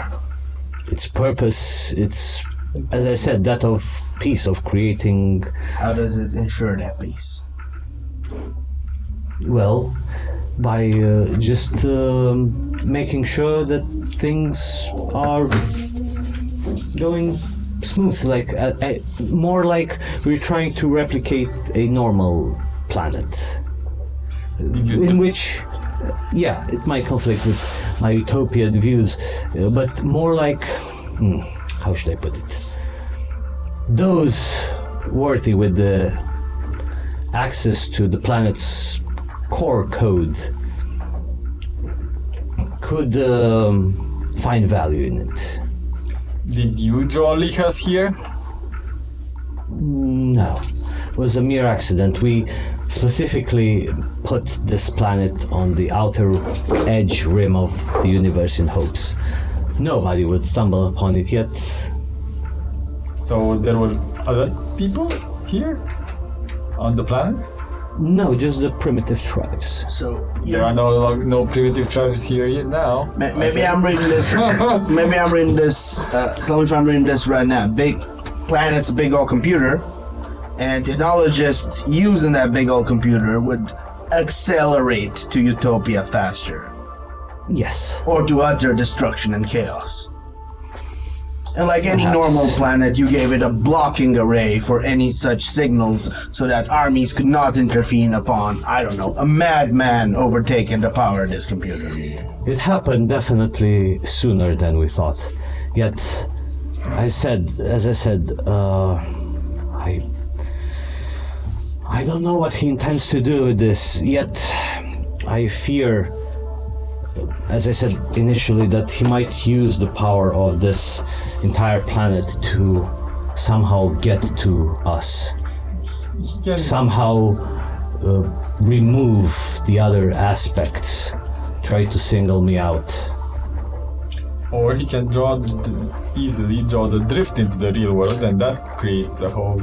Its purpose, it's, as I said, that of peace, of creating. How does it ensure that peace? Well, by just making sure that things are going smooth, like more like we're trying to replicate a normal planet, in which, yeah, it might conflict with my utopian views, but more like, how should I put it? Those worthy with the access to the planet's core code could find value in it. Did you draw Lichas here? No, it was a mere accident. We specifically put this planet on the outer edge rim of the universe in hopes nobody would stumble upon it yet. So there were other people here on the planet? No, just the primitive tribes. So There are no primitive tribes here yet now. maybe I'm reading this. Maybe I'm reading this. Tell me if I'm reading this right now. Big planet's a big old computer, and technologists using that big old computer would accelerate to utopia faster, Yes. or to utter destruction and chaos. And like any Perhaps. normal planet, you gave it a blocking array for any such signals so that armies could not intervene upon, I don't know, a madman overtaking the power of this computer. It happened definitely sooner than we thought. Yet, as I said, I don't know what he intends to do with this. Yet, I fear, as I said initially, that he might use the power of this entire planet to somehow get to us. Somehow remove the other aspects try to single me out. Or he can easily draw the drift into the real world, and that creates a whole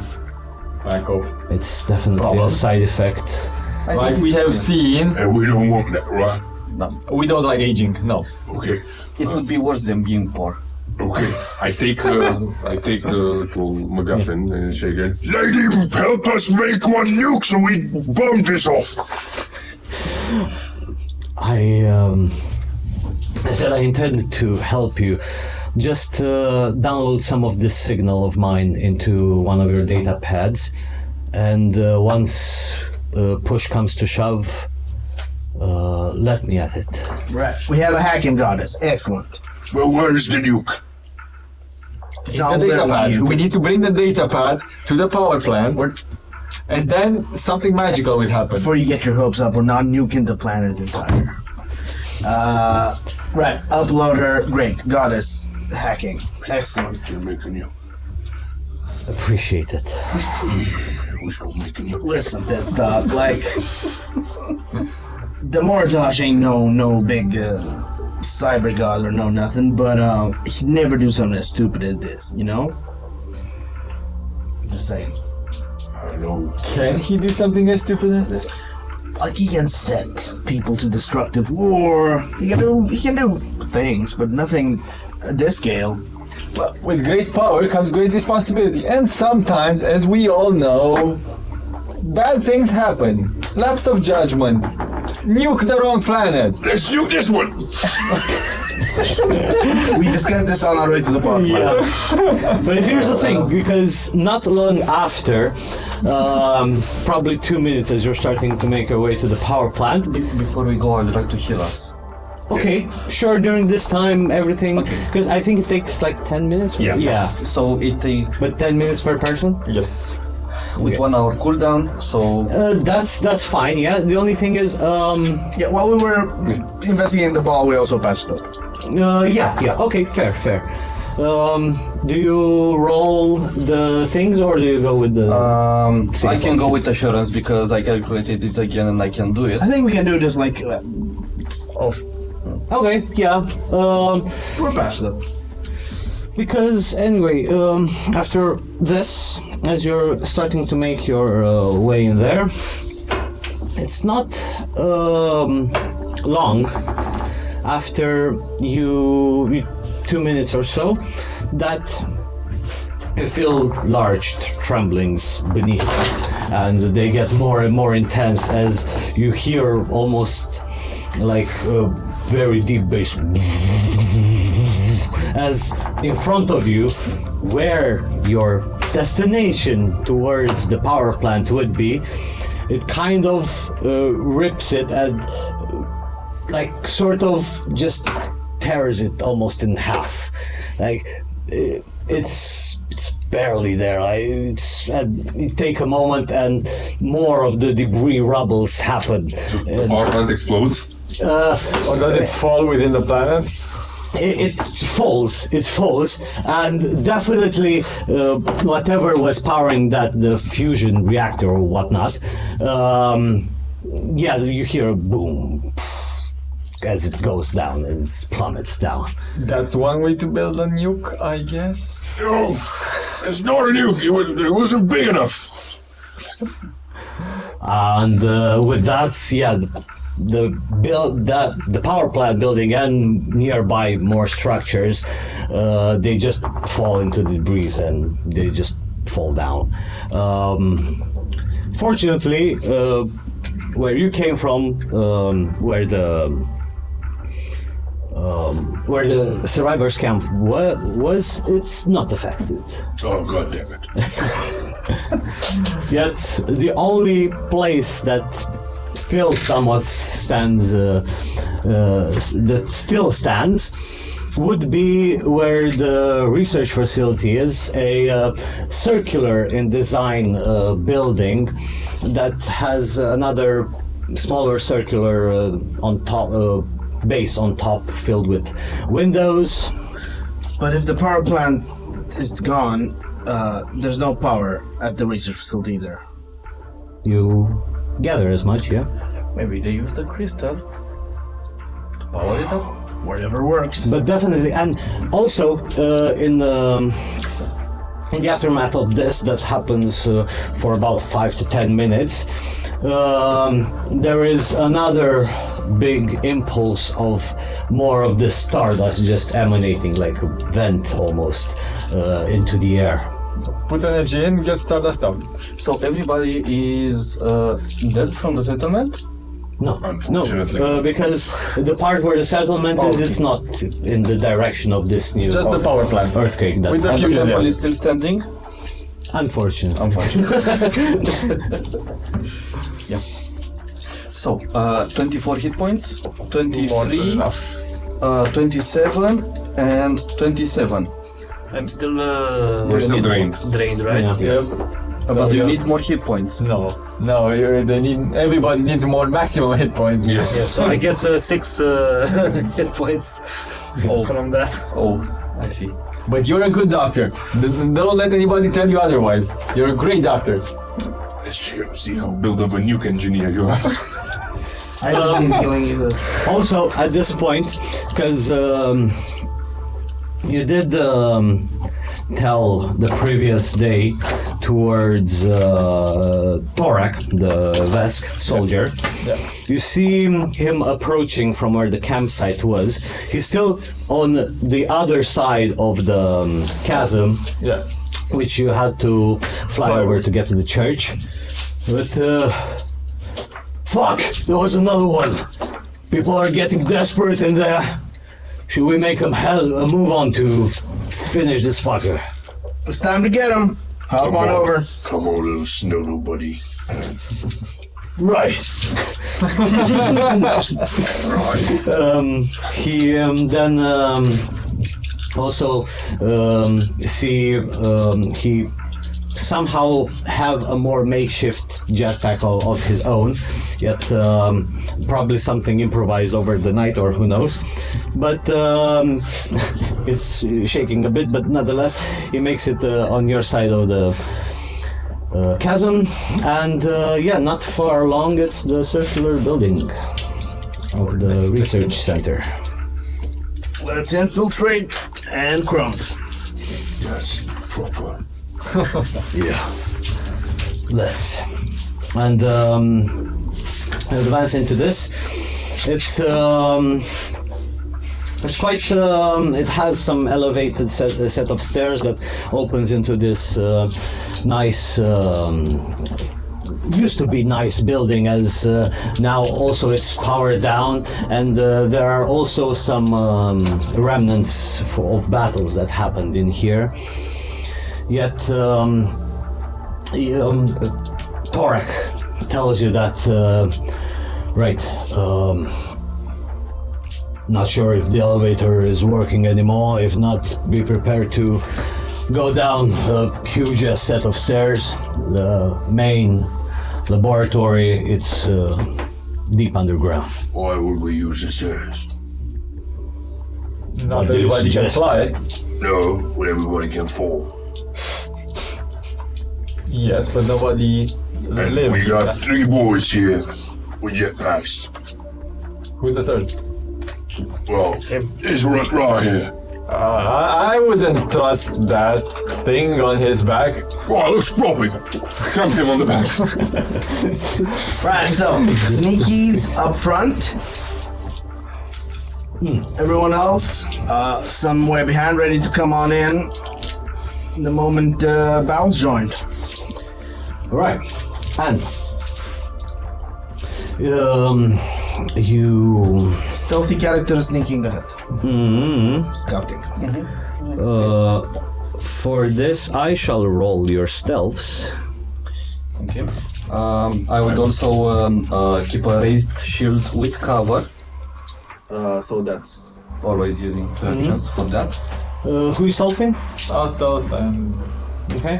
lack of It's definitely Problem. a side effect. like we have seen. And we don't want that, right? We don't like aging. No. Okay. It would be worse than being poor. Okay. I take the MacGuffin and shake it. Lady, help us make one nuke so we bomb this off. I said I intended to help you. Just download some of this signal of mine into one of your data pads, and once push comes to shove, let me at it. Right. We have a hacking goddess. Excellent. Well, where's the nuke? It's The not data literally pad. you. We need to bring the data pad to the power plant, and then something magical will happen. Before you get your hopes up, we're not nuking the planet entire. Right. Uploader. Great. Goddess. Hacking. Excellent. You're making you. Appreciate it. Who's gonna make you? Listen, Pitstop. Like, the Mortosh ain't no big cyber god or no nothing, but he'd never do something as stupid as this, you know? Just saying. I know. Can he do something as stupid as this? Like, he can set people to destructive war. He can do things, but nothing at this scale. Well, with great power comes great responsibility, and sometimes, as we all know, bad things happen. Lapse of judgment. Nuke the wrong planet. Let's nuke this one. We discussed this on our way to the park. But here's the thing, because not long after, probably 2 minutes as you're starting to make your way to the power plant. Before we go, I'd like to heal us. Okay, sure, during this time, everything, because I think it takes like 10 minutes? Or, yeah. So it takes But 10 minutes per person? Yes. with 1 hour cooldown, so That's fine, yeah. The only thing is, Yeah, while we were investigating the ball, we also patched up. yeah, okay, fair. Do you roll the things or do you go with the... I can go with assurance because I calculated it again and I can do it. I think we can do this like Okay, yeah. we're patched up. Because anyway, after this, as you're starting to make your way in there, it's not long after you 2 minutes or so that you feel large tremblings beneath, and they get more and more intense as you hear almost like a very deep bass as in front of you, where your destination towards the power plant would be, it kind of rips it and like sort of just tears it almost in half. Like it's barely there. You take a moment and more of the debris rubbles happen. The power plant explodes. Or does it fall within the planet? It falls, and definitely whatever was powering the fusion reactor or whatnot, you hear a boom as it goes down and it plummets down. That's one way to build a nuke, I guess. No, it's not a nuke. It wasn't big enough. And with that, the power plant building and nearby more structures, they just fall into the debris and they just fall down. Fortunately, where you came from, where the survivors camp was, it's not affected. Oh, god damn it. Yet the only place that still somewhat stands, would be where the research facility is, a circular in design building that has another smaller circular on top base on top filled with windows. But if the power plant is gone, there's no power at the research facility either. You gather as much, yeah? Maybe they use the crystal Power it up. Whatever works. But definitely, and also in the aftermath of this, that happens for about 5 to 10 minutes, there is another big impulse of more of this stardust just emanating like a vent almost into the air. Put energy in, get stardust out. So everybody is dead from the settlement? No, Unfortunately. because the part where the settlement is, it's not in the direction of this new Just the power plant. earthquake. That With the And the fusion, temple yeah. is still standing? unfortunately. Yeah. So, 24 hit points, More than 23, enough. 27, and 27. I'm still We're still drained. drained, right? Yeah. Yep. But you yeah. need more hit points. No, they need. Everybody needs more maximum hit points. Yes. Yeah, so I get 6 hit points from that. Oh, I see. But you're a good doctor. Don't let anybody tell you otherwise. You're a great doctor. Let's see how build of a nuke engineer you are. I didn't feeling either. Also, at this point, because you did tell the previous day towards Torak, the Vesk soldier, Yeah. you see him approaching from where the campsite was. He's still on the other side of the chasm, Yeah. which you had to fly over to get to the church. But, fuck! There was another one! People are getting desperate in there. Should we make them move on to finish this fucker? It's time to get him. Hop on over. Come on, little snuggle buddy. Right. He then also see he somehow have a more makeshift jetpack of his own, yet probably something improvised over the night or who knows. But it's shaking a bit, but nonetheless, he makes it on your side of the chasm, and yeah, not far along, it's the circular building of the research center. Let's infiltrate and crump. Yes, proper. Yeah. Let's. And advance into this. It's quite. It has some elevated set of stairs that opens into this nice. Used to be nice building, as now also it's powered down, and there are also some remnants of battles that happened in here. Yet Torak tells you that not sure if the elevator is working anymore. If not, be prepared to go down a huge set of stairs. The main laboratory, it's deep underground. Why would we use the stairs? Not do you everybody can suggest? fly. No, but everybody can fall. Yes, but nobody And lives. we got 3 boys here with jetpacks. Who's the third? Well, it's right here. I wouldn't trust that thing on his back. Well, looks proper. Clamp him on the back. Right, so sneakies up front. Everyone else, somewhere behind, ready to come on in the moment battle's joined. Right, and you Stealthy character sneaking ahead. Scouting. for this, I shall roll your stealths. Okay. I would also keep a raised shield with cover. So that's always using 2 actions for that. Who is stealthing? I'll stealth and Okay.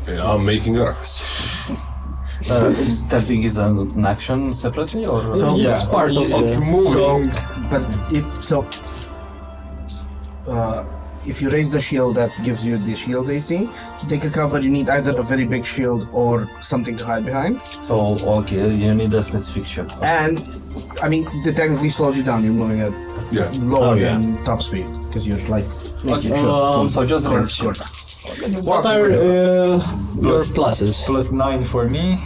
And I'm making us. Stealthing is an action separately, or So yeah, it's part of it's the- moving. but if you raise the shield, that gives you the shield AC. To take a cover, you need either a very big shield or something to hide behind. So, okay, you need a specific shield. And, I mean, it technically slows you down. You're moving at Yeah. lower than top speed because you're like making sure. So just raise shield. What are your pluses? Plus 9 for me.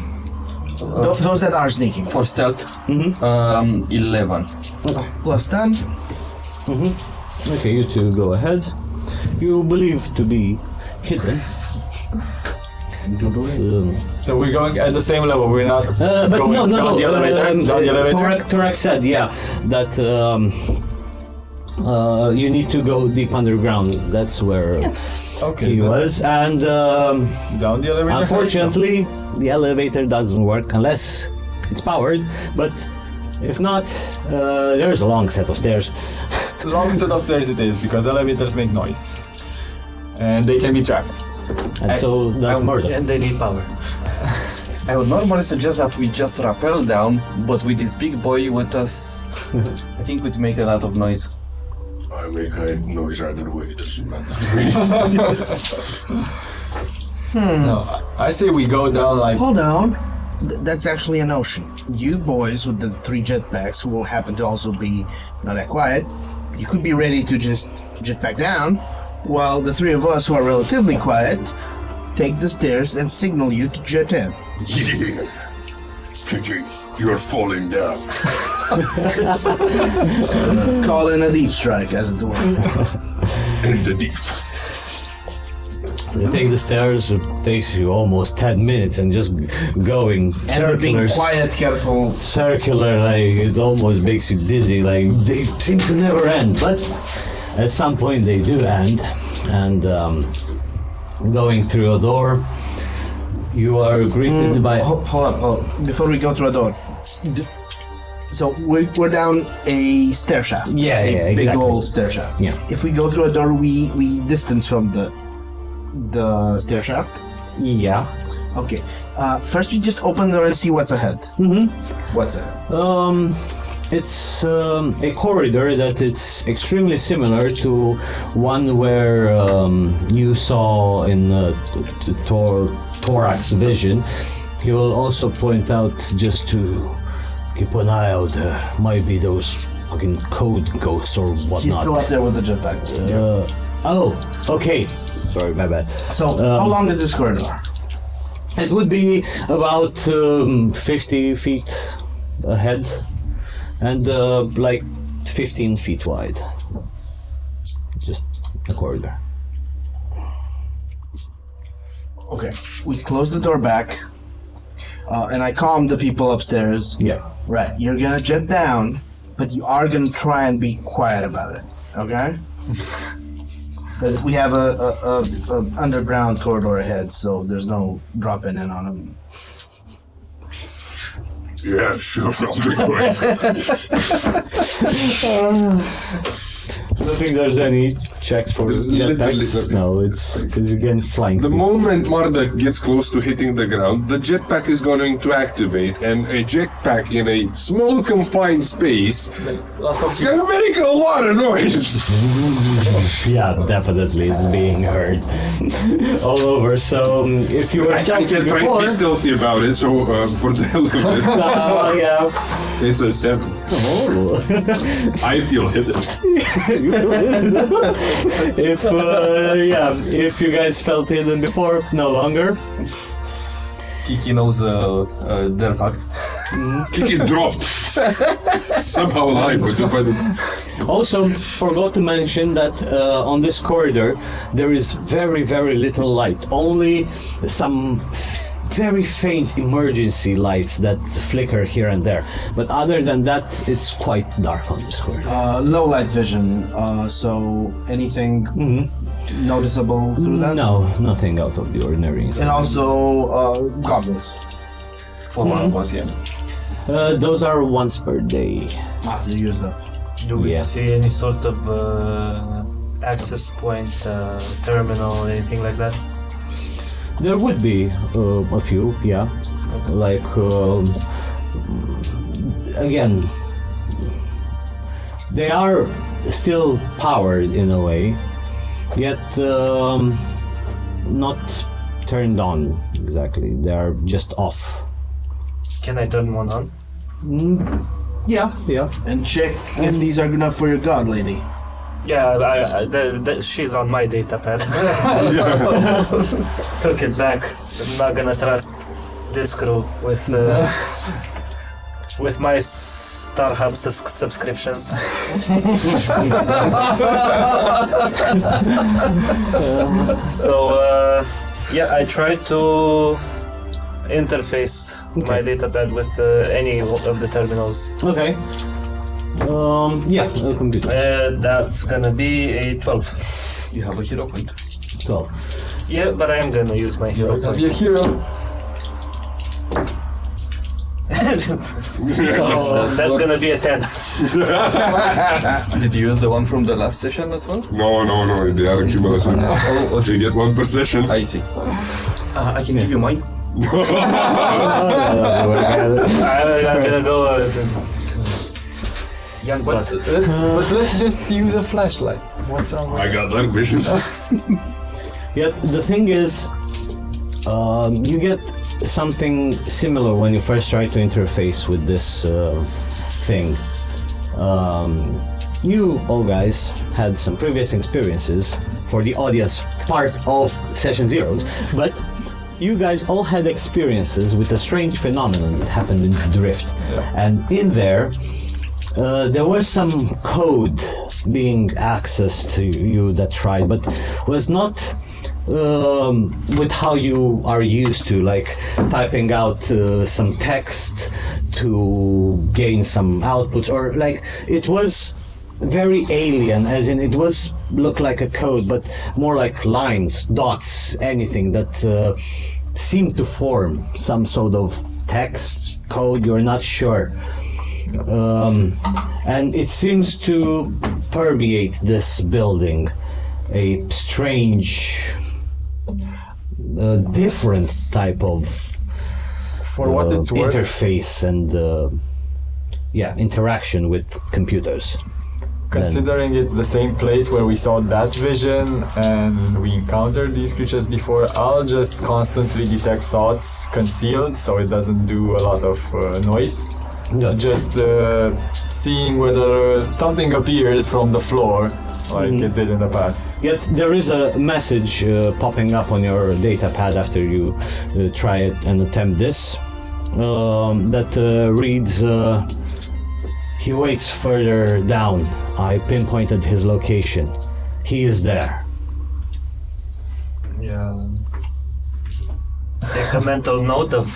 Those that are sneaking. For stealth, 11. Plus 10. Okay, you two go ahead. You believe to be hidden. So we're going at the same level. We're not but going no. down the elevator. Down the elevator. Torak said, yeah, that you need to go deep underground. That's where Okay. he was, and Down the elevator. unfortunately, the elevator doesn't work unless it's powered. But if not, there's a long set of stairs. Long set of stairs it is because elevators make noise, and they can be trapped. And so that's murder. And they need power. I would normally suggest that we just rappel down, but with this big boy with us, I think we'd make a lot of noise. I make a noise either way, doesn't matter. No, I say we go down like Hold on. That's actually a notion. You boys with the 3 jetpacks, who will happen to also be not that quiet, you could be ready to just jetpack down, while the 3 of us who are relatively quiet take the stairs and signal you to jet in. You're falling down. Call in a deep strike, as it were. In the deep. So you take the stairs, it takes you almost 10 minutes and just going And we're being circular, quiet, careful. circular, like it almost makes you dizzy, like they seem to never end, but at some point they do end. And going through a door, you are greeted by... Hold up. Before we go through a door. So we're down a stair shaft. Yeah, a yeah, big exactly. old stair shaft. Yeah. If we go through a door, we distance from the stair shaft. Yeah. Okay. First, we just open the door and see what's ahead. What's ahead? It's a corridor that it's extremely similar to one where you saw in Torak's vision. He will also point out just to keep an eye out. Might be those fucking code ghosts or whatnot. He's still up there with the jetpack. Oh, okay. Sorry, my bad. So, how long is this corridor? It would be about 50 feet ahead and like 15 feet wide. Just a corridor. Okay. We close the door back, and I calm the people upstairs. Yeah. Right. You're gonna jet down, but you are gonna try and be quiet about it. Okay? Because we have a underground corridor ahead, so there's no dropping in on them. Yeah, sure. I'll be quick. I don't think there's any checks for There's jetpacks. literally- No, it's because you get flying. The speed. moment Marduk gets close to hitting the ground, the jetpack is going to activate, and a jetpack in a small confined space lots of is going to make a lot of noise. Yeah, definitely, it's being heard all over. So if you were I stealthy can try to before, be stealthy about it, so for the hell of it, yeah. it's a 7. Oh. I feel hidden. If you guys felt hidden before, no longer. Kiki knows their fact. Kiki dropped. Somehow alive, but just by the... Also, forgot to mention that on this corridor there is very, very little light. Only some very faint emergency lights that flicker here and there. But other than that, it's quite dark on this corridor. Low light vision, so anything noticeable through that? No, nothing out of the ordinary. And also goggles. For one of us, yeah. Those are once per day. You use them. Do we Yeah. see any sort of access point, terminal, anything like that? There would be a few, yeah. Like, again, they are still powered in a way, yet not turned on exactly. They are just off. Can I turn one on? Yeah. And check if these are good enough for your god lady. Yeah, she's on my data pad. Took it back. I'm not gonna trust this crew with my StarHub subscriptions. So I tried to interface my datapad with any of the terminals. Okay. A computer. That's gonna be a 12. You have a hero point. 12. Yeah, but I am gonna use my hero You're gonna point. be a hero. That's gonna be a 10. Did you use the one from the last session as well? No, they are cumulative. You get one per session. I see. I can give you mine. I'm gonna go young blood. But let's just use a flashlight. What's wrong with I got dark vision. Yet the thing is, you get something similar when you first try to interface with this thing. You all guys had some previous experiences for the audience part of Session 0, but you guys all had experiences with a strange phenomenon that happened in Drift. And in there was some code being accessed to you that tried, but was not with how you are used to, like typing out some text to gain some outputs, or like it was very alien, as in it was looked like a code, but more like lines, dots, anything that seemed to form some sort of text code. You're not sure. And it seems to permeate this building, a strange, different type of For what it's worth, interface and interaction with computers. considering it's the same place where we saw that vision and we encountered these creatures before, I'll just constantly detect thoughts concealed so it doesn't do a lot of noise. Yeah. Just seeing whether something appears from the floor like it did in the past. Yet there is a message popping up on your data pad after you try it and attempt this that reads, he waits further down. I pinpointed his location. He is there. Yeah. Take a mental note of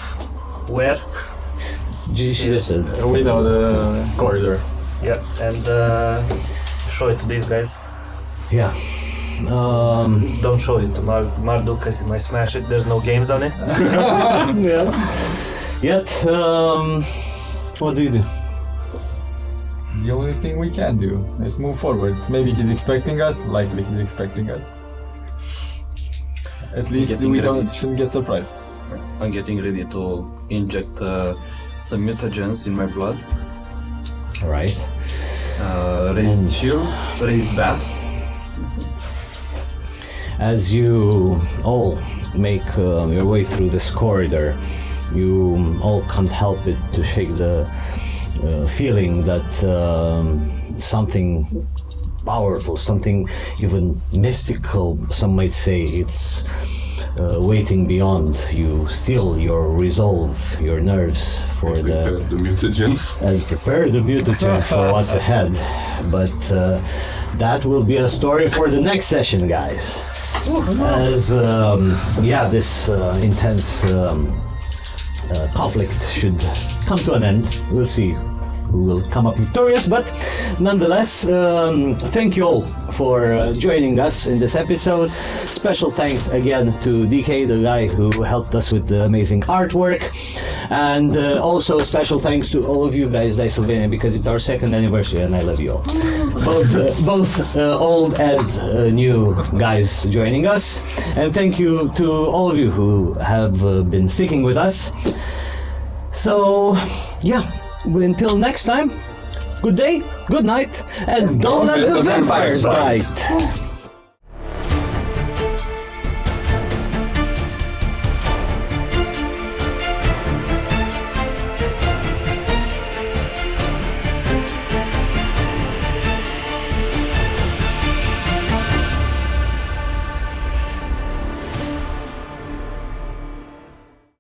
where. Listen. We know the corridor. Yeah, and show it to these guys. Yeah. Don't show it to Marduk because he might smash it. There's no games on it. Yeah. Yet, what do you do? The only thing we can do is move forward. Maybe he's expecting us. Likely he's expecting us. At least we shouldn't get surprised. I'm getting ready to inject some mutagens in my blood. Alright. Raised shield, raised bat. As you all make your way through this corridor, you all can't help it to shake the feeling that something powerful, something even mystical, some might say, it's waiting beyond you. Still, your resolve, your nerves for Prepare the mutagen. and prepare the mutagen for what's ahead. But that will be a story for the next session, guys. As this intense conflict should come to an end. We'll see who will come up victorious, but nonetheless, thank you all for joining us in this episode. Special thanks again to DK, the guy who helped us with the amazing artwork, and also special thanks to all of you guys, Dicesylvania, because it's our 2nd anniversary and I love you all. Both old and new guys joining us, and thank you to all of you who have been sticking with us. So, until next time, good day, good night, and don't let the vampires bite!